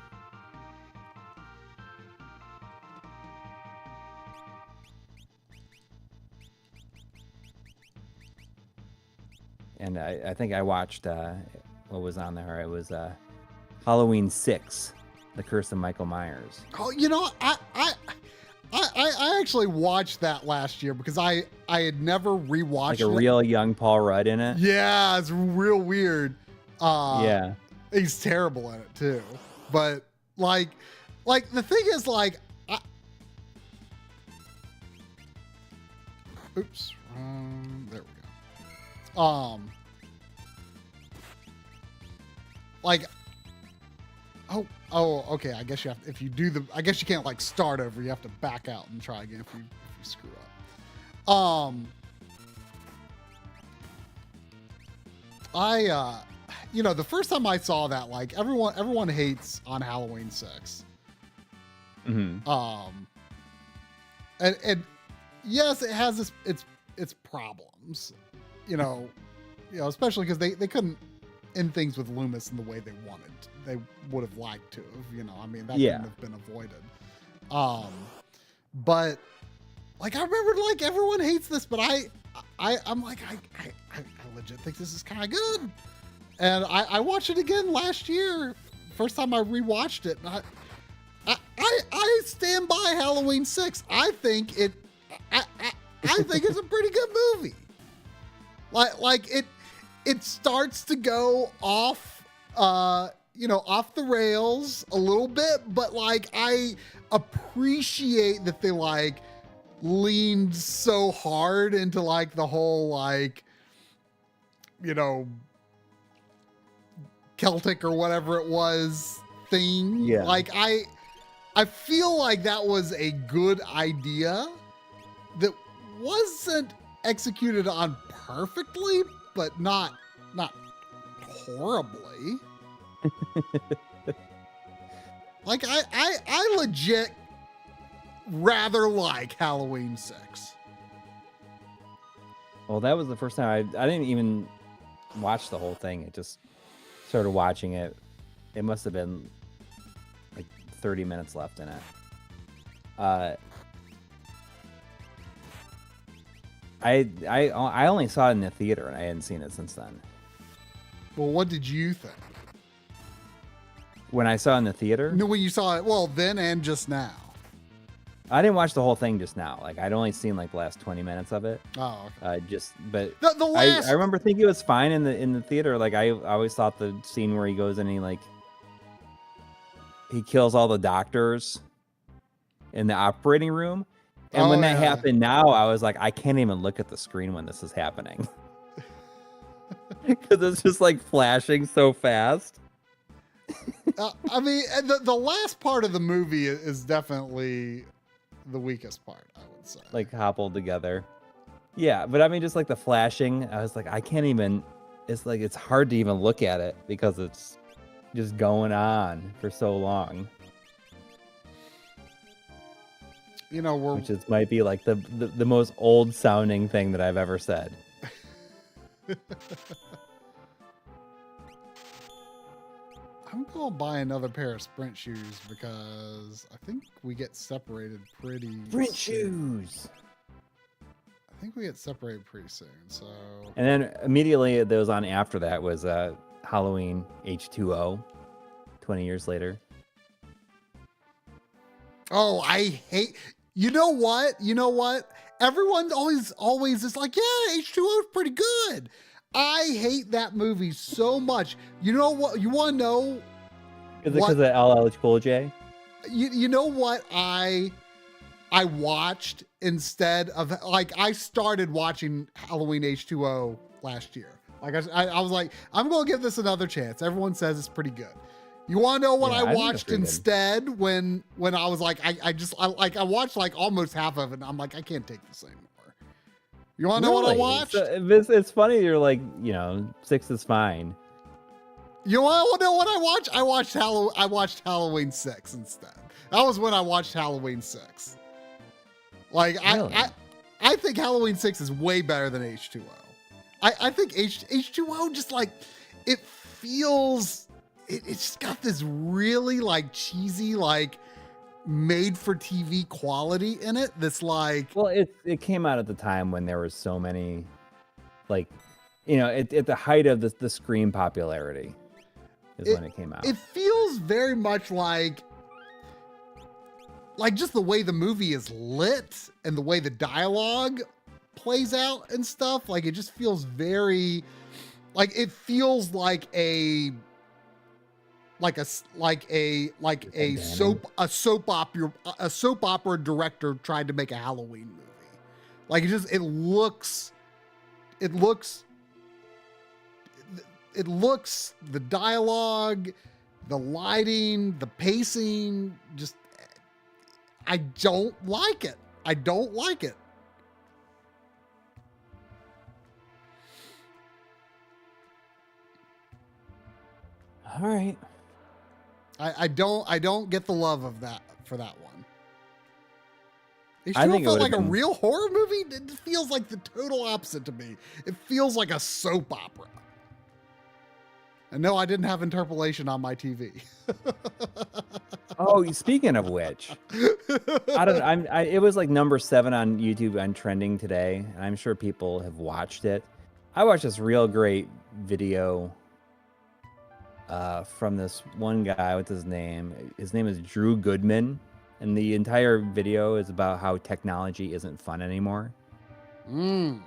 And I think I watched what was on there. It was Halloween 6, The Curse of Michael Myers. Oh, I actually watched that last year because I had never rewatched it. Like a real young Paul Rudd in it. Yeah, it's real weird. Yeah, he's terrible in it too. But like the thing is like, oops, there we go. Like. Oh, okay. I guess you have to, I guess you can't like start over. You have to back out and try again if you screw up. The first time I saw that, like everyone hates on Halloween 6. Mm-hmm. And yes, it has its problems, especially because they couldn't end things with Loomis in the way they wanted. They would have liked to have, I mean, that couldn't have been avoided. But like, I remember like everyone hates this, but I'm like, I legit think this is kind of good. And I watched it again last year. First time I rewatched it. And I stand by Halloween 6. I think it's a pretty good movie. Like it starts to go off, off the rails a little bit, but like I appreciate that they like leaned so hard into like the whole like, you know, Celtic or whatever it was thing. Yeah. Like I feel like that was a good idea that wasn't executed on perfectly, but not horribly. Like I legit rather like Halloween 6. Well, that was the first time I didn't even watch the whole thing. It just started watching it. It must have been like 30 minutes left in it. I only saw it in the theater and I hadn't seen it since then. Well, what did you think? When I saw it in the theater? No, when you saw it, well, then and just now. I didn't watch the whole thing just now. Like I'd only seen like the last 20 minutes of it. Oh, okay. But The last... I remember thinking it was fine in the theater. Like I always thought the scene where he goes and he kills all the doctors in the operating room. And when that happened now, I was like, I can't even look at the screen when this is happening. Because it's just like flashing so fast. I mean, the last part of the movie is definitely the weakest part, I would say. Like hobbled together. Yeah, but I mean, just like the flashing, I was like, I can't even, it's like, it's hard to even look at it because it's just going on for so long. You know, which might be like the most old sounding thing that I've ever said. I'm going to buy another pair of Sprint shoes because I think we get separated pretty Sprint soon. shoes. I think we get separated pretty soon. So. And then immediately that was on after that was Halloween H2O, 20 years later. Oh, I hate. You know what? Everyone always is like, yeah, H2O is pretty good. I hate that movie so much. You know what? You want to know? Is it because of LL Cool J? You know what I watched instead of, like, I started watching Halloween H2O last year. Like I was like, I'm going to give this another chance. Everyone says it's pretty good. You want to know what I watched instead when I was like, I watched like almost half of it and I'm like, I can't take this anymore. You want to know what I watched? So, it's funny. You're like, 6 is fine. You want to know what I watched? I watched Halloween 6 instead. That was when I watched Halloween 6. Like, really? I think Halloween 6 is way better than H2O. I think H2O just like, it feels, it's just got this really like cheesy, like made for TV quality in it. That's like, well, it came out at the time when there were so many, like, at the height of the Scream popularity is when it came out. It feels very much like just the way the movie is lit and the way the dialogue plays out and stuff. Like, it just feels very, like, it feels like a soap opera director tried to make a Halloween movie. Like, it looks the dialogue, the lighting, the pacing, just, I don't like it. All right. I don't get the love of that for that one. I think it felt like a real horror movie. It feels like the total opposite to me. It feels like a soap opera. And no, I didn't have interpolation on my TV. Oh, speaking of which, it was like number 7 on YouTube on trending today, and I'm sure people have watched it. I watched this real great video from this one guy. What's his name? His name is Drew Goodman, and the entire video is about how technology isn't fun anymore. And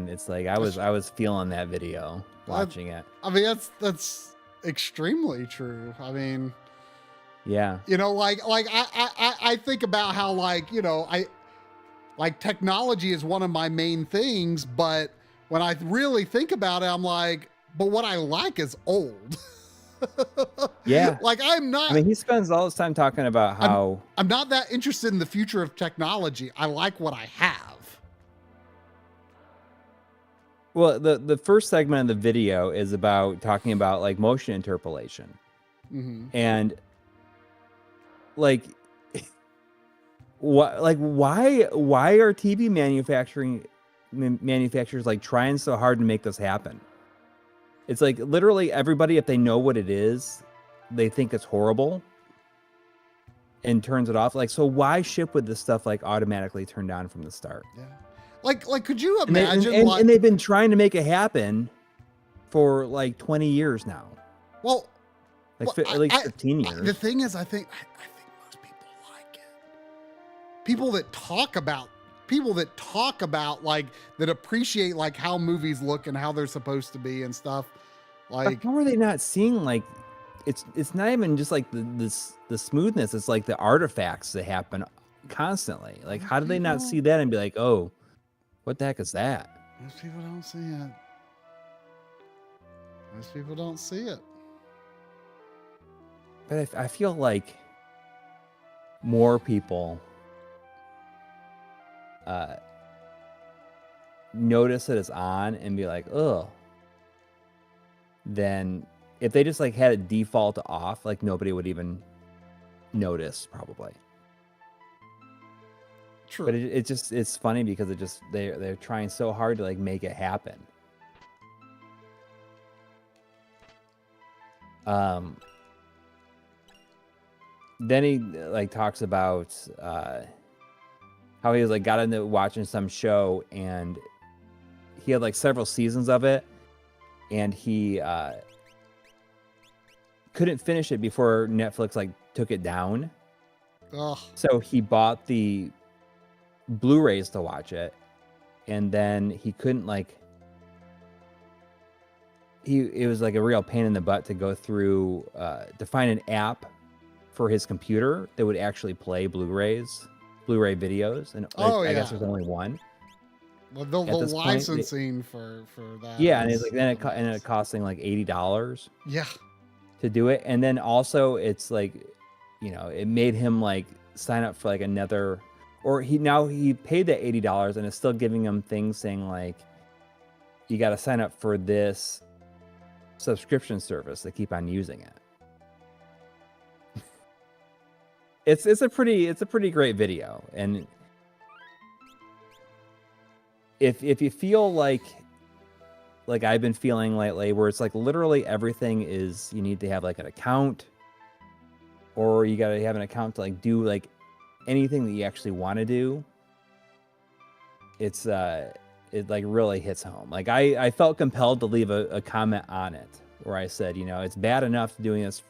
it's like I was feeling that video watching it. I mean, that's extremely true. I mean, Yeah. You know, I think about how, like, you know, like technology is one of my main things, but when I really think about it, I'm like, but what I like is old. Yeah. Like I'm not. I mean, he spends all his time talking about how I'm not that interested in the future of technology. I like what I have. Well, the first segment of the video is about talking about like motion interpolation, and like, what, like why are TV manufacturers like trying so hard to make this happen? It's like literally everybody, if they know what it is, they think it's horrible and turns it off. Like, so why ship with this stuff like automatically turned on from the start? Yeah. Like could you And imagine? and they've been trying to make it happen for like 20 years now. Well, like at least 15 years. The thing is, I think most people like it. People that talk about like that appreciate like how movies look and how they're supposed to be and stuff. Like, how are they not seeing like it's not even just like the smoothness, it's like the artifacts that happen constantly. Like, how do they not see that and be like, oh, what the heck is that? Most people don't see it. Most people don't see it. But I feel like more people notice that it's on and be like, ugh. Then if they just like had it default off, like nobody would even notice probably. True. But it's funny because they're trying so hard to like make it happen. Then he like talks about how he was like got into watching some show and he had like several seasons of it and he couldn't finish it before Netflix like took it down. Ugh. So he bought the Blu-rays to watch it, and then he couldn't like it was like a real pain in the butt to go through to find an app for his computer that would actually play Blu-ray videos, and I guess there's only one. Well, the licensing for that. Yeah, and it's like then it ended up costing like $80. Yeah. To do it, and then also it's like, you know, it made him like sign up for like another, or he paid that $80 and it's still giving him things saying like, you got to sign up for this subscription service to keep on using it. It's a pretty great video, and if you feel like I've been feeling lately, where it's like literally everything is, you need to have like an account, or you got to have an account to like do like anything that you actually want to do. It's it like really hits home. Like I felt compelled to leave a comment on it where I said, you know, it's bad enough doing this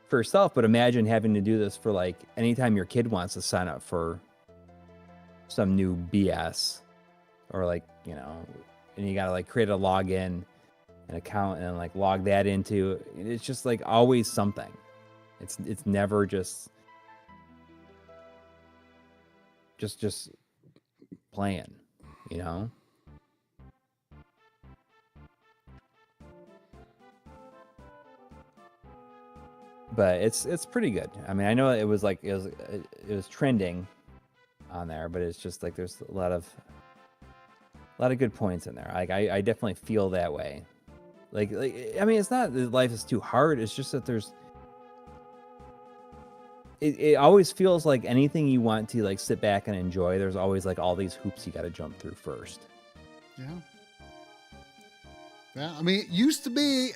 for yourself, but imagine having to do this for like anytime your kid wants to sign up for some new BS, or like, you know, and you got to like create a login, an account, and like log that into. It's just like always something. It's never just playing, you know? But it's pretty good. I mean, I know it was trending on there, but it's just like there's a lot of good points in there. Like I definitely feel that way. Like I mean, it's not that life is too hard. It's just that there's. It always feels like anything you want to like sit back and enjoy, there's always like all these hoops you got to jump through first. Yeah. Yeah. I mean, it used to be.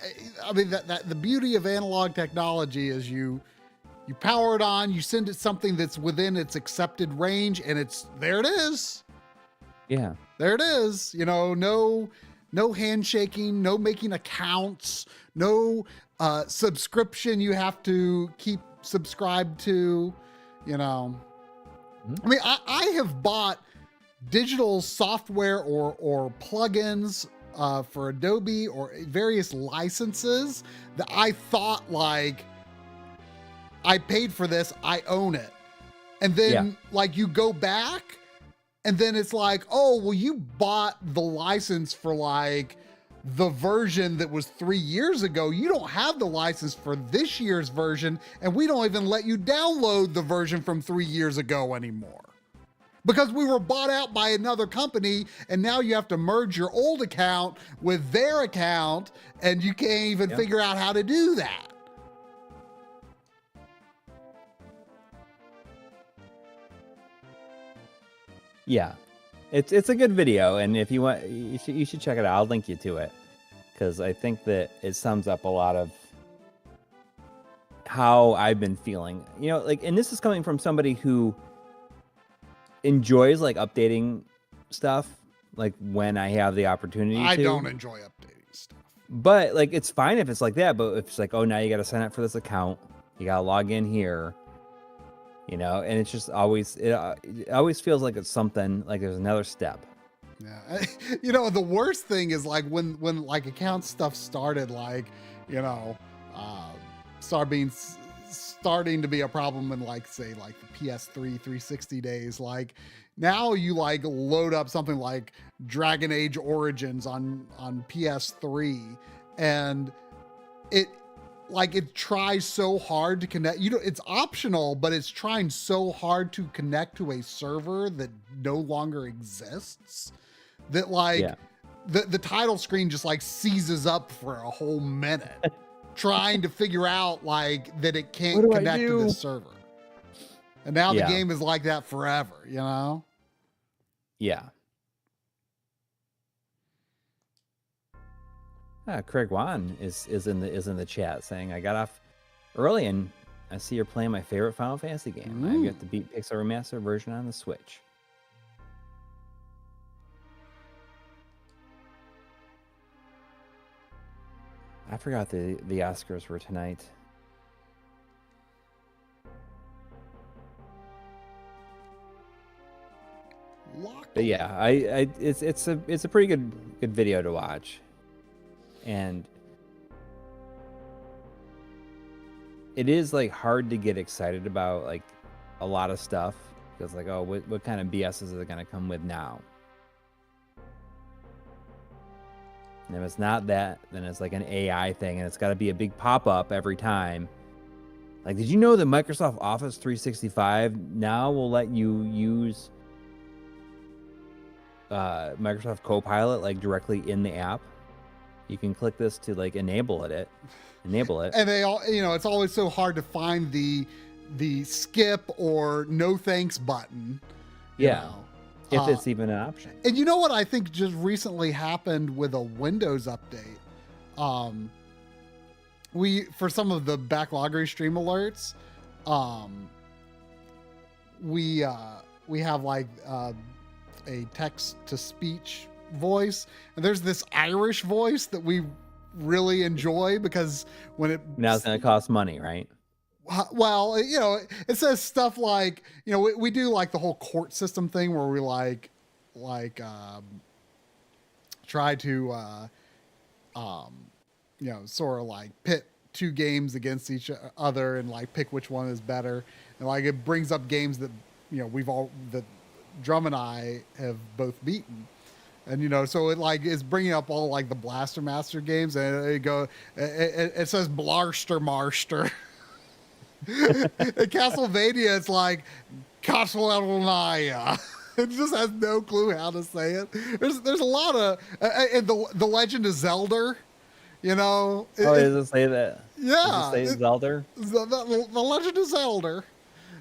I mean, that the beauty of analog technology is you power it on, you send it something that's within its accepted range, and there it is. Yeah. There it is. You know, no handshaking, no making accounts, no subscription you have to keep subscribed to, you know. I mean, I have bought digital software or plugins for Adobe or various licenses that I thought like I paid for this, I own it. And then like you go back and then it's like, oh, well, you bought the license for like the version that was 3 years ago. You don't have the license for this year's version, and we don't even let you download the version from 3 years ago anymore. Because we were bought out by another company, and now you have to merge your old account with their account, and you can't even figure out how to do that. Yeah, it's a good video, and if you want, you should check it out. I'll link you to it, because I think that it sums up a lot of how I've been feeling. You know, like, and this is coming from somebody who enjoys like updating stuff, like when I have the opportunity to. I don't enjoy updating stuff. But like, it's fine if it's like that. But if it's like, oh, now you got to sign up for this account, you got to log in here. You know, and it's just always, it always feels like it's something, like there's another step. Yeah. You know, the worst thing is like when like account stuff started, like, you know, starting to be a problem in like, say, like the PS3 360 days. Like now you like load up something like Dragon Age Origins on PS3, and it tries so hard to connect. You know, it's optional, but it's trying so hard to connect to a server that no longer exists, that like the title screen just like seizes up for a whole minute trying to figure out like that it can't connect to this server. And now the game is like that forever, you know? Yeah. Craig Wan is in the chat saying, I got off early and I see you're playing my favorite Final Fantasy game. I've got the Beat Pixel Remaster version on the Switch. I forgot the Oscars were tonight. But yeah, it's a pretty good video to watch. And it is like hard to get excited about like a lot of stuff, because like, oh, what kind of BS is it going to come with now? And if it's not that, then it's like an AI thing, and it's got to be a big pop-up every time. Like, did you know that Microsoft Office 365 now will let you use Microsoft Copilot like directly in the app? You can click this to like enable it. And they all, you know, it's always so hard to find the skip or no thanks button. Yeah. If it's even an option. And you know what I think just recently happened with a Windows update? For some of the backloggery stream alerts, we have like a text to speech voice, and there's this Irish voice that we really enjoy, because when it now it's gonna cost money, right? Well, you know, it says stuff like, you know, we do like the whole court system thing where we try to you know, sort of like pit two games against each other and like pick which one is better, and like it brings up games that, you know, that Drum and I have both beaten. And, you know, so it like is bringing up all like the Blaster Master games, and it says Blarster Marster. In Castlevania, it's like Castlevania. It just has no clue how to say it. There's a lot of and the Legend of Zelda, you know. Does it say that? Yeah. Does it say Zelda? The Legend of Zelda.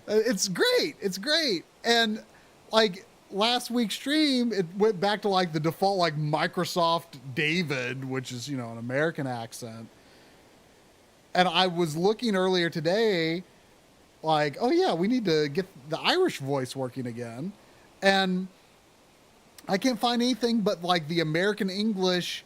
It's great. It's great. And like last week's stream, it went back to like the default like Microsoft David, which is, you know, an American accent. And I was looking earlier today, like, oh yeah, we need to get the Irish voice working again. And I can't find anything but like the American English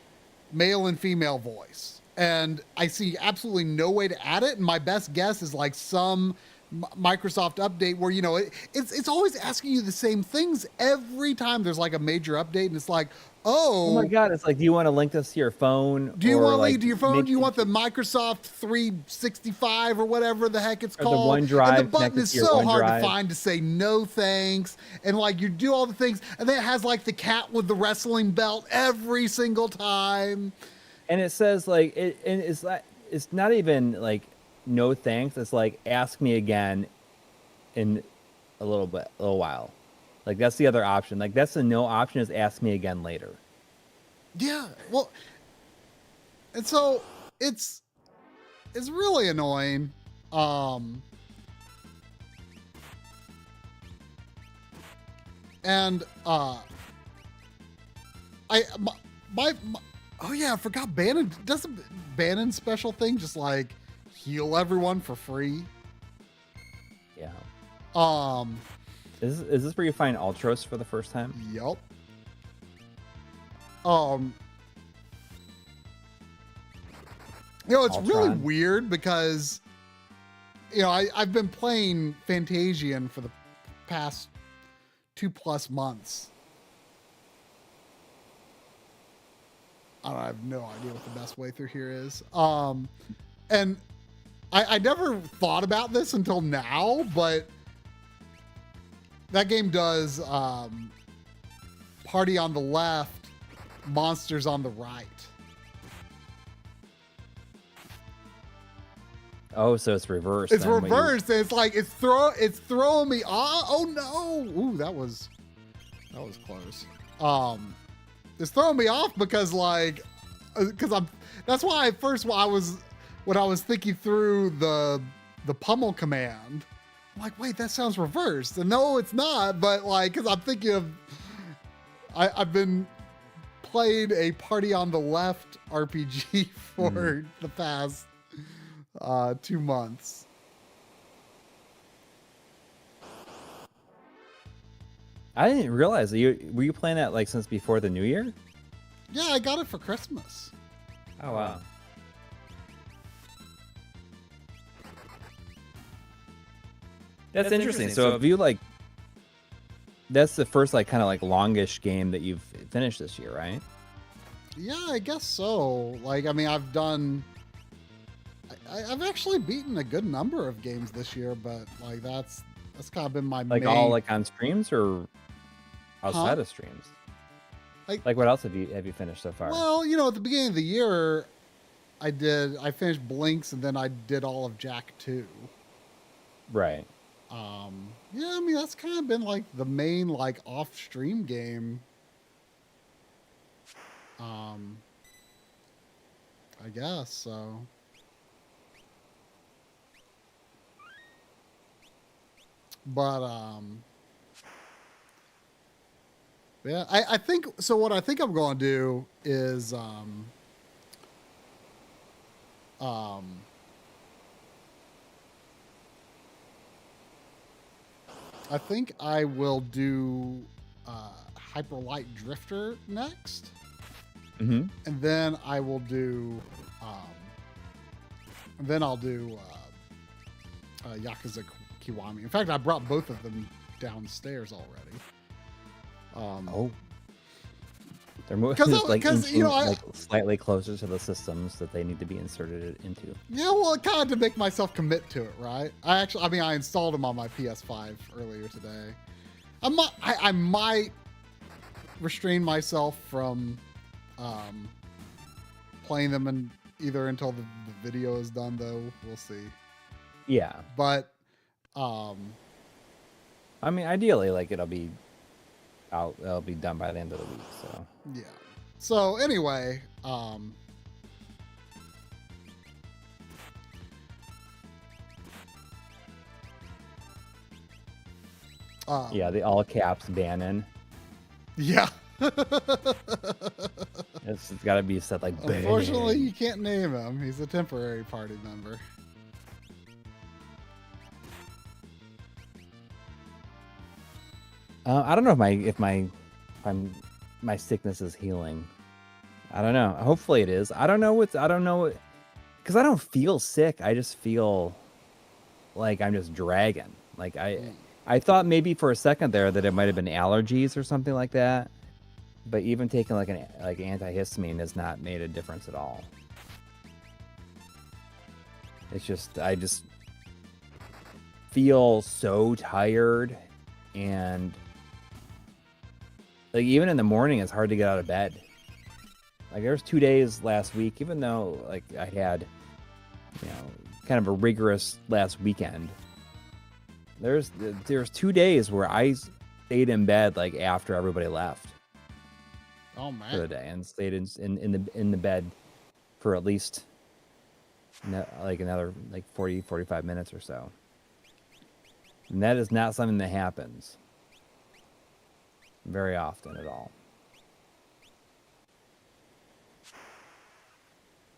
male and female voice. And I see absolutely no way to add it. And my best guess is like some Microsoft update where, you know, it's always asking you the same things every time there's like a major update, and it's like, Oh my God! It's like, do you want to link this to your phone? Do you want to like link to your phone? Do you want the Microsoft 365 or whatever the heck it's or called? the OneDrive, and the button is so OneDrive. hard to find to say no thanks. And like you do all the things, and then it has like the cat with the wrestling belt every single time. And it says like it's not even like no thanks. It's like ask me again in a little while. Like that's the other option. Like that's the no option, is ask me again later. Yeah, well, and so it's really annoying. And oh yeah, I forgot Bannon. Doesn't Bannon's special thing just like heal everyone for free? Yeah. Is this where you find Ultros for the first time? Yep. You know, it's Ultron. really weird because, you know, I've been playing Fantasian for the past 2+ months. I have no idea what the best way through here is. And I never thought about this until now, but that game does party on the left, monsters on the right. Oh, so it's reversed. It's reversed. It's like it's throwing me off. Oh no! Ooh, that was close. It's throwing me off because that's why when I was thinking through the pummel command, I'm like, wait, that sounds reversed. And no, it's not. But like, because I'm thinking of, I've been playing a party on the left RPG for the past 2 months. I didn't realize that were you playing that like since before the new year? Yeah, I got it for Christmas. Oh wow. That's interesting. So if you like, that's the first like kind of like longish game that you've finished this year, right? Yeah, I guess so. Like, I mean, I've actually beaten a good number of games this year, but like that's kind of been my like main... all like on streams or outside of streams. Like what else have you finished so far? Well, you know, at the beginning of the year, I finished Blinks, and then I did all of Jack 2. Right. Yeah, I mean, that's kind of been like the main like off stream game. I guess so. But yeah, I think so. What I think I'm going to do is I think I will do Hyper Light Drifter next. Mm-hmm. And then I will do Yakuza Kiwami. In fact, I brought both of them downstairs already. They're moving like slightly closer to the systems that they need to be inserted into. Yeah, well, kind of to make myself commit to it, right? I installed them on my PS5 earlier today. I might restrain myself from playing them until the video is done, though. We'll see. Yeah, but I mean, ideally, like it'll be done by the end of the week. So yeah. So anyway, yeah, the all caps Bannon. Yeah. It's got to be set like. Unfortunately, you can't name him. He's a temporary party member. I don't know if my sickness is healing. I don't know. Hopefully it is. I don't know because I don't feel sick. I just feel like I'm just dragging. Like I thought maybe for a second there that it might have been allergies or something like that. But even taking like antihistamine has not made a difference at all. It's just I just feel so tired, and like even in the morning it's hard to get out of bed. Like there was 2 days last week, even though like I had, you know, kind of a rigorous last weekend. There's 2 days where I stayed in bed like after everybody left. Oh man. For the day, and stayed in the bed for at least like another like 45 minutes or so. And that is not something that happens very often at all.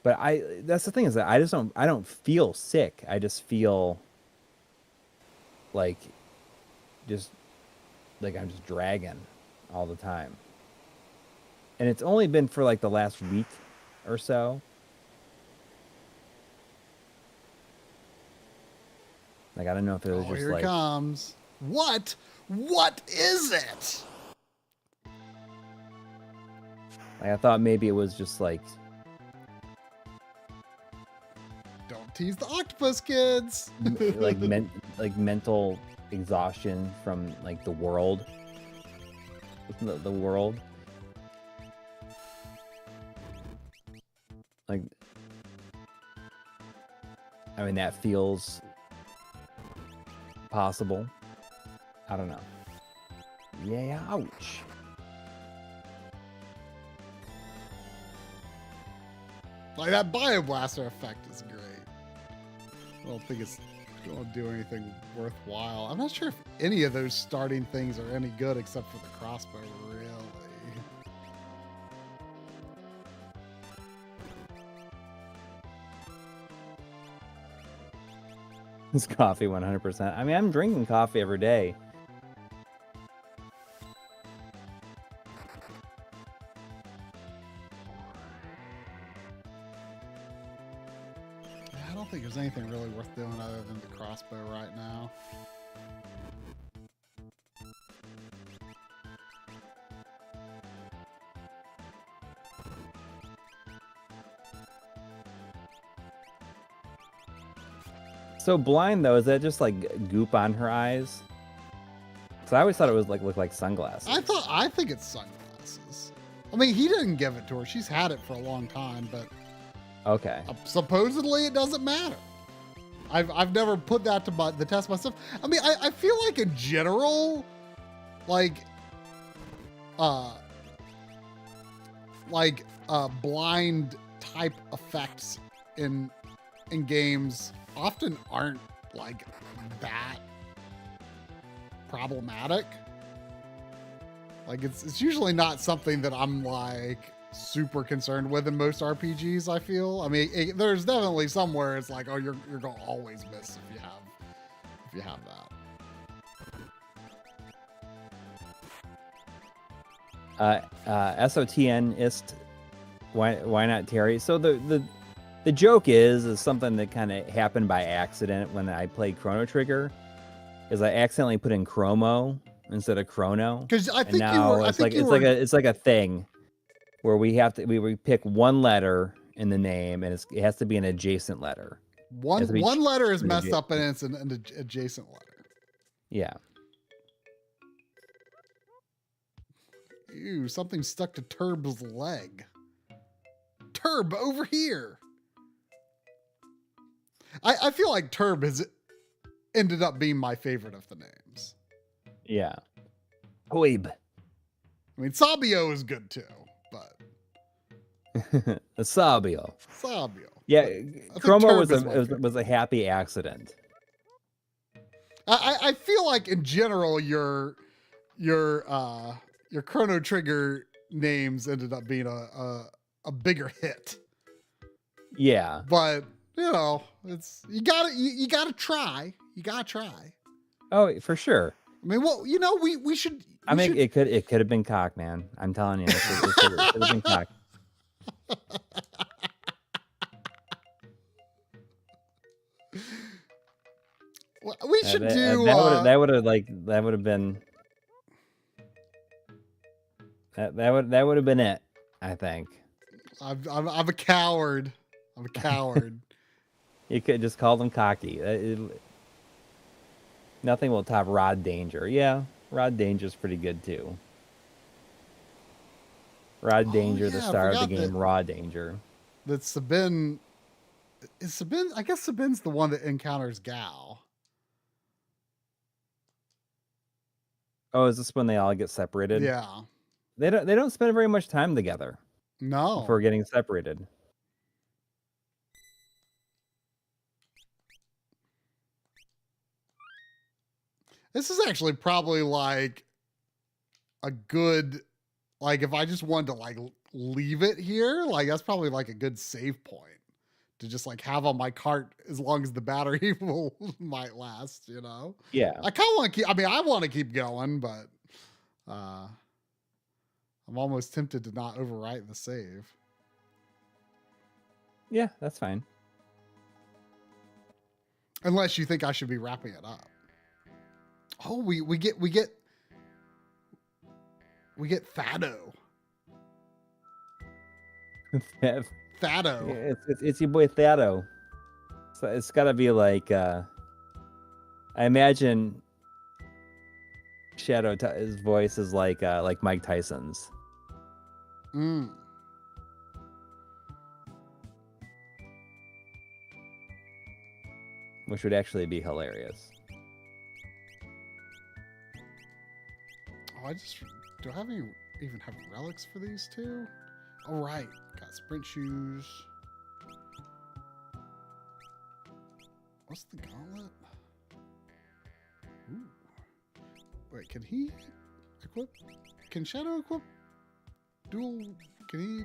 But that's the thing, is that I don't feel sick. I just feel like I'm just dragging all the time. And it's only been for like the last week or so. Like I don't know if it was just here like it comes. What is it? Like I thought maybe it was just like, don't tease the octopus, kids. like mental exhaustion from like the world. The world. Like, I mean, that feels possible. I don't know. Yeah, ouch. Like that bioblaster effect is great. I don't think it's going to do anything worthwhile. I'm not sure if any of those starting things are any good except for the crossbow, really. It's coffee 100%. I mean, I'm drinking coffee every day. I don't think there's anything really worth doing other than the crossbow right now. So blind though, is that just like goop on her eyes? So I always thought it was like looked like sunglasses. I think it's sunglasses. I mean, he didn't give it to her. She's had it for a long time, but okay. Supposedly it doesn't matter. I've never put that to the test myself. I mean, I feel like in general, blind type effects in games often aren't like that problematic. Like it's usually not something that I'm like super concerned with in most RPGs, I feel. I mean, there's definitely somewhere it's like, oh, you're gonna always miss if you have that. SOTN-ist, why not Terry? So the joke is something that kind of happened by accident when I played Chrono Trigger, is I accidentally put in Chromo instead of Chrono. Because I think it's like a thing where we pick one letter in the name, and it has to be an adjacent letter. One letter is messed up, and it's an adjacent letter. Yeah. Ew, something stuck to Turb's leg. Turb, over here. I feel like Turb has ended up being my favorite of the names. Yeah. Oib. I mean, Sabio is good too, but Sabio. Yeah, Chromo was a happy accident. I feel like in general your Chrono Trigger names ended up being a bigger hit. Yeah. But you know, you gotta try. You gotta try. Oh, for sure. I mean, well, you know, we should. It could have been cock, man. I'm telling you, it could have been cock. We should do that would have been that would have been it, I think. I'm a coward. I'm a coward. You could just call them cocky. Nothing will top Rod Danger. Yeah, Rod Danger's pretty good too. Rod Danger, the star of the game, Raw Danger. That's Sabine. Is Sabine? I guess Sabine's the one that encounters Gal. Oh, is this when they all get separated? Yeah. They don't spend very much time together. No. Before getting separated. This is actually probably like a good, like if I just wanted to like leave it here, like that's probably like a good save point to just like have on my cart as long as the battery might last, you know? Yeah. I kind of want to keep, I mean, I want to keep going, but I'm almost tempted to not overwrite the save. Yeah, that's fine. Unless you think I should be wrapping it up. Oh, we get Thado. Thado. Yeah, it's your boy Thado. So it's got to be like I imagine his voice is like Mike Tyson's. Which would actually be hilarious. Oh, do I have any, even have relics for these two? All right, got sprint shoes. What's the gauntlet? Ooh. Wait, can he equip? Can Shadow equip can he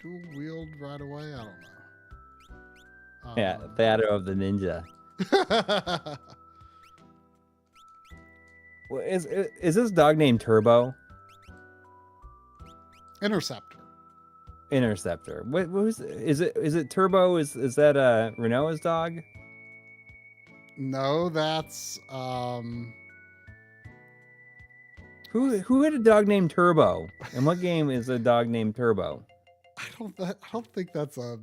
dual wield right away? I don't know. Yeah, Thado of the Ninja. Well, is this dog named Turbo? Interceptor. Is it Turbo? Is that Renault's dog? No, that's Who had a dog named Turbo? And what game is a dog named Turbo? I don't think that's a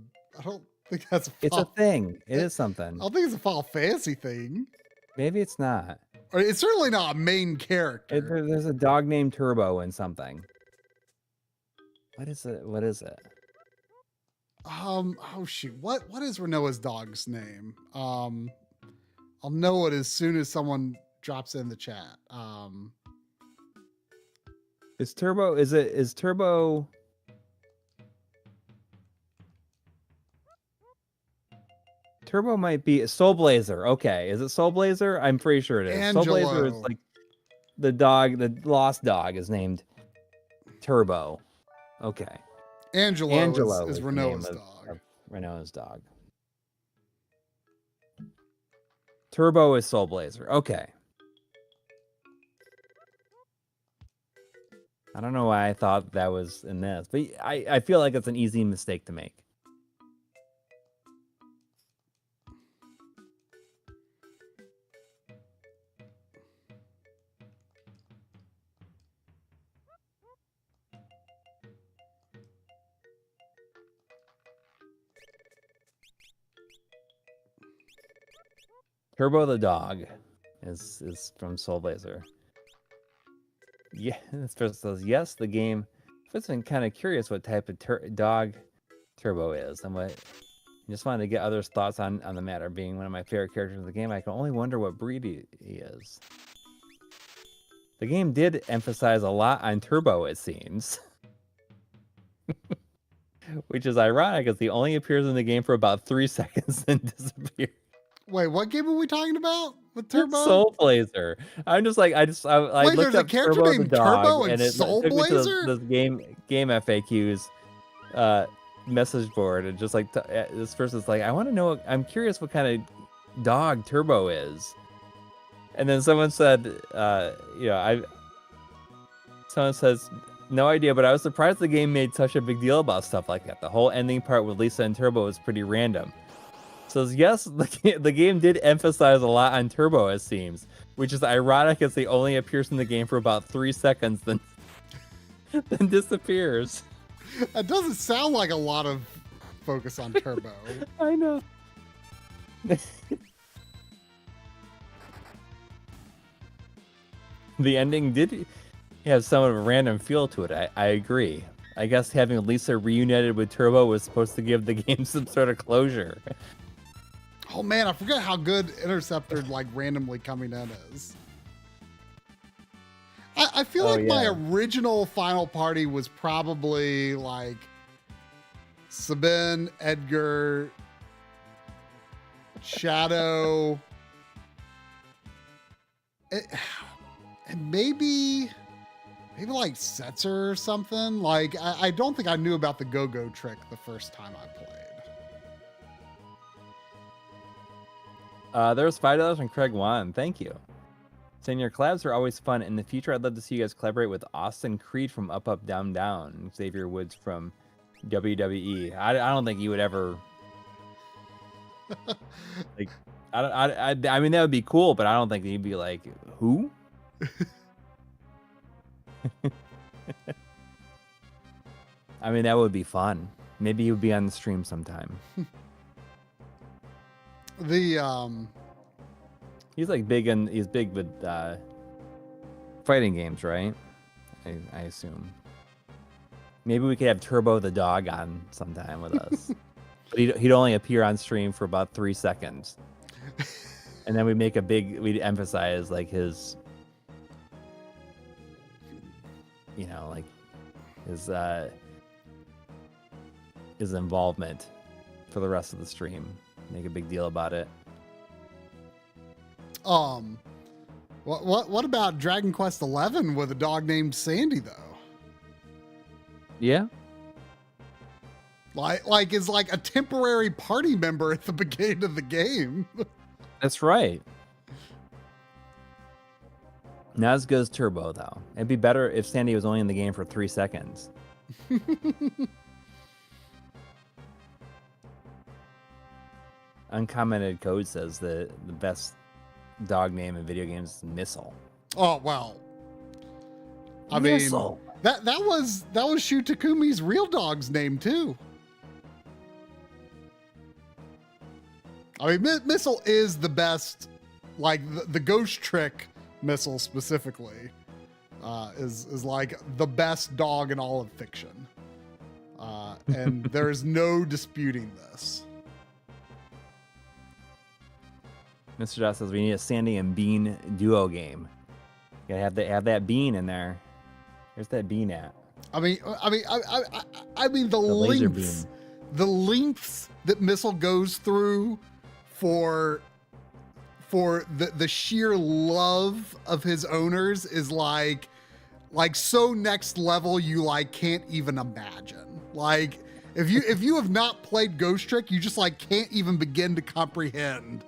It's a thing. It is something. I don't think it's a Final Fantasy thing. Maybe it's not. Or it's certainly not a main character. There's a dog named Turbo in something. What is it? Oh shoot. What is Renault's dog's name? I'll know it as soon as someone drops it in the chat. Is Turbo Turbo might be Soul Blazer. Okay. Is it Soul Blazer? I'm pretty sure it is. Angelo. Soul Blazer is like the lost dog is named Turbo. Okay. Angelo is Renault's dog. Renault's dog. Turbo is Soul Blazer. Okay. I don't know why I thought that was in this, but I feel like it's an easy mistake to make. Turbo the dog is from Soul Blazer. Yeah, this person says yes. The game. I've been kind of curious what type of dog Turbo is, and I just wanted to get others' thoughts on the matter. Being one of my favorite characters in the game, I can only wonder what breed he is. The game did emphasize a lot on Turbo, it seems, which is ironic, as he only appears in the game for about 3 seconds and disappears. Wait, what game are we talking about with Turbo? Soul Blazer. I'm just like I Wait, looked up character Turbo named the dog, Turbo and it Soul took Blazer? me to this game FAQs message board, and just like this person's like, I want to know. I'm curious what kind of dog Turbo is. And then someone said, someone says, no idea, but I was surprised the game made such a big deal about stuff like that. The whole ending part with Lisa and Turbo was pretty random. says, yes, the game did emphasize a lot on turbo, it seems, which is ironic as he only appears in the game for about 3 seconds, then disappears. That doesn't sound like a lot of focus on turbo. I know. The ending did have somewhat of a random feel to it. I agree. I guess having Lisa reunited with Turbo was supposed to give the game some sort of closure. Oh man, I forgot how good Interceptor like randomly coming in is. I feel like my original Final Party was probably like Sabine, Edgar, Shadow, and maybe like Setzer or something. Like I don't think I knew about the go-go trick the first time I played. There's $5 from Craig Wan. Thank you. Saying your collabs are always fun. In the future, I'd love to see you guys collaborate with Austin Creed from Up Up Down Down and Xavier Woods from WWE. I don't think you would ever like. I mean that would be cool, but I don't think you'd be like, who? I mean that would be fun. Maybe you'd be on the stream sometime. He's like he's big with fighting games, right? I assume. Maybe we could have Turbo the dog on sometime with us. But he'd only appear on stream for about 3 seconds. And then we'd emphasize like his, you know, like his involvement for the rest of the stream. Make a big deal about it. What about Dragon Quest XI with a dog named Sandy though? Yeah. Like is like a temporary party member at the beginning of the game. That's right. Not as good as Turbo though. It'd be better if Sandy was only in the game for 3 seconds. Uncommented Code says the best dog name in video games is Missile. Oh well. I Missile. mean that was Shu Takumi's real dog's name too. I mean Missile is the best, like the ghost trick Missile specifically is like the best dog in all of fiction. And there's no disputing this. Mr. Josh says we need a Sandy and Bean duo game. You gotta have that Bean in there. Where's that Bean at? I mean the lengths that Missile goes through for the sheer love of his owners is like so next level you like can't even imagine. Like if you have not played Ghost Trick, you just like can't even begin to comprehend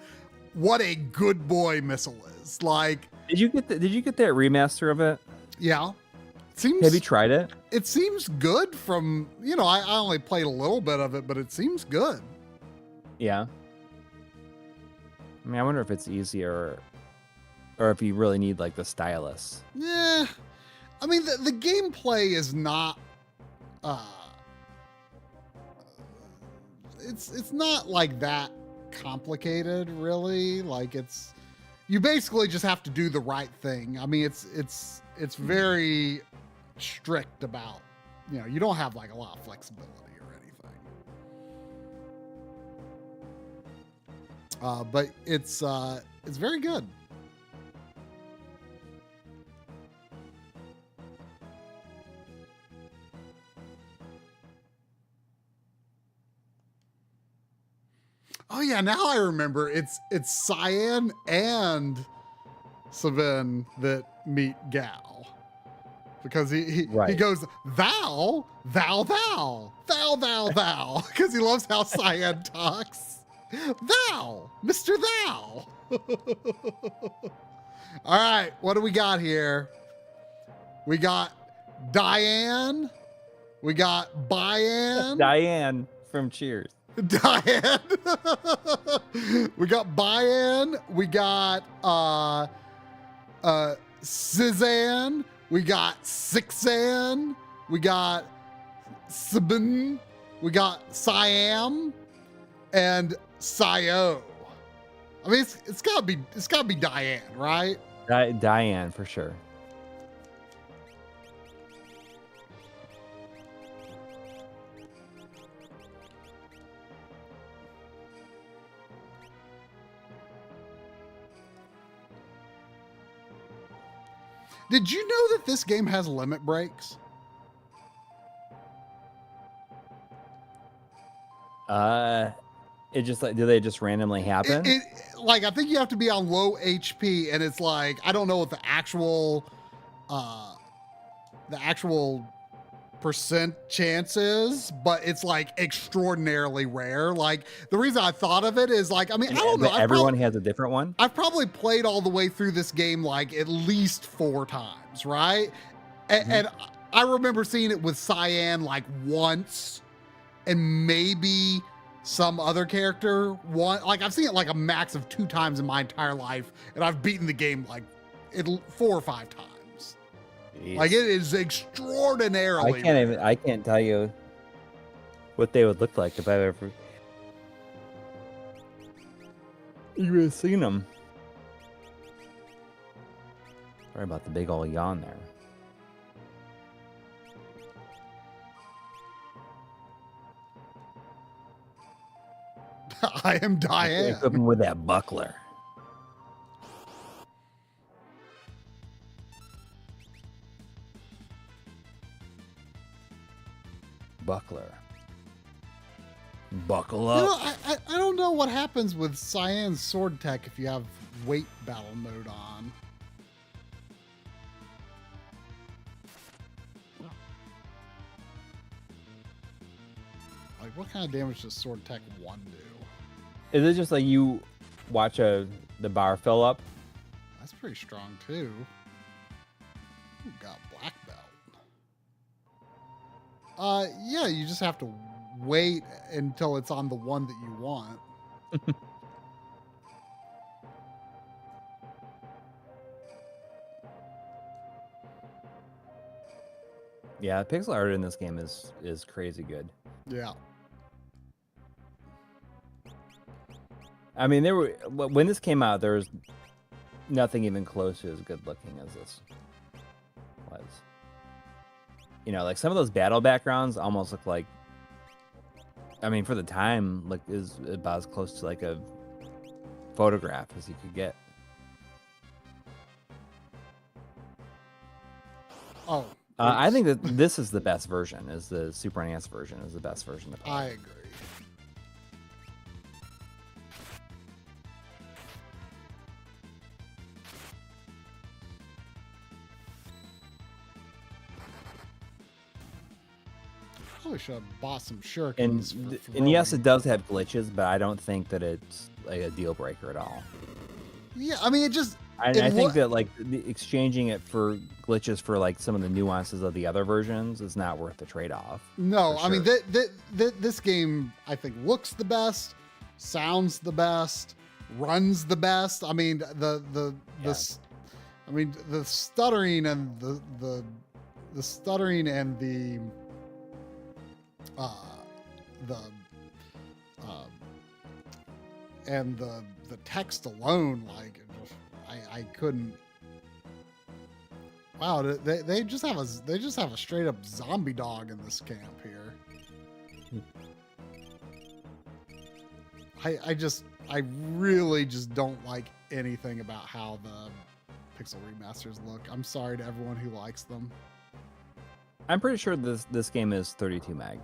what a good boy Missile is. Like, did you get that remaster of it? Yeah. Have you tried it? It seems good from, I only played a little bit of it, but it seems good. Yeah. I mean, I wonder if it's easier or if you really need like the stylus. Yeah. I mean, the gameplay is not, it's not like that complicated really. Like you basically just have to do the right thing. I mean, it's very strict about, you don't have like a lot of flexibility or anything. But it's very good. Oh yeah, now I remember. It's Cyan and Sabine that meet Gal, because he goes thou, because he loves how Cyan talks. Thou, Mr. Thou. All right, what do we got here? We got Diane. We got Bayan. Diane from Cheers. Diane. We got Bayan. We got Cezanne. We got Sixan. We got Sabin. We got Siam and Sio. I mean, it's gotta be Diane, right? Diane for sure. Did you know that this game has limit breaks? It just like, do they just randomly happen? Like, I think you have to be on low HP, and it's like, I don't know what the actual percent chance is, but it's like extraordinarily rare. Like, the reason I thought of it is like, I mean, I don't know. Everyone has a different one. I've probably played all the way through this game like at least 4 times, right? And I remember seeing it with Cyan like once, and maybe some other character one. Like, I've seen it like a max of 2 times in my entire life, and I've beaten the game like 4 or 5 times. Jeez. Like, it is extraordinarily. I can't tell you what they would look like if I've ever even seen them. Sorry about the big old yawn there. I am Diane. Equip him with that buckler. Buckler. Buckle up. You know, I don't know what happens with Cyan's sword tech if you have weight battle mode on. Like, what kind of damage does sword tech 1 do? Is it just like you watch the bar fill up? That's pretty strong too. Ooh, got black belt. Yeah, you just have to wait until it's on the one that you want. Yeah, pixel art in this game is crazy good. Yeah. I mean, when this came out, there was nothing even close to as good looking as this was. You know, like some of those battle backgrounds almost look like, I mean, for the time, like is about as close to like a photograph as you could get. Oh, I think that this is the best version. Is the Super NES version is the best version to play. I agree. Probably should have bought some shurikens. And yes, it does have glitches, but I don't think that it's like a deal breaker at all. Yeah, I mean, I think that like exchanging it for glitches for like some of the nuances of the other versions is not worth the trade-off. No, I mean, this game I think looks the best, sounds the best, runs the best. I mean, the stuttering and the stuttering and the text alone, like, I couldn't. Wow, they just have a straight up zombie dog in this camp here. I really just don't like anything about how the pixel remasters look. I'm sorry to everyone who likes them. I'm pretty sure this game is 32 meg.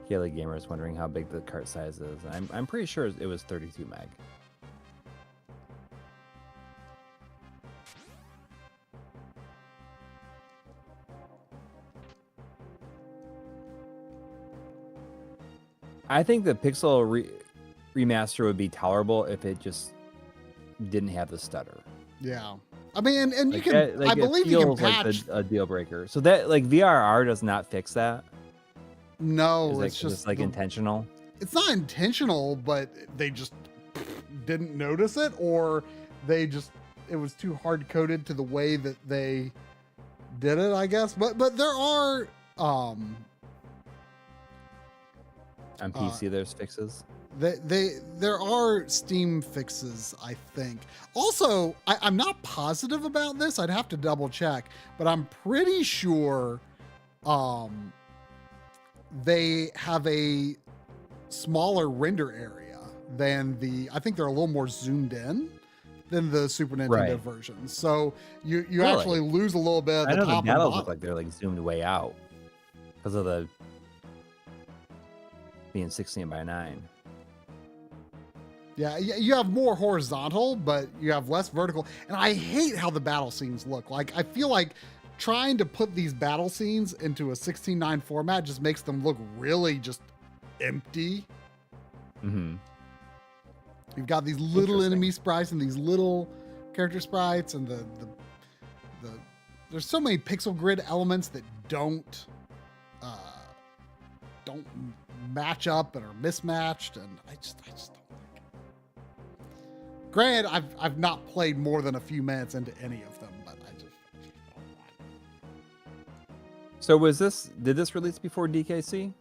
Kelly Gamer is wondering how big the cart size is. I'm pretty sure it was 32 meg. I think the pixel remaster would be tolerable if it just didn't have the stutter. Yeah. I mean, and like you can, that, like, I believe you can patch. Like a deal breaker. So that, like, VRR does not fix that. No, it's just like intentional. It's not intentional, but they just didn't notice it, or it was too hard coded to the way that they did it, I guess. But there are on PC there's fixes. There are Steam fixes, I think. Also, I'm not positive about this. I'd have to double check, but I'm pretty sure they have a smaller render area than I think they're a little more zoomed in than the Super Nintendo version. So you really? Actually lose a little bit of the top and bottom. I know the battles look like they're like zoomed way out because of the being 16:9. Yeah, you have more horizontal, but you have less vertical. And I hate how the battle scenes look. Like, I feel like trying to put these battle scenes into a 16:9 format just makes them look really just empty. Mm-hmm. You've got these little enemy sprites and these little character sprites, and the there's so many pixel grid elements that don't match up and are mismatched, and I just don't like it. Granted, I've not played more than a few minutes into any of them, but I just don't like it. So did this release before DKC?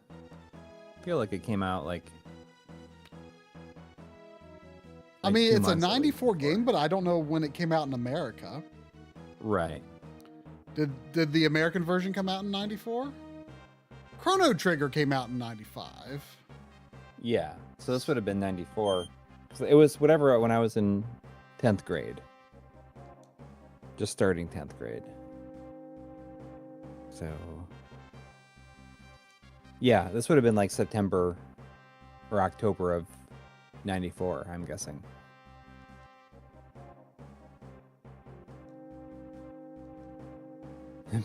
I feel like it came out like I mean, it's a 94 game, but I don't know when it came out in America. Right. Did the American version come out in 94? Chrono Trigger came out in 95. Yeah. So this would have been 94. So it was whatever when I was in 10th grade. Just starting 10th grade. So yeah, this would have been like September or October of 94, I'm guessing.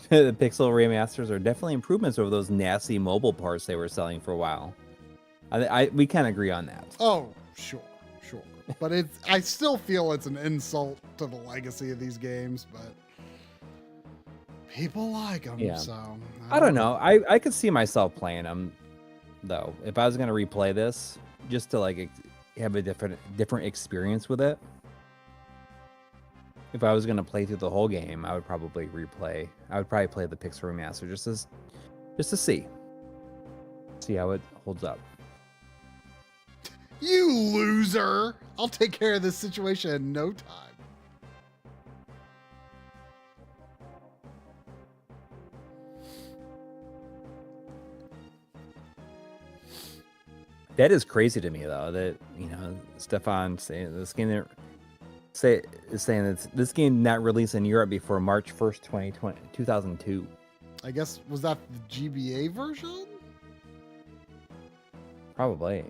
The pixel remasters are definitely improvements over those nasty mobile parts they were selling for a while. We can agree on that. Oh, sure. But I still feel it's an insult to the legacy of these games, but people like them, yeah. So I don't know. I could see myself playing them, though. If I was going to replay this, just to like have a different experience with it. If I was going to play through the whole game, I would probably play the Pixel Remaster just to see how it holds up. You loser! I'll take care of this situation in no time. That is crazy to me, though. That Stefan saying this game is saying that this game not released in Europe before March 1st, 2002. I guess, was that the GBA version? Probably.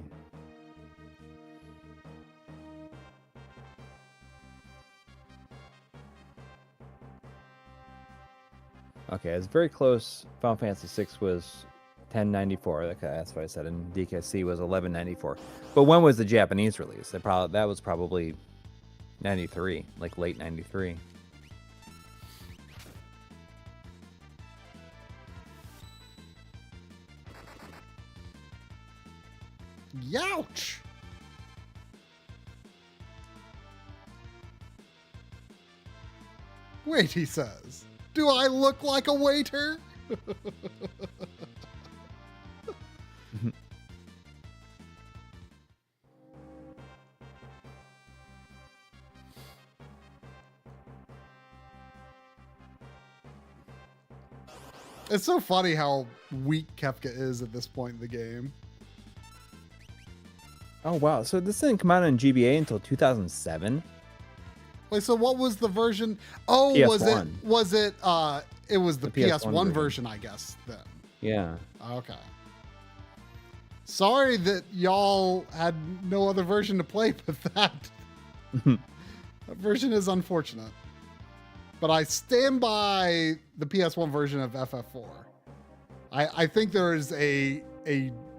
Okay, it's very close. Final Fantasy VI was 1094. That's what I said. And DKC was 1194. But when was the Japanese release? That was probably 93, like late 93. Youch! Wait, he says. Do I look like a waiter? It's so funny how weak Kefka is at this point in the game. Oh, wow. So this didn't come out on GBA until 2007? Wait, so what was the version? Oh, PS1. It was the PS1 version, I guess, then. Yeah. Okay. Sorry that y'all had no other version to play with that. That version is unfortunate. But I stand by the PS1 version of FF4. I think there is a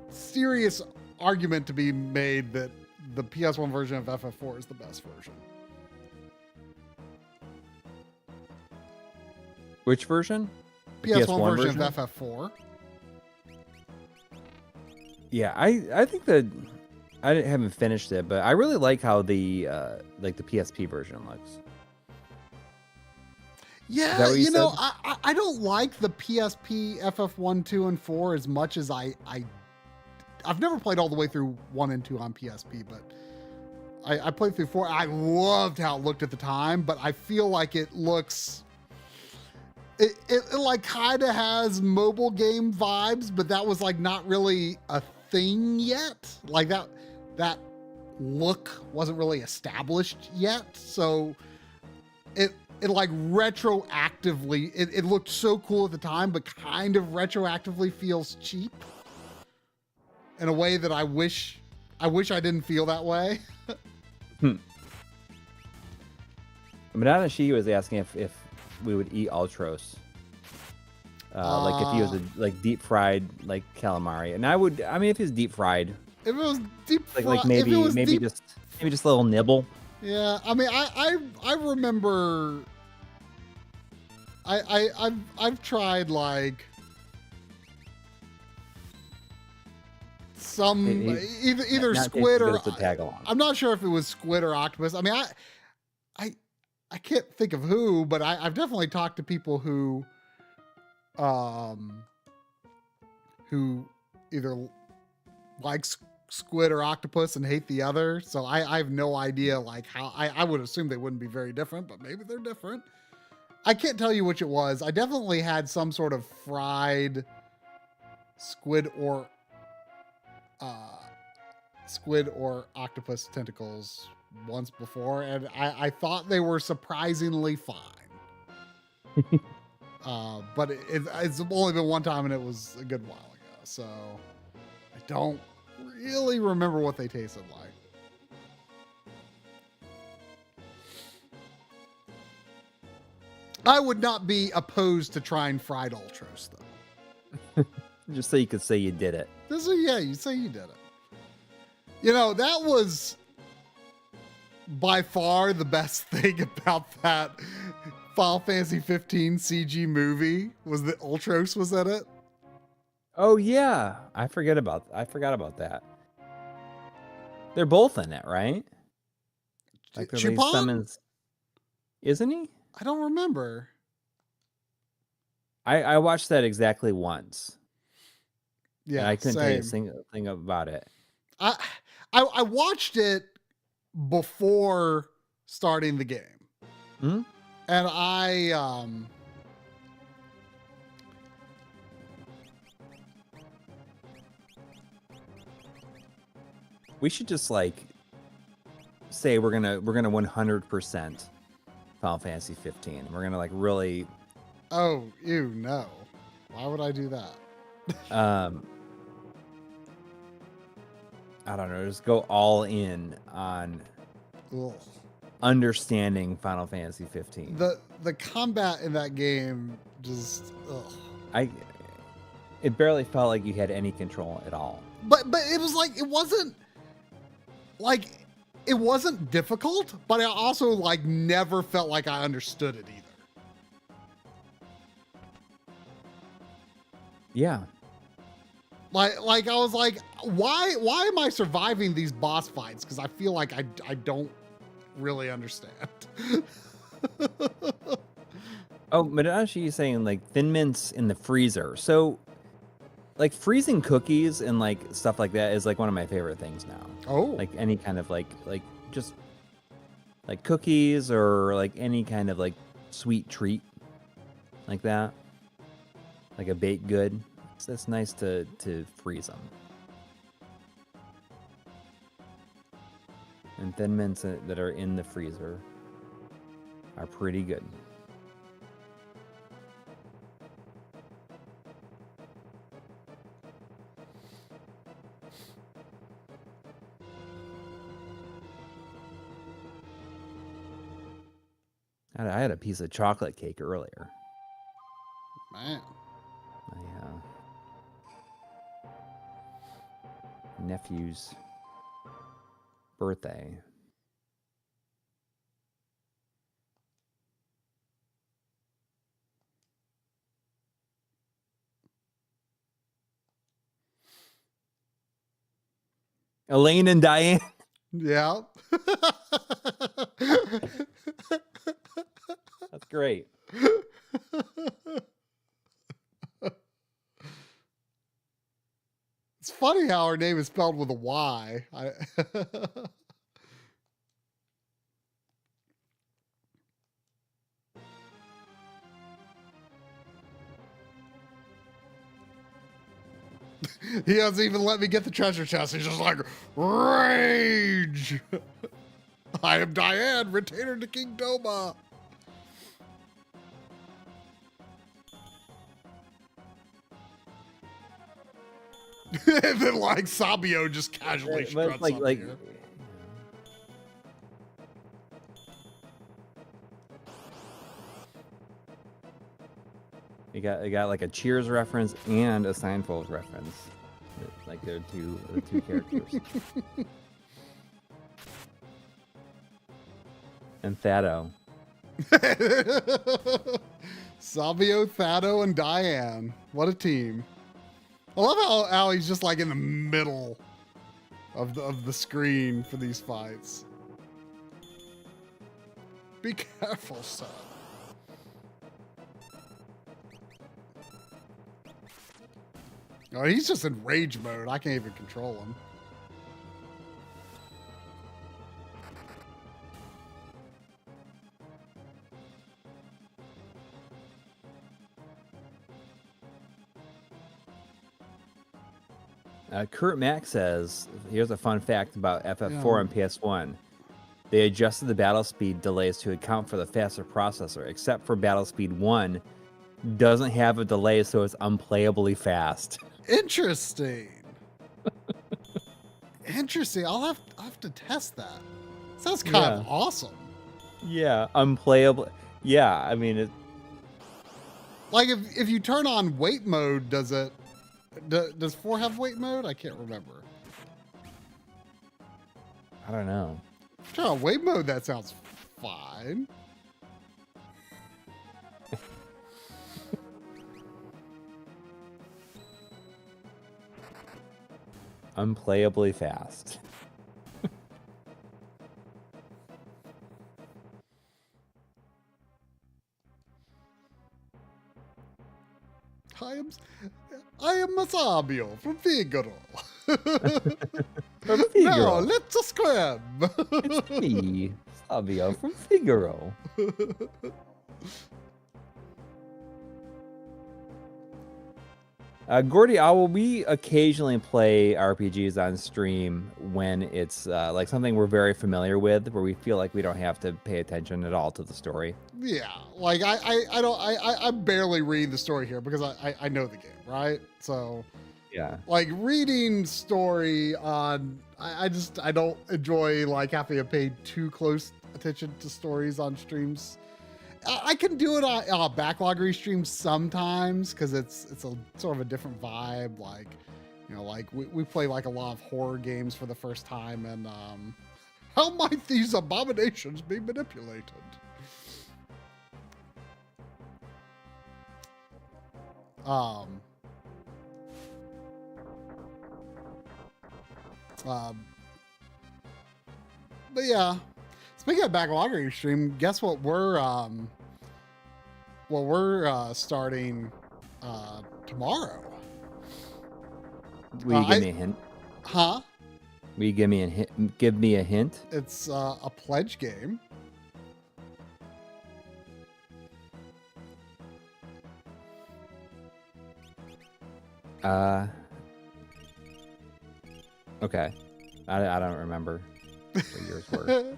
serious argument to be made that the PS1 version of FF4 is the best version. Which version? PS1 version of FF4. Yeah, I think that I haven't finished it, but I really like how the like the PSP version looks. Yeah, you said? I don't like the PSP FF1, 2, and 4 as much as I've never played all the way through 1 and 2 on PSP, but I played through 4. I loved how it looked at the time, but I feel like it looks... It like kind of has mobile game vibes, but that was like not really a thing yet. Like that look wasn't really established yet. So it like retroactively, it looked so cool at the time, but kind of retroactively feels cheap in a way that I wish I didn't feel that way. Madonna She was asking if we would eat Ultros. Like if he was like deep fried like calamari. And I mean if he was deep fried. If it was deep fried, like maybe just a little nibble. Yeah, I mean I remember I've tried like some either squid or I'm not sure if it was squid or octopus. I mean I can't think of who, but I've definitely talked to people who either like squid or octopus and hate the other. So I have no idea like how I would assume they wouldn't be very different, but maybe they're different. I can't tell you which it was. I definitely had some sort of fried squid or octopus tentacles once before, and I thought they were surprisingly fine. But it's only been one time, and it was a good while ago, so I don't really remember what they tasted like. I would not be opposed to trying fried Ultros, though. Just so you could say you did it. Yeah, you say you did it. You know, that was by far the best thing about that Final Fantasy 15 CG movie was that Ultros was in it. Oh yeah, I forgot about that. They're both in it, right? Like Chupon? Isn't he? I don't remember. I watched that exactly once. Yeah, and I couldn't tell you a single thing about it. I watched it before starting the game. Mm-hmm. And we should just like say we're gonna 100% Final Fantasy 15. We're gonna like really. Oh, no! Why would I do that? I don't know. Just go all in on understanding Final Fantasy 15. The combat in that game just it barely felt like you had any control at all. But it was like it wasn't difficult, but I also like never felt like I understood it either. Yeah. Like I was like, why am I surviving these boss fights? Because I feel like I don't really understand. Oh, Madashi is saying like Thin Mints in the freezer. So like freezing cookies and like stuff like that is like one of my favorite things now. Oh. Like any kind of like just like cookies or like any kind of like sweet treat like that. Like a baked good. So it's nice to freeze them. And Thin Mints that are in the freezer are pretty good. I had a piece of chocolate cake earlier. Man. Nephew's birthday. Elaine and Diane. Yeah. That's great. It's funny how her name is spelled with a Y. He doesn't even let me get the treasure chest. He's just like, rage. I am Diane, retainer to King Doma. And then like Sabio just casually struts up here. You got like a Cheers reference and a Seinfeld reference. Like they're the two characters. And Thado. Sabio, Thado, and Diane. What a team. I love how he's just like in the middle of the screen for these fights. Be careful, son. Oh, he's just in rage mode. I can't even control him. Kurt Mack says, here's a fun fact about FF4 and PS1. They adjusted the battle speed delays to account for the faster processor, except for battle speed 1 doesn't have a delay, so it's unplayably fast. Interesting. Interesting. I'll have to test that. Sounds kind of awesome. Yeah, unplayable. Yeah, I mean it. Like if you turn on wait mode, does 4 have wait mode? I can't remember. I don't know. Turn on wait mode, that sounds fine. Unplayably fast. I am Masabio from Figaro. From Figaro. Now, let's scram. It's me, Sabio from Figaro. Gordy Owl, we occasionally play RPGs on stream when it's like something we're very familiar with, where we feel like we don't have to pay attention at all to the story. Yeah, like I barely read the story here because I know the game, right? So yeah, like reading story on I don't enjoy like having to pay too close attention to stories on streams. I can do it on a backlog restream sometimes because it's a sort of a different vibe. Like, you know, like we play like a lot of horror games for the first time, and how might these abominations be manipulated? But yeah, speaking of backlog restream, guess what we're starting tomorrow. Will you give me a hint? Huh? Will you give me a hint? Give me a hint. It's a pledge game. Okay. I don't remember what yours were.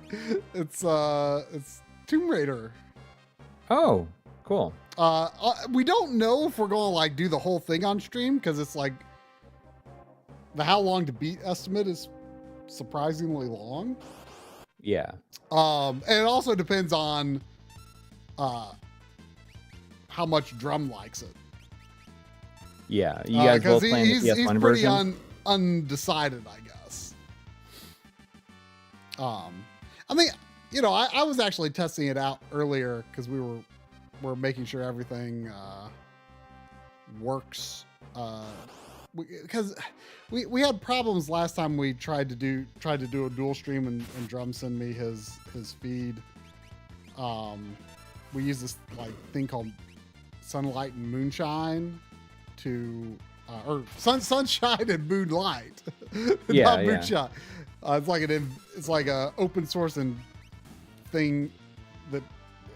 It's Tomb Raider. Oh, cool. We don't know if we're going to like do the whole thing on stream because it's like the how long to beat estimate is surprisingly long. Yeah. And it also depends on how much Drum likes it. Yeah, you guys both playing the PS1 he's pretty version? undecided, I guess. I mean, you know, I was actually testing it out earlier because we're making sure everything works because we had problems last time we tried to do a dual stream and Drum send me his feed. We use this like thing called Sunlight and Moonshine to or sunshine and moonlight. Not moonshine. It's like a open source and thing that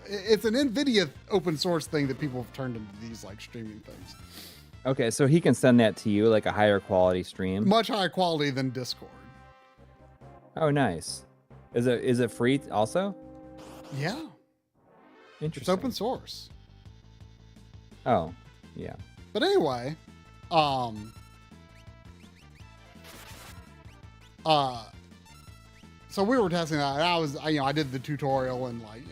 it's an NVIDIA open source thing that people have turned into these like streaming things. Okay, so he can send that to you like a higher quality stream. Much higher quality than Discord. Oh, nice. Is it free also? Yeah. Interesting. It's open source. Oh, yeah. But anyway, so we were testing that. And I did the tutorial and like,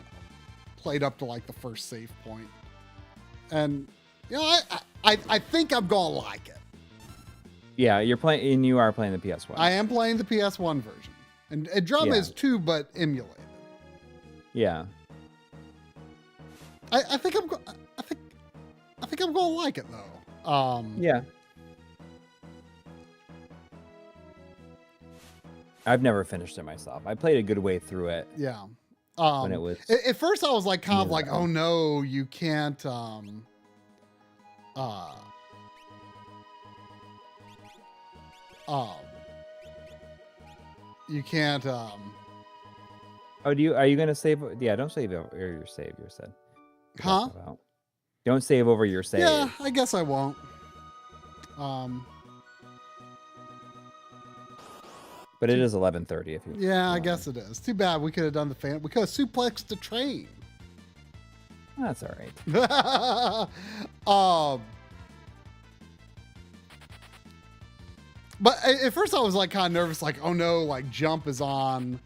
played up to like the first save point. And I think I'm gonna like it. Yeah, you are playing the PS1. I am playing the PS1 version, and Drum is too, but emulated. Yeah. I think I'm gonna like it though. Yeah. I've never finished it myself. I played a good way through it. Yeah. When it was at first I was like kind of like, oh no, you can't you can't Oh, are you gonna save? Yeah, don't save over your save, you said. Huh? Don't save over your save. Yeah, I guess I won't. But it is 11:30 if you. Yeah, I guess it is. Too bad we could have done the fan. We could have suplexed the train. That's all right. But at first I was like kind of nervous, like, oh no, like jump is on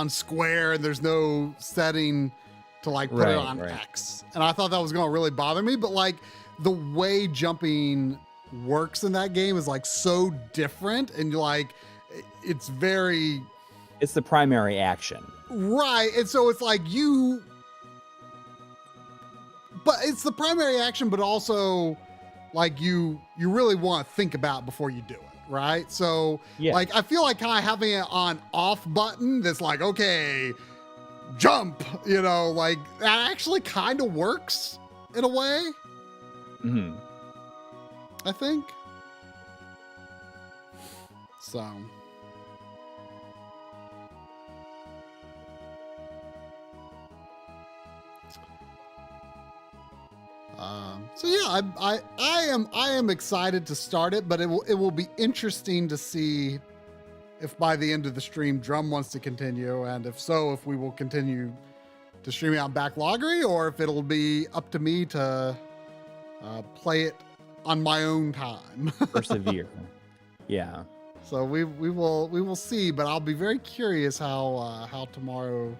square and there's no setting to like put it on X. And I thought that was going to really bother me, but like the way jumping works in that game is like so different and like it's the primary action. Right. And so it's like but it's the primary action, but also like you really want to think about before you do it. Right. So like, I feel like kind of having it on off button that's like, okay, jump, like that actually kind of works in a way. Mm-hmm. I think. So. So yeah, I am excited to start it, but it will be interesting to see if by the end of the stream Drum wants to continue, and if so, if we will continue to stream it on Backloggery, or if it'll be up to me to play it on my own time. Persevere. Yeah. So we will see, but I'll be very curious how tomorrow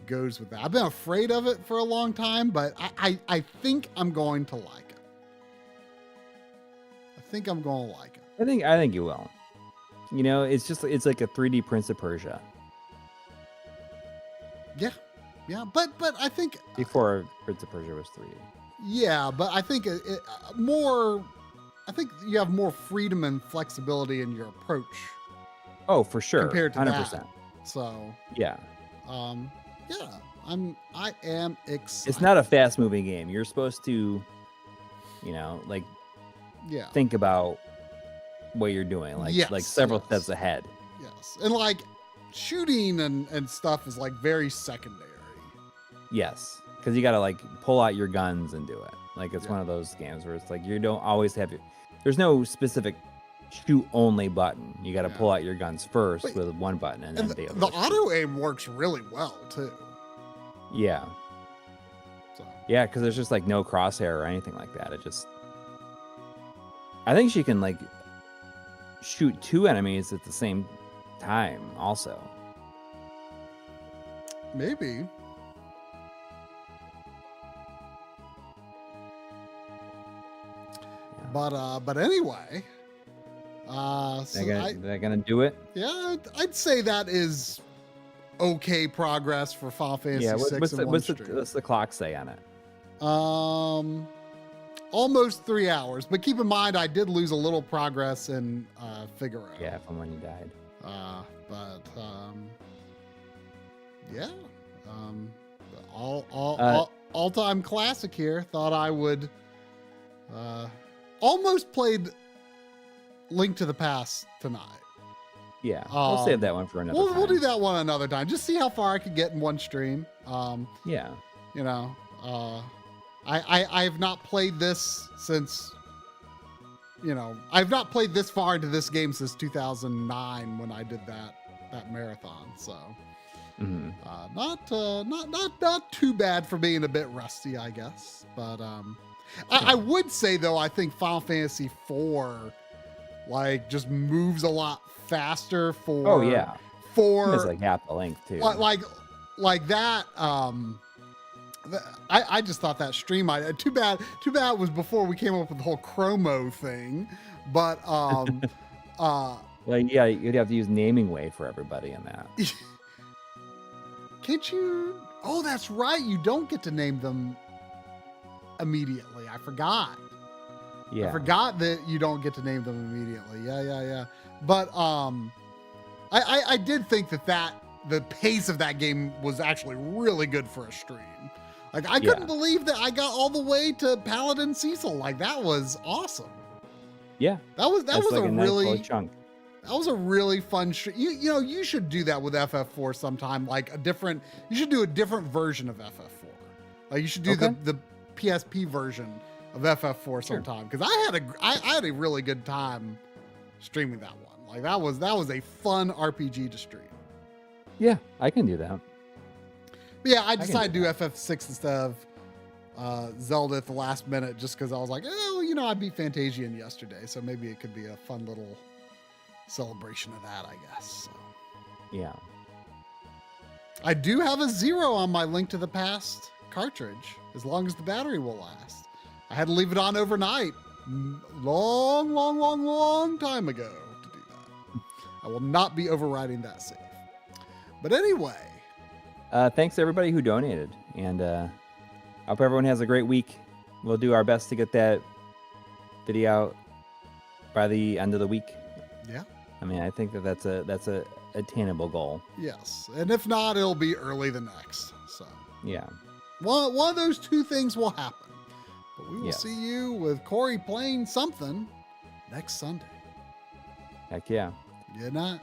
goes with that. I've been afraid of it for a long time, but I think I'm going to like it. I think I'm going to like it. I think you will. It's like a 3D Prince of Persia. Yeah, but I think before Prince of Persia was 3D. Yeah, but I think I think you have more freedom and flexibility in your approach. Oh, for sure. Compared to 100%. that. So yeah. Yeah, I am excited. It's not a fast moving game. You're supposed to, think about what you're doing, like several steps ahead. Yes, and like shooting and stuff is like very secondary. Yes, because you got to like pull out your guns and do it. Like it's one of those games where it's like you don't always have there's no specific shoot only button. You got to pull out your guns first with one button, and then the auto aim works really well too. Yeah. So. Yeah, because there's just like no crosshair or anything like that. I think she can like shoot two enemies at the same time also. Maybe. But anyway. They're gonna do it? Yeah, I'd say that is okay progress for Final Fantasy VI. What's the clock say on it? Almost 3 hours, but keep in mind I did lose a little progress in Figaro. Yeah, from when you died. Yeah. All-time classic here. Thought I would almost played Link to the Past tonight. Yeah, we'll save that one for another time. We'll do that one another time. Just see how far I could get in one stream. Yeah. You know, I have not played this since, you know, I've not played this far into this game since 2009 when I did that marathon. So not too bad for being a bit rusty, I guess. But I would say though, I think Final Fantasy IV like just moves a lot faster for it's like half the length too. Like that. I just thought that stream. Too bad it was before we came up with the whole chromo thing. But like yeah, you'd have to use naming way for everybody in that. Can't you? Oh, that's right. You don't get to name them immediately. I forgot. Yeah. I forgot that you don't get to name them immediately. Yeah. But I did think that the pace of that game was actually really good for a stream. Like I couldn't believe that I got all the way to Paladin Cecil. Like that was awesome. Yeah. That was like a really nice chunk. That was a really fun stream. You know, you should do that with FF4 sometime. Like you should do a different version of FF4. Like you should do the PSP version of FF4 sometime, because I had a really good time streaming that one. Like that was a fun RPG to stream. Yeah, I can do that. But yeah, I decided to do FF6 instead of Zelda at the last minute, just because I was like, oh, you know, I beat Fantasian yesterday, so maybe it could be a fun little celebration of that, I guess. So. Yeah. I do have a 0 on my Link to the Past cartridge, as long as the battery will last. I had to leave it on overnight long time ago to do that. I will not be overriding that save. But anyway. Thanks to everybody who donated. And I hope everyone has a great week. We'll do our best to get that video out by the end of the week. Yeah. I mean, I think that's a attainable goal. Yes. And if not, it'll be early the next. So. Yeah. One of those two things will happen. But we will see you with Coury playing something next Sunday. Heck yeah. Good night.